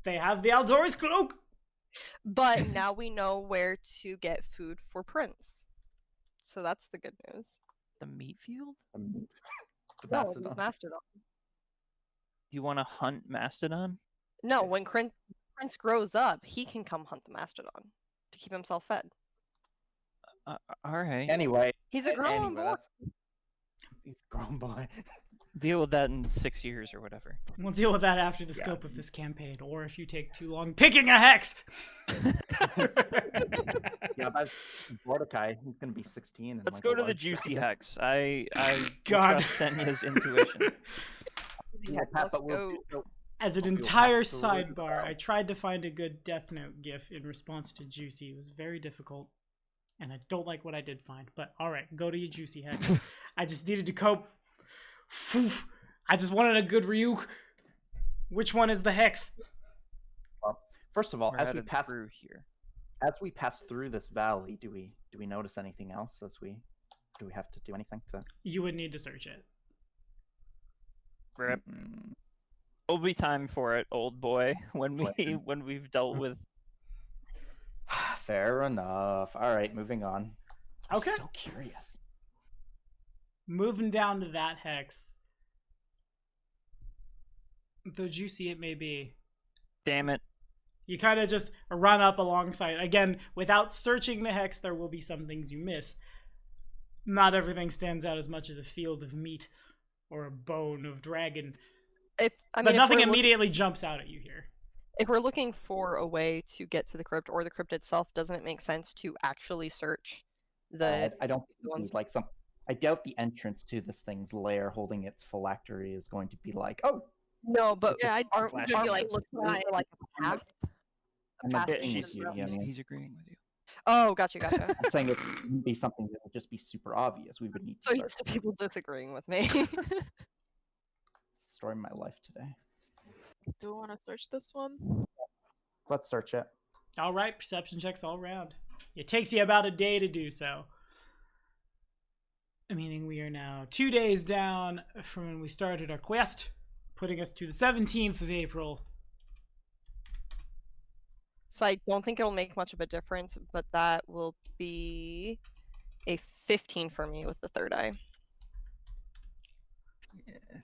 They have the Aldor's cloak! But now we know where to get food for Prince. So that's the good news. The meat field? The No, mastodon. Mastodon. You want to hunt mastodon? No, when Prince grows up, he can come hunt the Mastodon to keep himself fed. All right. Anyway, He's a grown anyway, boy. he's a grown boy. Deal with that in 6 years or whatever. We'll deal with that after the scope of this campaign, or if you take too long picking a hex! Yeah, that's Mordecai. He's gonna be 16. And Let's like go a to the large juicy dragon. hex. I God. trust Senya's intuition. Yeah, Pat, but we'll do so- As an We'll entire pass through it. sidebar, I tried to find a good Death Note gif in response to Juicy. It was very difficult, and I don't like what I did find. But alright, go to your Juicy hex. I just needed to cope. Phew. I just wanted a good Ryuk. Which one is the hex? Well, first of all, We're as we headed pass through here. through this valley, do we notice anything else? Do we have to do anything to? You would need to search it. Rip. Mm, It'll be time for it, old boy. When we've dealt with. Fair enough. All right, moving on. I'm Okay. so curious. Moving down to that hex. Though juicy it may be. Damn it. You kind of just run up alongside. Again, without searching the hex, there will be some things you miss. Not everything stands out as much as a field of meat or a bone of dragon. But But nothing immediately jumps out at you here. If we're looking for a way to get to the crypt or the crypt itself, doesn't it make sense to actually search the? I don't think we ones- need, like some. I doubt the entrance to this thing's lair, holding its phylactery, is going to be like, oh, No, but Yeah, aren't we flashing gonna be lights. looking for like a path? I'm path not to agreeing the with you. crypt? I mean, He's agreeing with you. Oh, gotcha. I'm saying it wouldn't be something that would just be super obvious. We would need to So start. used to people disagreeing with me. Story of my life today. Do we want to search this one? Let's search it. All right, perception checks all around. It takes you about a day to do so. Meaning we are now 2 days down from when we started our quest, putting us to the 17th of April. So I don't think it'll make much of a difference, but that will be a 15 for me with the third eye.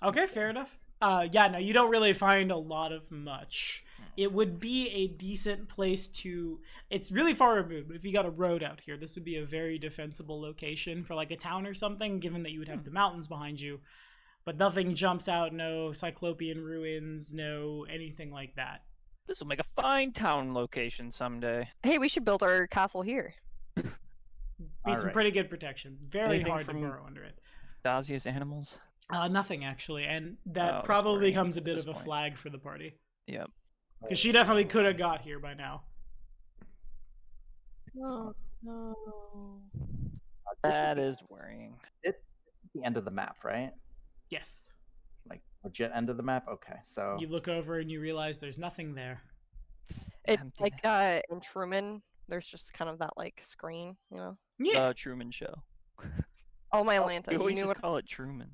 Okay, fair enough. Yeah, no, you don't really find a lot of much. It would be a decent place to... It's really far removed, but if you got a road out here, this would be a very defensible location for like a town or something, given that you would have the mountains behind you. But nothing jumps out, no Cyclopean ruins, no anything like that. This will make a fine town location someday. Hey, we should build our castle here. Be All some right. pretty good protection. Very Anything hard to from- burrow under it. Dazia's animals. Nothing actually, and Oh, that that's probably worrying becomes a at bit this of a point. flag for the party. Yep. Because she definitely could have got here by now. Oh no. That is worrying. It's the end of the map, right? Yes. Like legit end of the map. Okay, so You look over and you realize there's nothing there. It's Empty like net. in Truman, there's just kind of that like screen, you know. Yeah. The Truman Show. Oh, my Atlanta. We You always knew just what? call it Truman.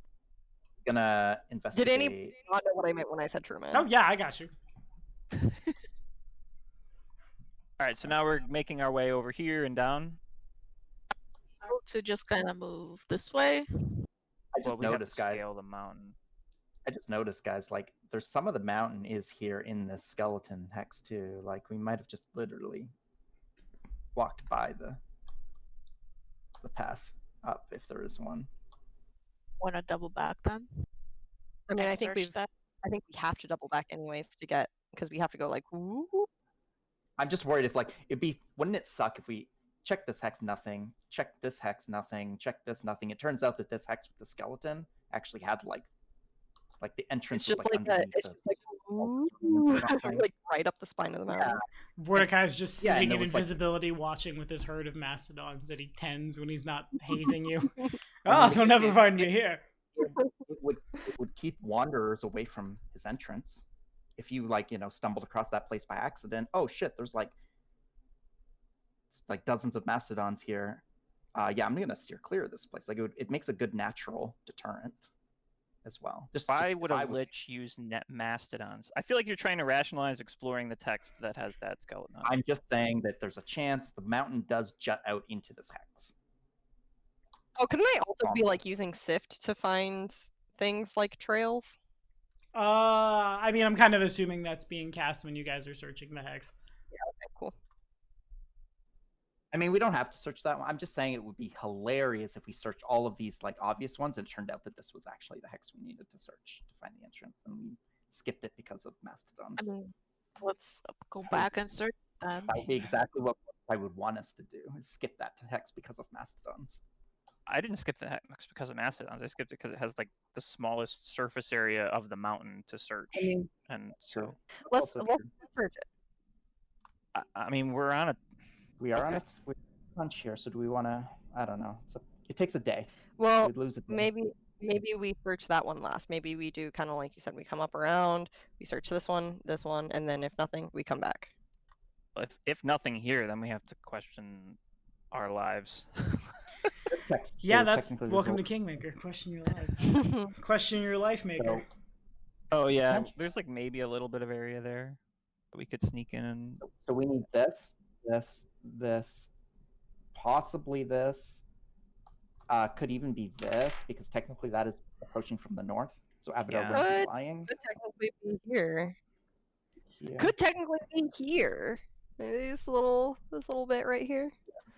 gonna Did investigate. anybody not know what I meant when I said Truman? Oh yeah, I got you. All right, so now we're making our way over here and down. To just kind of move this way. I Well, just we have noticed, to guys. scale the mountain. I just noticed, guys. Like, there's some of the mountain is here in this skeleton hex too. Like, we might have just literally walked by the path up if there is one. Want to double back then? I mean, And I think search that. I think we have to double back anyways to get because we have to go like woo. I'm just worried if like wouldn't it suck if we check this hex nothing, check this hex nothing, check this nothing. It turns out that this hex with the skeleton actually had like the entrance It's was just like like underneath it's the just like woo, something. like right up the spine of the mountain. Mordecai's just Yeah, and sitting there in was, like- invisibility watching with his herd of mastodons that he tends when he's not hazing you. I Oh, mean, they'll never find me here. it would keep wanderers away from his entrance. If you like, stumbled across that place by accident, oh shit, there's like dozens of mastodons here. Yeah, I'm gonna steer clear of this place. Like it makes a good natural deterrent as well. Why just would if a I was- lich use net mastodons? I feel like you're trying to rationalize exploring the text that has that skeleton on it. I'm just saying that there's a chance the mountain does jut out into this hex. Oh, couldn't I also be like using Sift to find things like trails? I mean, I'm kind of assuming that's being cast when you guys are searching the hex. Okay, cool. I mean, we don't have to search that one. I'm just saying it would be hilarious if we searched all of these like obvious ones and it turned out that this was actually the hex we needed to search to find the entrance, and we skipped it because of mastodons. I mean, let's go back and search them. That would be exactly what I would want us to do: is skip that to hex because of mastodons. I didn't skip the hex because of mastodons. I skipped it because it has like the smallest surface area of the mountain to search, I mean, and so let's Also let's true. search it. I mean we're on a We are on a punch here, so do we want to? I don't know. It takes a day. Well, We'd lose a day. maybe we search that one last. Maybe we do kind of like you said. We come up around, we search this one, and then if nothing, we come back. if nothing here, then we have to question our lives. This hex Yeah, too, that's technically welcome to results- Kingmaker. Question your lives. Question your life maker. Oh yeah, Potential. there's like maybe a little bit of area there that we could sneak in. And... So we need this, possibly this. Could even be this, because technically that is approaching from the north. So Abadar Yeah. wouldn't be Could- lying. Could technically be here. Here. Could technically be here. This little bit right here.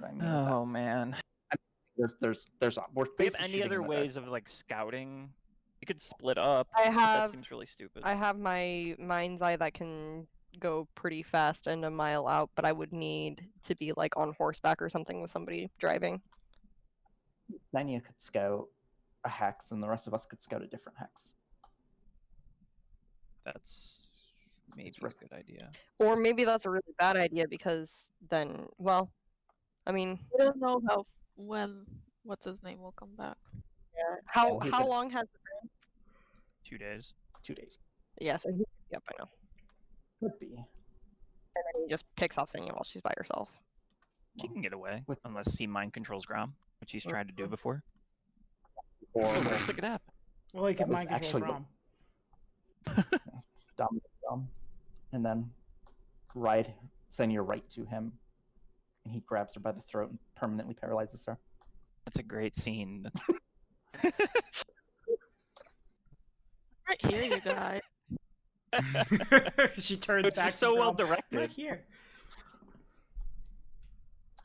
I mean, Oh man, we're do we have basically any shooting other in the dark. ways of like scouting? We could split up. I but that have seems really stupid. I have my mind's eye that can go pretty fast and a mile out, but I would need to be like on horseback or something with somebody driving. Xenia could scout a hex, and the rest of us could scout a different hex. That's maybe It's a risky. good idea. Or maybe that's a really bad idea because then, well, I mean, We don't know when what's his name will come back. how we how could- long has 2 days. 2 days. yeah? So he could be up by now, Could be. and then he just picks off Senya while she's by herself. She can get away With- unless he mind controls Grom, which he's tried to do before. Or What's the worst that could happen? Well, he could was mind control actually Rom. dumb, and then ride Xenia right to him, and he grabs her by the throat and permanently paralyzes her. That's a great scene. Right here, you guys. She turns It's back. just to so well Grom. Right directed. here.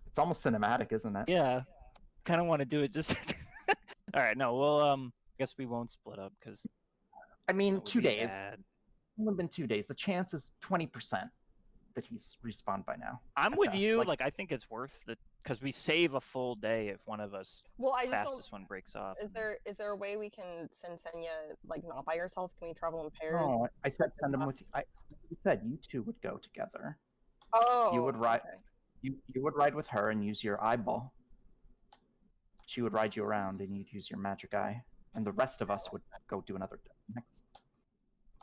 It's almost cinematic, isn't it? Yeah, kind of want to do it just. All right, no, well, guess we won't split up because I mean, 2 days. Bad. It's only been 2 days. The chance is 20% that he's respawned by now. I'm at with best. you. Like- Like, I think it's worth it because we save a full day if one of us Well, I just don't. fastest one breaks off. Is there a way we can send Senya like not by herself? Can we travel in pairs? No, I said send him with. I said you two would go together. Oh, would ride- okay. You would ride with her and use your eyeball. She would ride you around and you'd use your magic eye, and the rest of us would go do another next.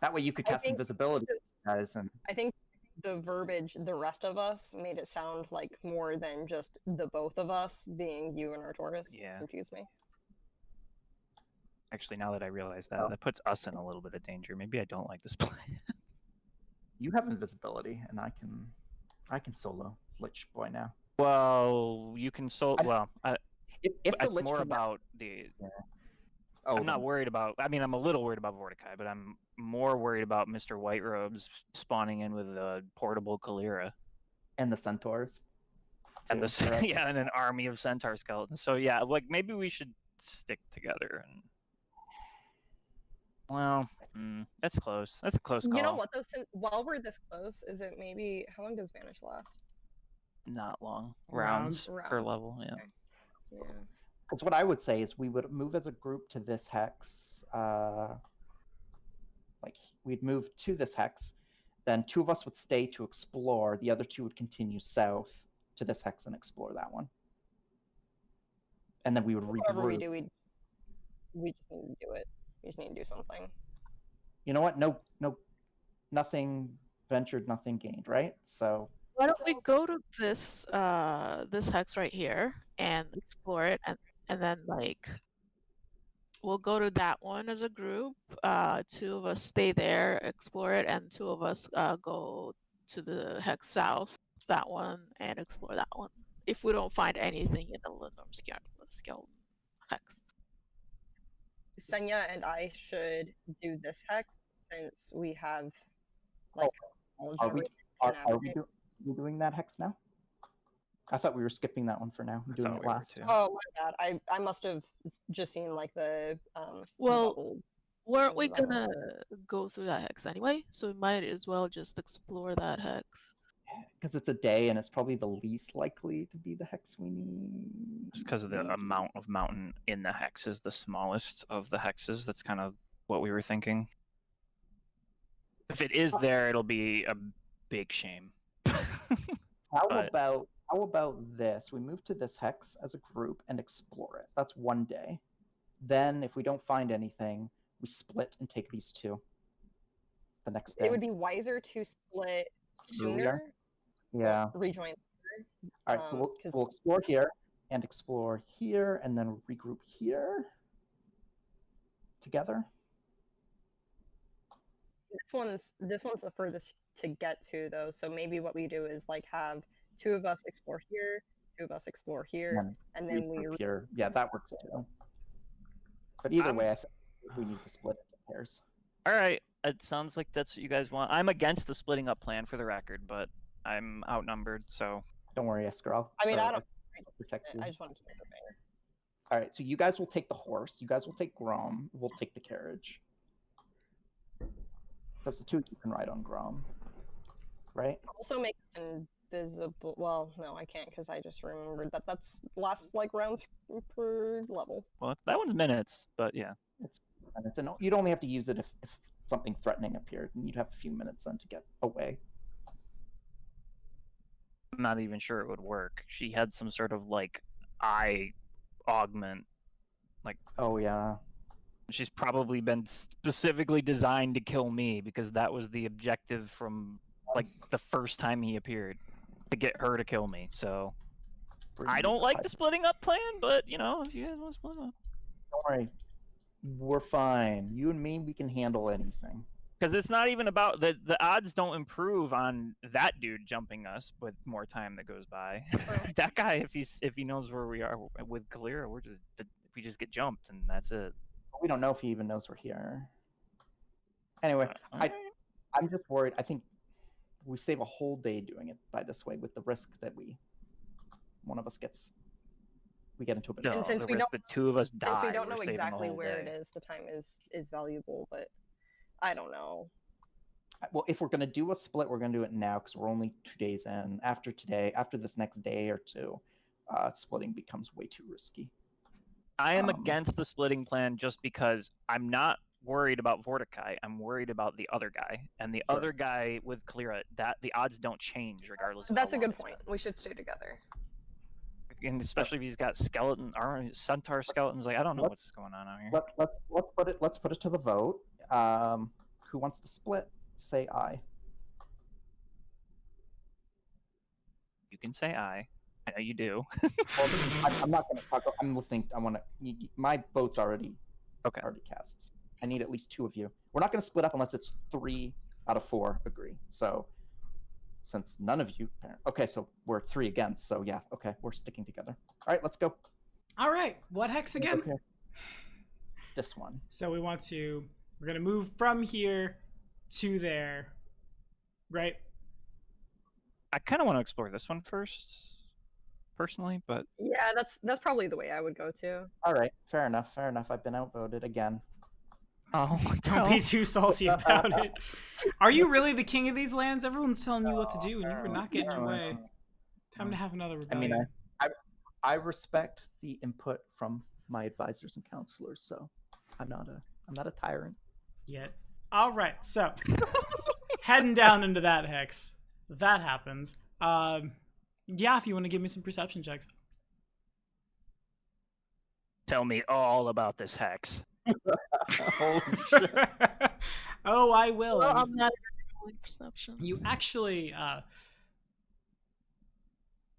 That way you could I cast think invisibility, guys, and I think the verbiage, the rest of us, made it sound like more than just the both of us being you and Arcturus. Yeah. Confused me. Actually, now that I realize that, Oh. that puts us in a little bit of danger. Maybe I don't like this plan. you have invisibility, and I can solo Lich Boy now. Well, you can Well, If the it's Lich more King- about the. Oh, I'm not worried about. I mean, I'm a little worried about Vorticai, but I'm more worried about Mr. White Robes spawning in with a portable Kalira and the centaurs. and too. the They're at- yeah, and an army of centaur skeletons. So yeah, like maybe we should stick together and. Well, that's close. That's a close call. You know what though? Since while we're this close, is it maybe how long does Vanish last? Not long. Rounds. Rounds per level. Yeah. Okay. Yeah. Because what I would say is we would move as a group to this hex. Like we'd move to this hex, then 2 of us would stay to explore. The other 2 would continue south to this hex and explore that one. And then we would Whatever we regroup. do, we just need to do it. We just need to do something. You know what? No, nothing ventured, nothing gained, right? So Why don't we go to this this hex right here and explore it, and then like we'll go to that one as a group. 2 of us stay there, explore it, and 2 of us go to the hex south, that one, and explore that one. If we don't find anything in the Lindorm skeleton hex. Senya and I should do this hex since we have like knowledge are of we everything are, to are we, navigate. we doing that hex now? I thought we were skipping that one for now. I'm I doing thought it we were last. too. Oh my bad. I must have just seen like the Well, bubble. Weren't we Things like gonna go through that hex anyway? So we might as well just explore that hex. Because it's a day and it's probably the least likely to be the hex we need. Just because of the amount of mountain in the hex is the smallest of the hexes. That's kind of what we were thinking. If it is there, it'll be a big shame. How But- about this? We move to this hex as a group and explore it. That's one day. Then if we don't find anything, we split and take these 2 the next day. It would be wiser to split Earlier? sooner. Yeah. Rejoin. All right, so we'll, 'cause- we'll explore here and explore here and then regroup here together. This one's the furthest to get to though. So maybe what we do is like have 2 of us explore here, 2 of us explore here, and then we Regroup here. Yeah, that works too. But either way, I think we need to split into pairs. All right, it sounds like that's what you guys want. I'm against the splitting up plan for the record, but I'm outnumbered, so Don't worry, Esker. I'll I don't protect you. I just want to keep it fair. All right, so you guys will take the horse. You guys will take Grom. We'll take the carriage. That's the 2 you can ride on Grom, right? Also make it invisible. Well, no, I can't because I just remembered that that's last like rounds per level. well, that one's minutes, but yeah. And you'd only have to use it if something threatening appeared, and you'd have a few minutes then to get away. I'm not even sure it would work. She had some sort of like eye augment. Oh yeah. She's probably been specifically designed to kill me because that was the objective from like the first time he appeared, to get her to kill me. So I don't like the splitting up plan, but you know, if you guys want to split up, Don't worry. We're fine. You and me, we can handle anything. because it's not even about the odds don't improve on that dude jumping us with more time that goes by. That guy, if he knows where we are with Kalira, we just get jumped and that's it. We don't know if he even knows we're here. Anyway, I'm just worried. I think we save a whole day doing it by this way with the risk that one of us we get into a bit of No, And since the we risk the 2 of us die. Since we don't know we're saving the exactly whole where it day. is, the time is valuable, but I don't know. Well, if we're going to do a split, we're going to do it now because we're only 2 days in. After this next day or 2, splitting becomes way too risky. I am against the splitting plan just because I'm not worried about Vorticai. I'm worried about the other guy, and the Sure. other guy with Kalira. That the odds don't change regardless. Of That's how a long good it's point. been. We should stay together. And especially if he's got skeleton armor, centaur skeletons. Like I don't know what's going on out here. Let's put it to the vote. Who wants to split? Say aye. You can say I. I know you do. Well, I'm not going to talk. I'm listening. I want to. My vote's already cast. I need at least 2 of you. We're not going to split up unless it's 3 out of 4 agree. So, since none of you, okay, so we're 3 against. So yeah, okay, we're sticking together. All right, let's go. All right, what hex again? Okay. This one. So we're gonna move from here to there, right? I kind of want to explore this one first, personally, but Yeah, that's probably the way I would go too. All right, fair enough. Fair enough. I've been outvoted again. oh, Don't be too salty about it. Are you really the king of these lands? Everyone's telling you what to do, and you were not getting your way. Time to have another I mean, rebellion. I respect the input from my advisors and counselors, so I'm not a tyrant. Yet. All right, so heading down into that hex. That happens. Yeah, if you want to give me some perception checks. Tell me all about this hex. Holy shit. Oh, I will. Well, I'm not rolling perception. You actually,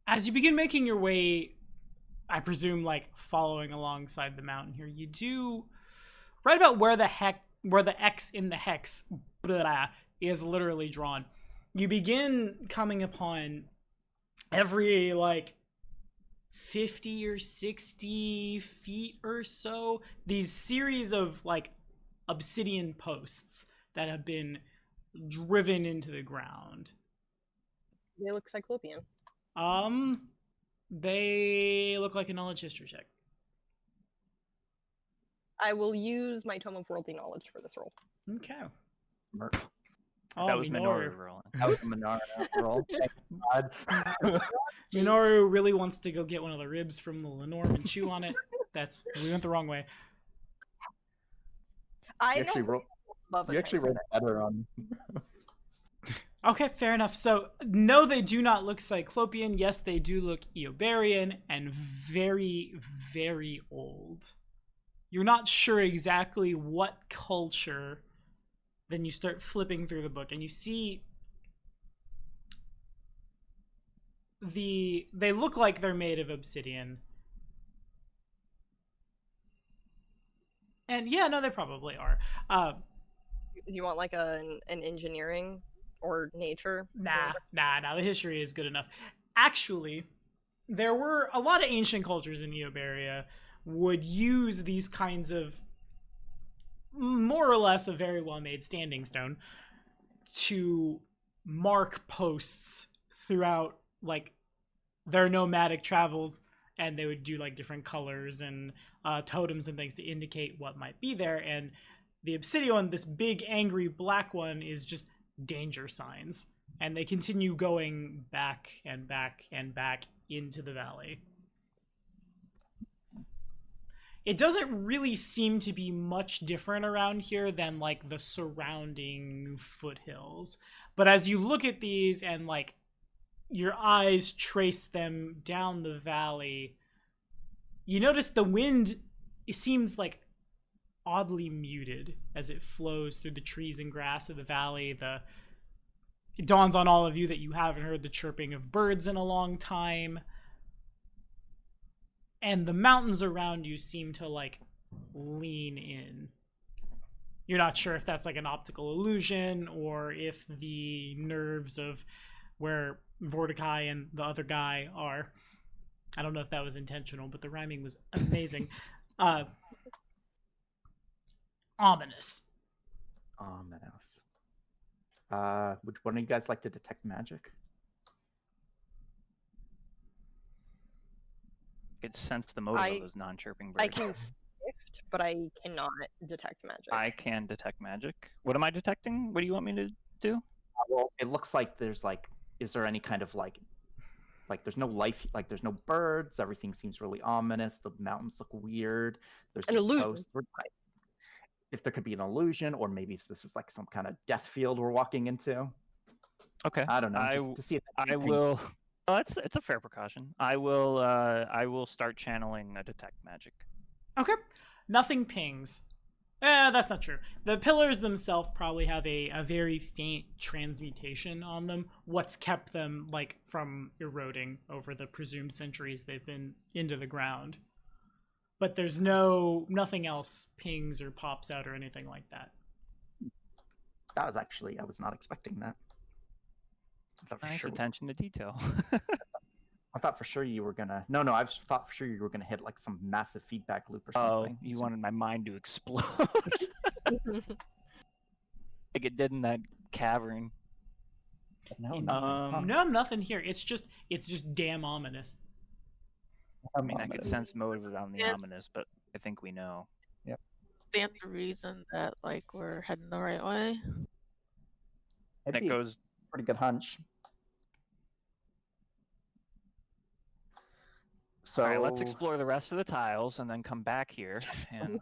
as you begin making your way, I presume, like following alongside the mountain here, you do right about where the X in the hex is literally drawn. You begin coming upon every like 50 or 60 feet or so these series of like obsidian posts that have been driven into the ground. They look cyclopean. They look like a knowledge history check. I will use my Tome of Worldly Knowledge for this roll. Okay. Smart. Oh, That was Minoru. Minoru rolling. That was a Menard roll. Thank God. Minoru really wants to go get one of the ribs from the Lenorm and chew on it. We went the wrong way. I You actually don't wrote. love a You actually wrote transplant. better on. Okay, fair enough. So, no, they do not look Cyclopean. Yes, they do look Eobarian and very, very old. You're not sure exactly what culture. Then you start flipping through the book and you see they look like they're made of obsidian. And yeah, no, they probably are. Do you want like an engineering or nature? Nah. The history is good enough. Actually, there were a lot of ancient cultures in Eobaria would use these kinds of more or less a very well-made standing stone to mark posts throughout like their nomadic travels, and they would do like different colors and totems and things to indicate what might be there. And the obsidian one, this big angry black one, is just danger signs, and they continue going back and back and back into the valley. It doesn't really seem to be much different around here than like the surrounding foothills. But as you look at these and like your eyes trace them down the valley, you notice the wind, it seems like oddly muted as it flows through the trees and grass of the valley. It dawns on all of you that you haven't heard the chirping of birds in a long time. And the mountains around you seem to like lean in. You're not sure if that's like an optical illusion or if the nerves of where Vorticai and the other guy are. I don't know if that was intentional, but the rhyming was amazing. Ominous. Ominous. Would one of you guys like to detect magic? I could sense the motive I- of those non-chirping birds. I can sift, but I cannot detect magic. I can detect magic. What am I detecting? What do you want me to do? Well, it looks like there's like, is there any kind of like there's no life, like there's no birds. Everything seems really ominous. The mountains look weird. There's An these illusion. posts. if there could be an illusion, or maybe this is like some kind of death field we're walking into. Okay. I don't know. Just to see if I will. Oh, it's a fair precaution. I will start channeling a detect magic. Okay. Nothing pings. That's not true. The pillars themselves probably have a very faint transmutation on them. What's kept them like from eroding over the presumed centuries they've been into the ground. But there's nothing else pings or pops out or anything like that. I was not expecting that. I thought for Nice sure attention to detail. I thought for sure you were gonna. No, I thought for sure you were gonna hit like some massive feedback loop or Oh, something. you wanted my mind to explode. Like it did in that cavern. No, No, nothing here. It's just damn ominous. I mean, I could sense motive on the ominous, but I think we know. Stands to reason that like we're heading the right way. It'd It be goes. a pretty good hunch. So All right, let's explore the rest of the tiles and then come back here. And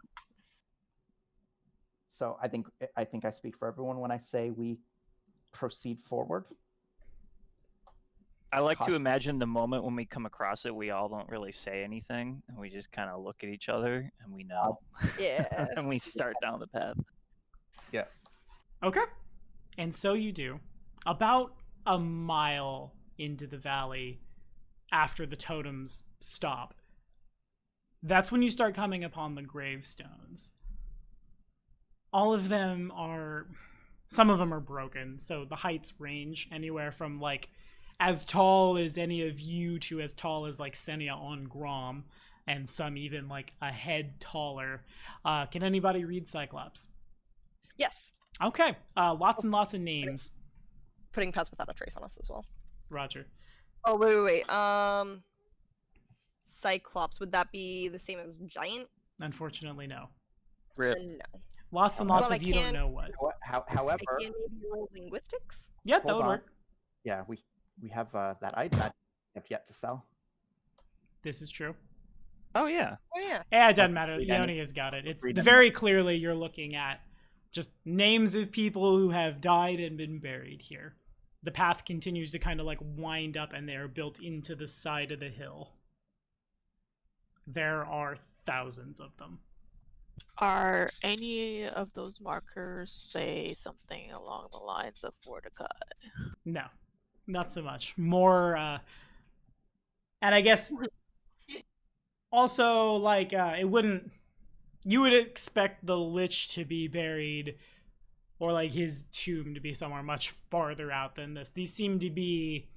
So I think I speak for everyone when I say we proceed forward. I like to Caution. imagine the moment when we come across it, we all don't really say anything, and we just kind of look at each other, and we know. Yeah. And we start down the path. Yeah. Okay. And so you do. About a mile into the valley after the totems stop. That's when you start coming upon the gravestones. All of them are... Some of them are broken, so the heights range anywhere from, like, as tall as any of you to as tall as, like, Senia on Grom, and some even, like, a head taller. Can anybody read Cyclops? Yes. Okay. Lots and lots of names. Putting Pets Without a Trace on us as well. Roger. Oh, wait. Cyclops, would that be the same as Giant? Unfortunately, no. Rip. No. Lots and Well, lots I of you don't can- know what. However, I can maybe roll linguistics? Yeah, that hold would on. work. Yeah, we have that iPad have yet to sell. This is true. Oh yeah. Oh, yeah. Yeah, it doesn't matter. read Yoni any- has got it. It's read any- very clearly you're looking at just names of people who have died and been buried here. The path continues to kind of like wind up and they are built into the side of the hill. There are thousands of them. Are any of those markers say something along the lines of Mordecai? No, not so much. More, and I guess also like it wouldn't. You would expect the Lich to be buried, or like his tomb to be somewhere much farther out than this. These seem to be.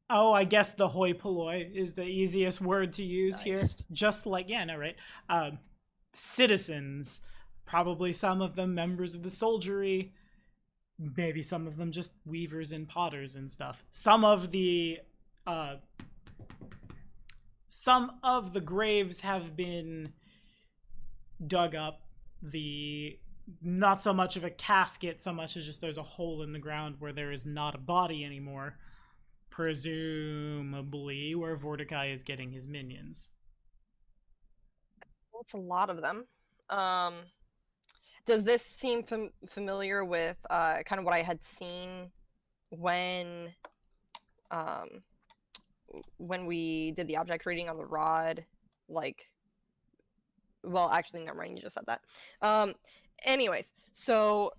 Oh, I guess the hoi polloi is the easiest word to use here. Nice. Just like, yeah, no, right? Citizens, probably some of them members of the soldiery, maybe some of them just weavers and potters and stuff. Some of the graves have been dug up. Not so much of a casket, so much as just there's a hole in the ground where there is not a body anymore. Presumably where Vorticai is getting his minions. That's a lot of them. Does this seem familiar with kind of what I had seen when we did the object reading on the rod? Like, well, actually, never mind. You just said that. Anyways, so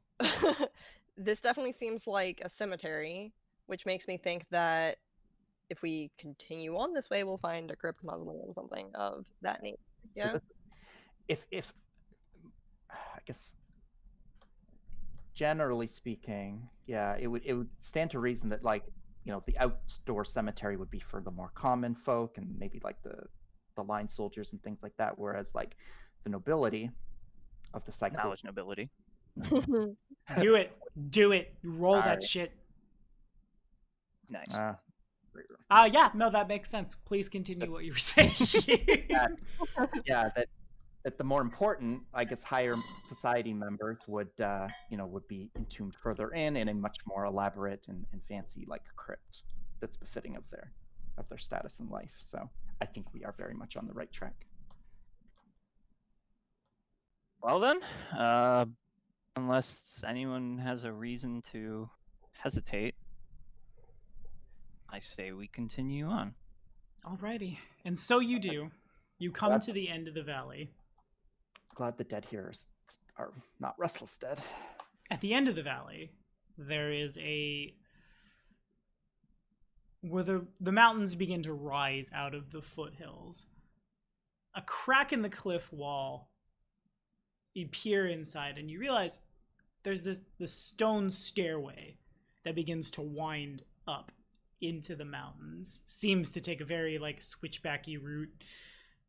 this definitely seems like a cemetery, which makes me think that if we continue on this way, we'll find a crypt mausoleum, something of that nature. Yeah. So if I guess generally speaking, yeah, it would stand to reason that like the outdoor cemetery would be for the more common folk and maybe like the line soldiers and things like that, whereas like the nobility of the cycle. Knowledge nobility. Do it. Roll that Alright. shit. Nice. Yeah, no, that makes sense. Please continue what you were saying. Yeah, that the more important, I guess, higher society members would be entombed further in a much more elaborate and fancy like crypt that's befitting of their status in life. So I think we are very much on the right track. Well then, unless anyone has a reason to hesitate, I say we continue on. Alrighty. And so you do. You come to the end of the valley. Glad the dead here are not restless dead. At the end of the valley, there is where the mountains begin to rise out of the foothills. A crack in the cliff wall. You peer inside and you realize there's this stone stairway that begins to wind up into the mountains. Seems to take a very like switchbacky route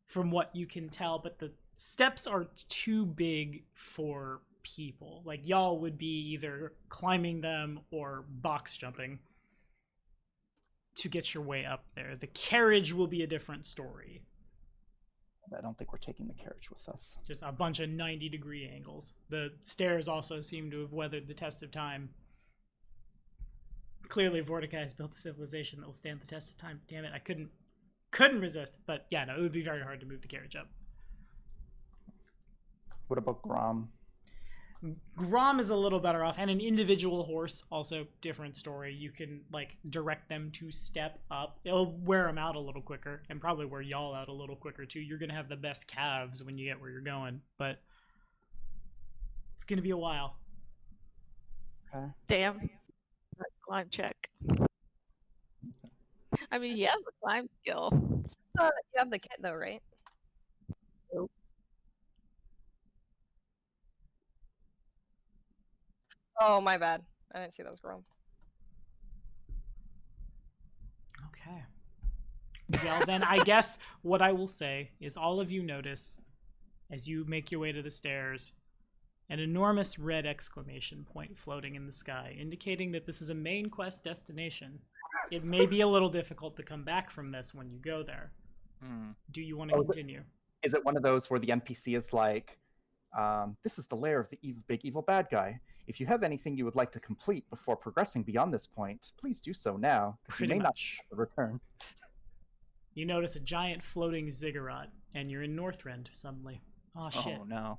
from what you can tell, but the steps are too big for people. Like y'all would be either climbing them or box jumping to get your way up there. The carriage will be a different story. I don't think we're taking the carriage with us. Just a bunch of 90-degree angles. The stairs also seem to have weathered the test of time. Clearly, Vorticai has built a civilization that will stand the test of time. Damn it, I couldn't resist. But yeah, no, it would be very hard to move the carriage up. What about Grom? Grom is a little better off, and an individual horse, also different story. You can like direct them to step up. It'll wear them out a little quicker, and probably wear y'all out a little quicker too. You're gonna have the best calves when you get where you're going, but it's gonna be a while. Okay. Damn. Climb check. I mean, he has the climb skill. You have the kit though, right? Nope. Oh, my bad. I didn't see those wrong. Okay. Well, then I guess what I will say is all of you notice as you make your way to the stairs an enormous red exclamation point floating in the sky, indicating that this is a main quest destination. It may be a little difficult to come back from this when you go there. Do you want to continue? Is it one of those where the NPC is like, this is the lair of the big evil bad guy. If you have anything you would like to complete before progressing beyond this point, please do so now, because you Pretty may much. not return. You notice a giant floating ziggurat, and you're in Northrend suddenly. Oh, shit. Oh no.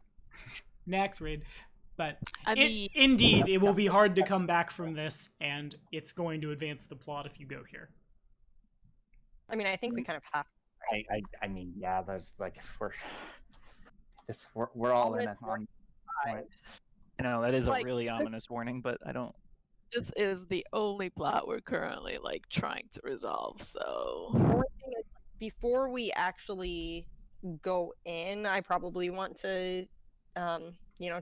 Next raid. But I mean, indeed, it will be hard to come back from this, and it's going to advance the plot if you go here. I mean, I think we kind of have. I mean, yeah, there's like we're all in it on point. You know, that is a Like, really ominous warning, but I don't. this is the only plot we're currently like trying to resolve. So The only thing is, before we actually go in, I probably want to,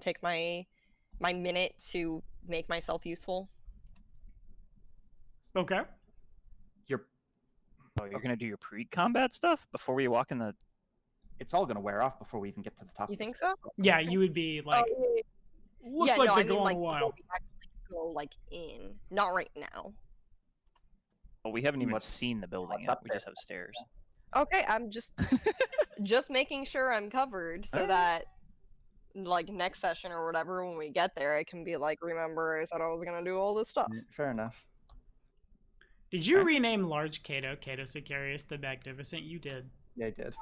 take my minute to make myself useful. Okay. Oh, you're gonna do your pre-combat stuff before we walk in the. It's all gonna wear off before we even get to the top. You of the think stairs. so? Yeah, you would be like, Oh, looks yeah, like no, they I go mean, on like, a before while. we actually go like in, not right now. Well, we haven't even What's- seen the building what's yet. up We there? just have stairs. Okay, I'm just making sure I'm covered so Alright. that like next session or whatever when we get there I can be like, remember I said I was gonna do all this stuff. Fair enough. Did you Okay. rename Large Cato Sicarius the Magnificent? You did. Yeah, I did.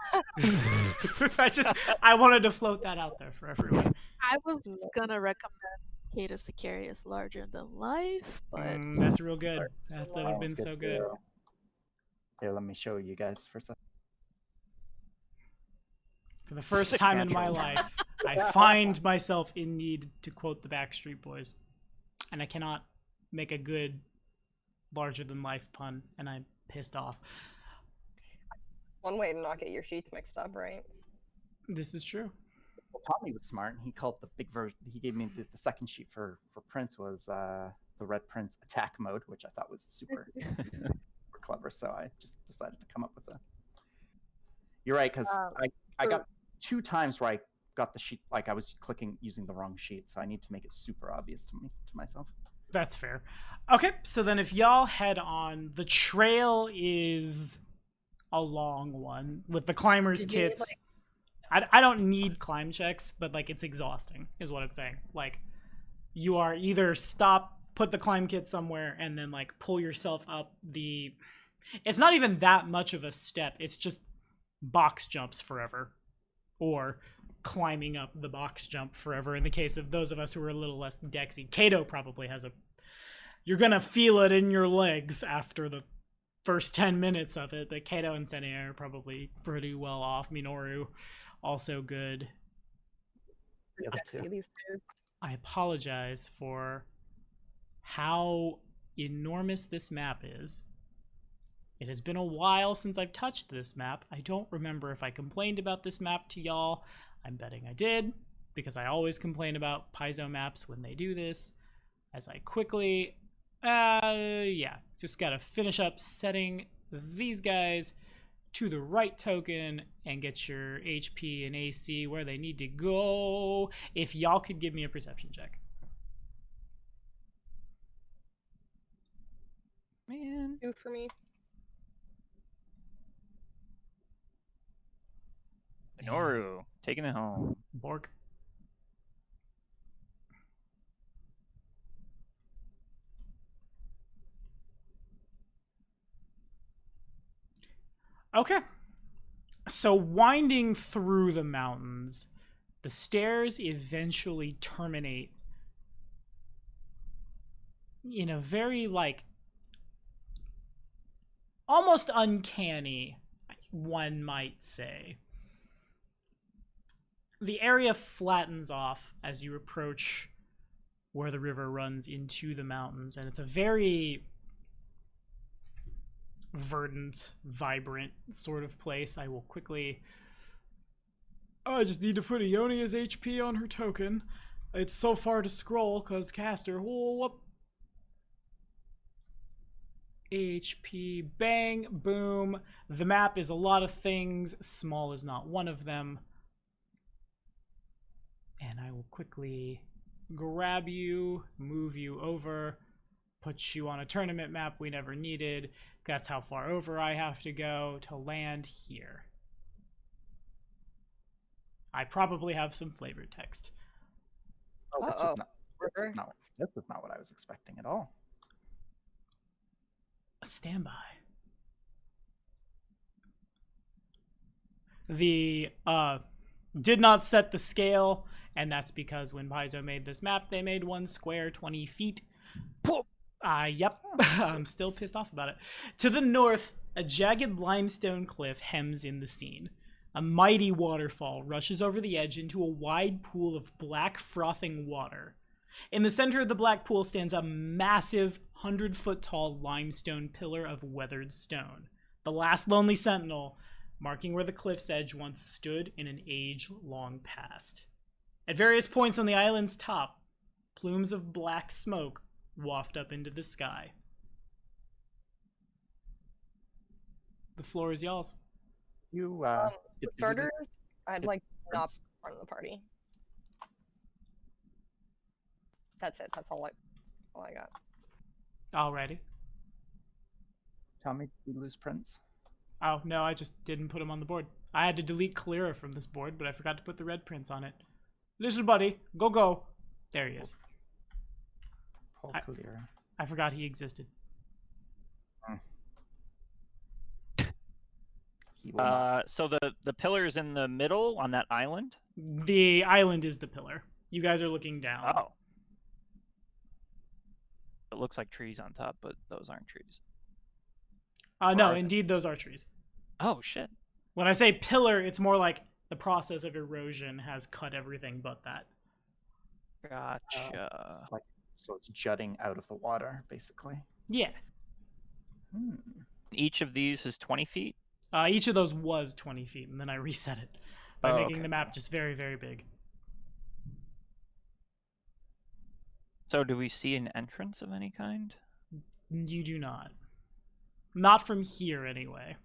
I wanted to float that out there for everyone. I was gonna recommend Cato Sicarius larger than life, but That's real good. That would have been Sounds so good. too. Here, let me show you guys for a second. For the first Sick time in my natural. life, I find myself in need to quote the Backstreet Boys, and I cannot make a good larger than life pun, and I'm pissed off. One way to not get your sheets mixed up, right? This is true. Well, Tommy was smart, and he called the big version. He gave me the second sheet for Prince was the Red Prince attack mode, which I thought was super clever. So I just decided to come up with a. You're right, because I got 2 times where I got the sheet, like I was using the wrong sheet, so I need to make it super obvious to myself. That's fair. Okay, so then if y'all head on, the trail is a long one with the climbers Did you need, kits. I don't need climb checks, but like it's exhausting is what I'm saying. Like you are either stop, put the climb kit somewhere, and then like pull yourself up the. It's not even that much of a step. It's just box jumps forever, or climbing up the box jump forever. In the case of those of us who are a little less dexy, Kato probably has you're gonna feel it in your legs after the first 10 minutes of it, but Kato and Sene are probably pretty well off. Minoru, also good. The other two. These two. I apologize for how enormous this map is. It has been a while since I've touched this map. I don't remember if I complained about this map to y'all. I'm betting I did, because I always complain about Paizo maps when they do this. As I quickly, just gotta finish up setting these guys to the right token and get your HP and AC where they need to go. If y'all could give me a perception check. Man. 2 for me. Minoru, taking it home. Borg. Okay. So winding through the mountains, the stairs eventually terminate in a very, like, almost uncanny, one might say. The area flattens off as you approach where the river runs into the mountains, and it's a very verdant, vibrant sort of place. I will quickly... I just need to put Ionia's HP on her token. It's so far to scroll, because caster... whoop. HP, bang, boom. The map is a lot of things. Small is not one of them. And I will quickly grab you, move you over, put you on a tournament map we never needed. That's how far over I have to go to land here. I probably have some flavor text. Oh, this is not what I was expecting at all. Stand by. The did not set the scale, and that's because when Paizo made this map, they made one square 20 feet. Yep, I'm still pissed off about it. To the north, a jagged limestone cliff hems in the scene. A mighty waterfall rushes over the edge into a wide pool of black frothing water. In the center of the black pool stands a massive 100-foot-tall limestone pillar of weathered stone, the last lonely sentinel, marking where the cliff's edge once stood in an age long past. At various points on the island's top, plumes of black smoke waft up into the sky. The floor is y'all's. You, For did you do starters, this? I'd like to not be part of the party. That's it. That's all I got. Alrighty. Tell me, did you lose Prince? Oh, no, I just didn't put him on the board. I had to delete Kalira from this board, but I forgot to put the red prince on it. Little buddy, go. There he is. Paul Kalira. I forgot he existed. He will not. So the pillar's in the middle on that island? The island is the pillar. You guys are looking down. Oh. It looks like trees on top, but those aren't trees. No, are they? indeed, those are trees. Oh, shit. When I say pillar, it's more like the process of erosion has cut everything but that. Gotcha. So it's jutting out of the water, basically. Yeah. Each of these is 20 feet? Each of those was 20 feet, and then I reset it by making okay. the map just very, very big. So do we see an entrance of any kind? You do not. Not from here, anyway.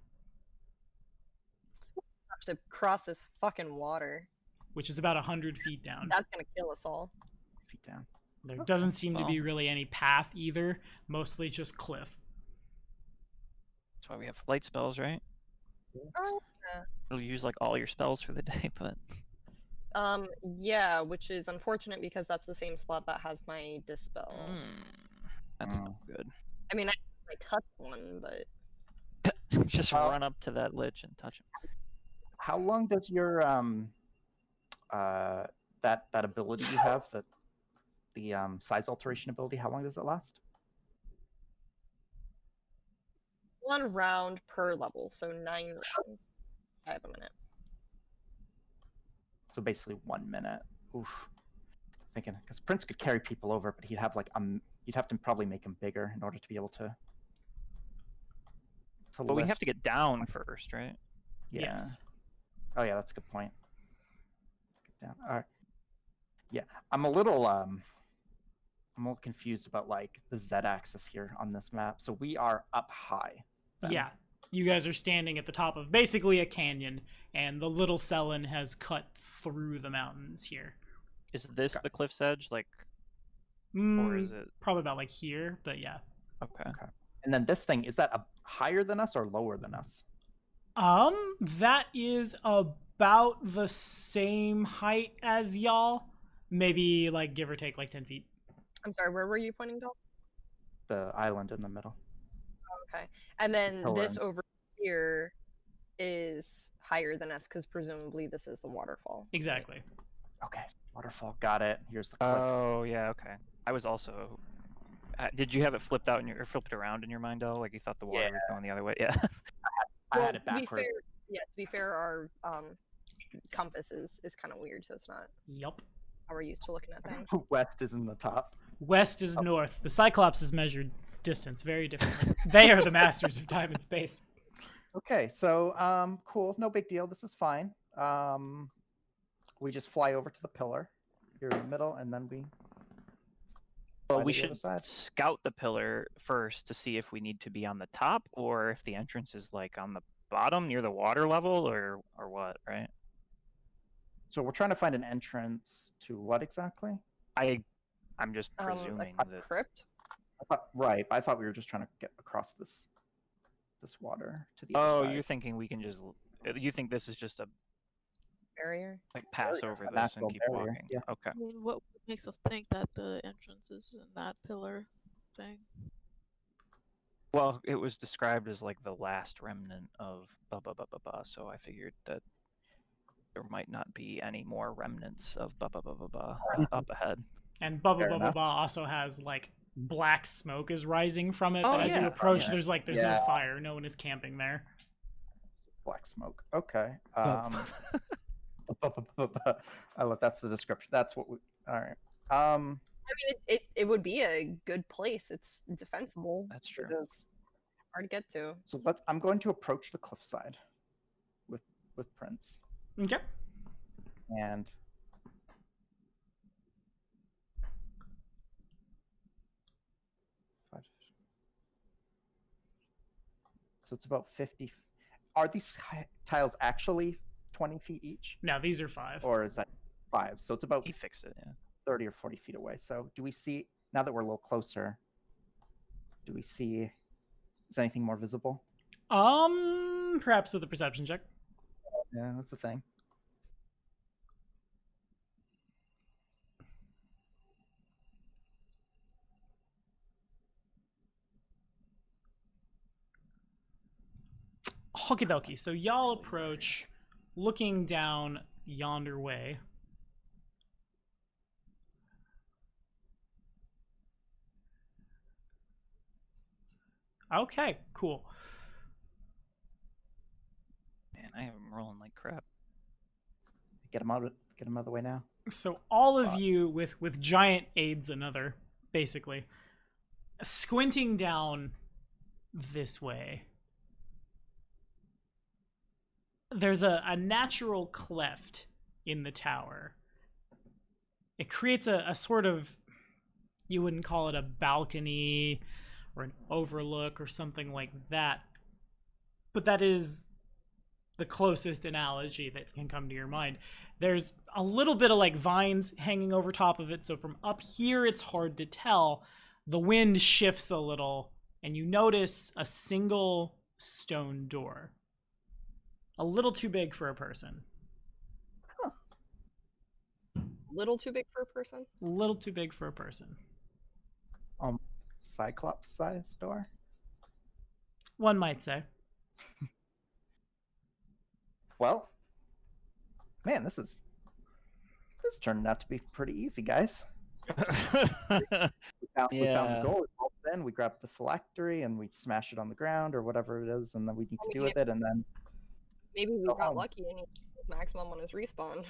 Have to cross this fucking water. Which is about 100 feet down. That's gonna kill us all. Feet down. There doesn't seem to be Well. really any path either. Mostly just cliff. That's why we have flight spells, right? Oh, You'll use like all your spells for the day, but yeah, which is unfortunate because that's the same slot that has my dispel. that's not good. I mean, I touch one, but Just run up to that lich and touch him. How long does your that ability you have, the size alteration ability, how long does it last? 1 round per level, so 9 rounds. I have a minute. So basically 1 minute. Oof. Thinking, because Prince could carry people over, but he'd have like you'd have to probably make him bigger in order to be able to. But we have lift. to get down first, right? Yeah. Yes. Oh yeah, that's a good point. Get down. All right. Yeah, I'm a little confused about like the z-axis here on this map. So we are up high. then. Yeah. You guys are standing at the top of basically a canyon, and the little Selen has cut through the mountains here. Is this Okay. the cliff's edge, like, or Mm, is it? probably about like here, but yeah. Okay. Okay. And then this thing, is that higher than us or lower than us? That is about the same height as y'all. Maybe like give or take like 10 feet. I'm sorry, where were you pointing to? The island in the middle. Okay. And then Pillar. this over here is higher than us because presumably this is the waterfall. right? Exactly. Okay, waterfall. Got it. Here's the cliff. Oh yeah, okay. I was also. Did you have it flipped out or flipped around in your mind, though? Like you thought the water was going the other way? Yeah. I Well, had it to be backwards. fair, yeah, to be fair, our compass is kind of weird, so it's not Yup. how we're used to looking at things. West is in the top. West is north. The Cyclops is measured distance very differently. They are the masters of time and space. Okay, so cool. No big deal. This is fine. We just fly over to the pillar here in the middle, and then we. Well, fly we to the other should side. scout the pillar first to see if we need to be on the top or if the entrance is like on the bottom near the water level or what, right? So we're trying to find an entrance to what exactly? I'm just presuming A that. crypt. Right, I thought we were just trying to get across this water to the Oh, other side. you're thinking we can just. You think this is just a Barrier. like pass Barrier, over a this natural and keep barrier, walking? yeah. Okay. I mean, what makes us think that the entrance is in that pillar thing? Well, it was described as like the last remnant of blah blah blah blah blah. So I figured that there might not be any more remnants of blah blah blah blah blah up ahead. And Bubba Fair Bubba enough. Ba also has like black smoke is rising from it. Oh, But as you yeah. approach, Yeah. there's Yeah. no fire. No one is camping there. Black smoke. Okay. I love that's the description. That's what we. All right. I mean, it would be a good place. It's defensible. That's true. It is. Hard to get to. So I'm going to approach the cliffside with Prince Okay. and. So it's about 50. Are these tiles actually 20 feet each? Now these are 5. Or is that 5? So it's about He fixed it. Yeah. 30 or 40 feet away. So do we see, now that we're a little closer, do we see, is anything more visible? Perhaps with a perception check. Yeah, that's the thing. Okie dokie. So y'all approach, looking down yonder way. Okay, cool. Man, I have him rolling like crap. Get him out of the way now. So all of you with giant aids another, basically, squinting down this way. There's a natural cleft in the tower. It creates a sort of, you wouldn't call it a balcony or an overlook or something like that, but that is the closest analogy that can come to your mind. There's a little bit of like vines hanging over top of it, so from up here it's hard to tell. The wind shifts a little, and you notice a single stone door. A little too big for a person. Little too big for a person. A little too big for a person. Cyclops size door. One might say. Well, man, this is This turned out to be pretty easy, guys. We found the Yeah. door, we bolted in, we grabbed the phylactery, and we smash it on the ground or whatever it is, and then we need to do with it, and then Maybe we Go got home. lucky and he hit maximum on his respawn.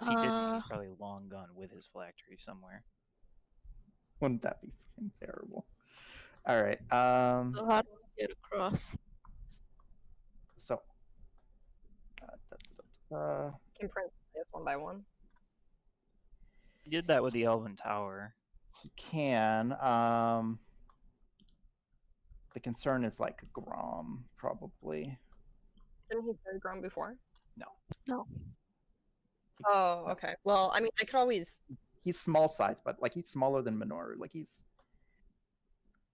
If he didn't, he's probably long gone with his phylactery somewhere. wouldn't that be fucking terrible? All right. So how do we get across? So. Can Prince play us one by one? He did that with the Elven Tower. He can. The concern is like Grom, probably. Didn't he play Grom before? No. Oh, okay. Well, I mean, I could always. He's small size, but like he's smaller than Minoru. Like he's.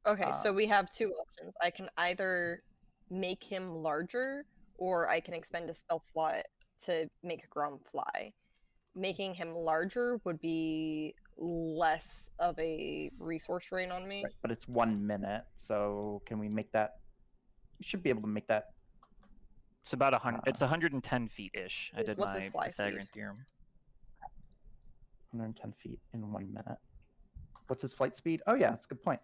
Okay, so we have two options. I can either make him larger, or I can expend a spell slot to make Grom fly. Making him larger would be less of a resource drain on me. Right, but it's 1 minute, so can we make that? We should be able to make that. It's about 100. It's 110 feet ish. I did What's his my fly Pythagorean speed? theorem. 110 feet in 1 minute. What's his flight speed? Oh yeah, that's a good point.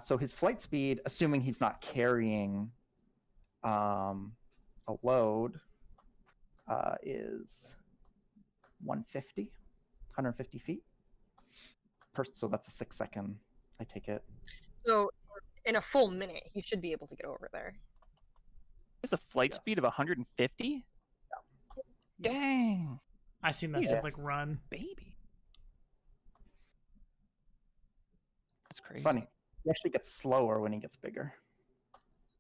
So his flight speed, assuming he's not carrying a load, is 150 feet. So that's a 6-second. I take it. So, in a full minute, he should be able to get over there. It's a flight Yes. speed of 150? Dang. I assume that's Yes. just like run. Baby. That's crazy. It's funny. He actually gets slower when he gets bigger.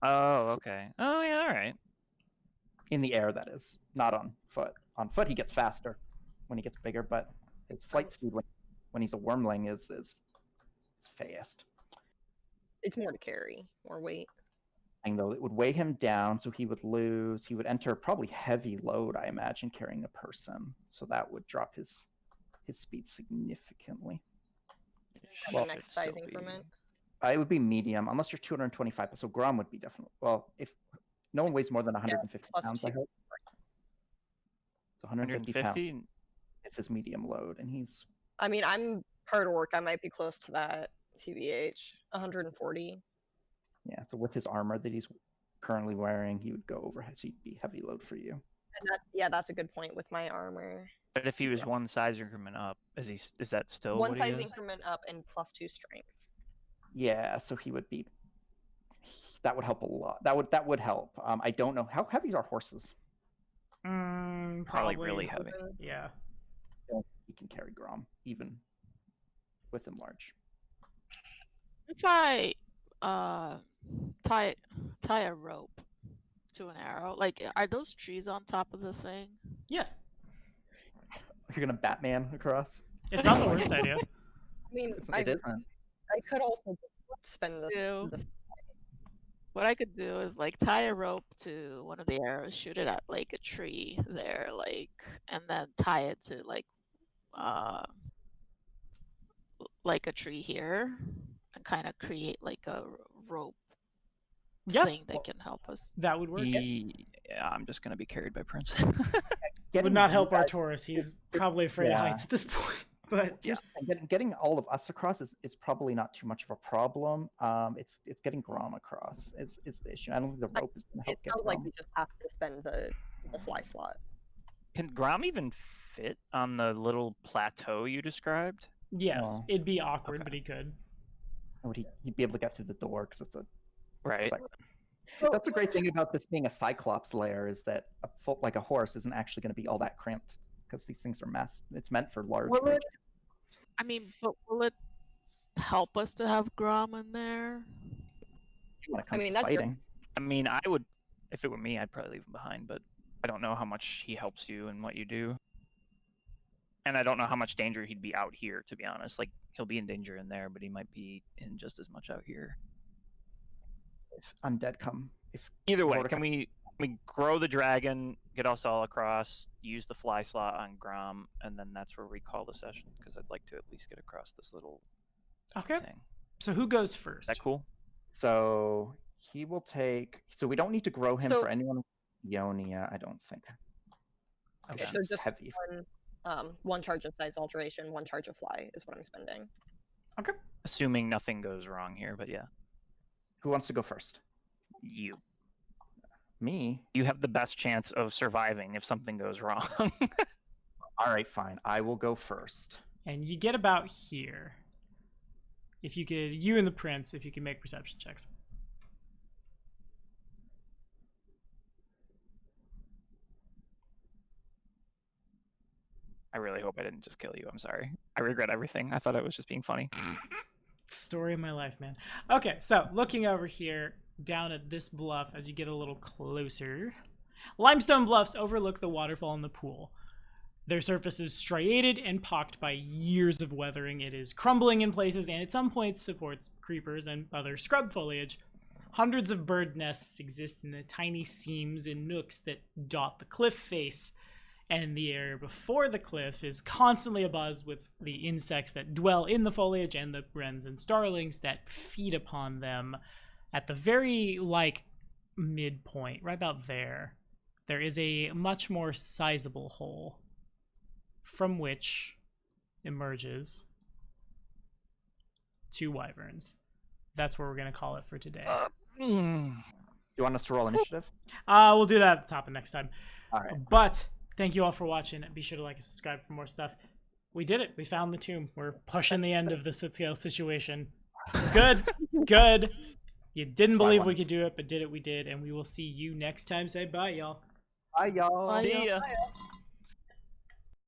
Oh, okay. Oh, yeah, all right. In the air, that is. Not on foot. On foot, he gets faster when he gets bigger, but his flight speed when he's a wormling is fast. It's more to carry, more weight. And though it would weigh him down, so he would enter probably heavy load, I imagine, carrying a person. So that would drop his speed significantly. The Well, next Should still size be- increment. It would be medium, unless you're 225. So Grom would be definitely. Well, if no one weighs more than 150 plus pounds, I 2. hope. So 150 pounds 150? is his medium load, and he's I mean, I'm part orc. I might be close to that. TBH, 140. yeah. So with his armor that he's currently wearing, he would go over. So he'd be heavy load for you. And that's a good point with my armor. But if he was one size increment up, is that still One what size he is? increment up and plus 2 strength. Yeah, so he would be. That would help a lot. That would help. I don't know how heavy are horses. Probably really heavy. Yeah. He can carry Grom even with him large. If I tie a rope to an arrow, like are those trees on top of the thing? Yes. You're gonna Batman across. It's not the worst idea. I mean, It isn't. I could also just spend Do- the What I could do is like tie a rope to one of the arrows, shoot it at like a tree there, like, and then tie it to like a tree here, and kind of create like a rope Yep. thing that can help us. That would work. Yeah, I'm just gonna be carried by Prince. Would not help you our guys- Taurus. He's probably afraid of Yeah. heights at this point. But here's the thing, getting all of us across is probably not too much of a problem. It's getting Grom across is the issue. I don't think the rope is gonna It help get sounds like Grom. we just have to spend the fly slot. Can Grom even fit on the little plateau you described? yes, No. it'd be awkward, Okay. but he could. Would he'd be able to get through the door because it's a Right. That's the great thing about this being a Cyclops lair is that like a horse isn't actually going to be all that cramped because these things are it's meant for large. Will it- creatures. I mean, but will it help us to have Grom in there? When it comes mean, to that's good. fighting. I mean, I would, if it were me, I'd probably leave him behind, but I don't know how much he helps you and what you do. And I don't know how much danger he'd be out here, to be honest. Like, he'll be in danger in there, but he might be in just as much out here. If undead come, if Either way, Mordecai- can we grow the dragon, get us all across, use the fly slot on Grom, and then that's where we call the session, because I'd like to at least get across this little Okay. thing. So who goes first? Is that cool? so he will take. So we don't need to grow him So- for anyone. Ionia, I don't think. Okay, She's so just heavy. one charge of size alteration, one charge of fly is what I'm spending. Assuming nothing goes wrong here, but yeah. Who wants to go first? You. Me? You have the best chance of surviving if something goes wrong. All right, fine. I will go first. And you get about here. If you could, you and the prince, if you can make perception checks. I really hope I didn't just kill you. I'm sorry. I regret everything. I thought I was just being funny. Story of my life, man. Okay, so looking over here, down at this bluff as you get a little closer. Limestone bluffs overlook the waterfall and the pool. Their surface is striated and pocked by years of weathering. It is crumbling in places and at some points supports creepers and other scrub foliage. Hundreds of bird nests exist in the tiny seams and nooks that dot the cliff face, and the area before the cliff is constantly abuzz with the insects that dwell in the foliage and the wrens and starlings that feed upon them. At the very, midpoint, right about there, there is a much more sizable hole from which emerges 2 wyverns. That's where we're going to call it for today. You want us to roll initiative? We'll do that at the top of next time. All right. But thank you all for watching. Be sure to like and subscribe for more stuff. We did it. We found the tomb. We're pushing the end of the scale situation. Good. Good. You didn't believe we could do it, but did it, we did. And we will see you next time. Say bye, y'all. Bye, y'all. Bye, See ya. Bye.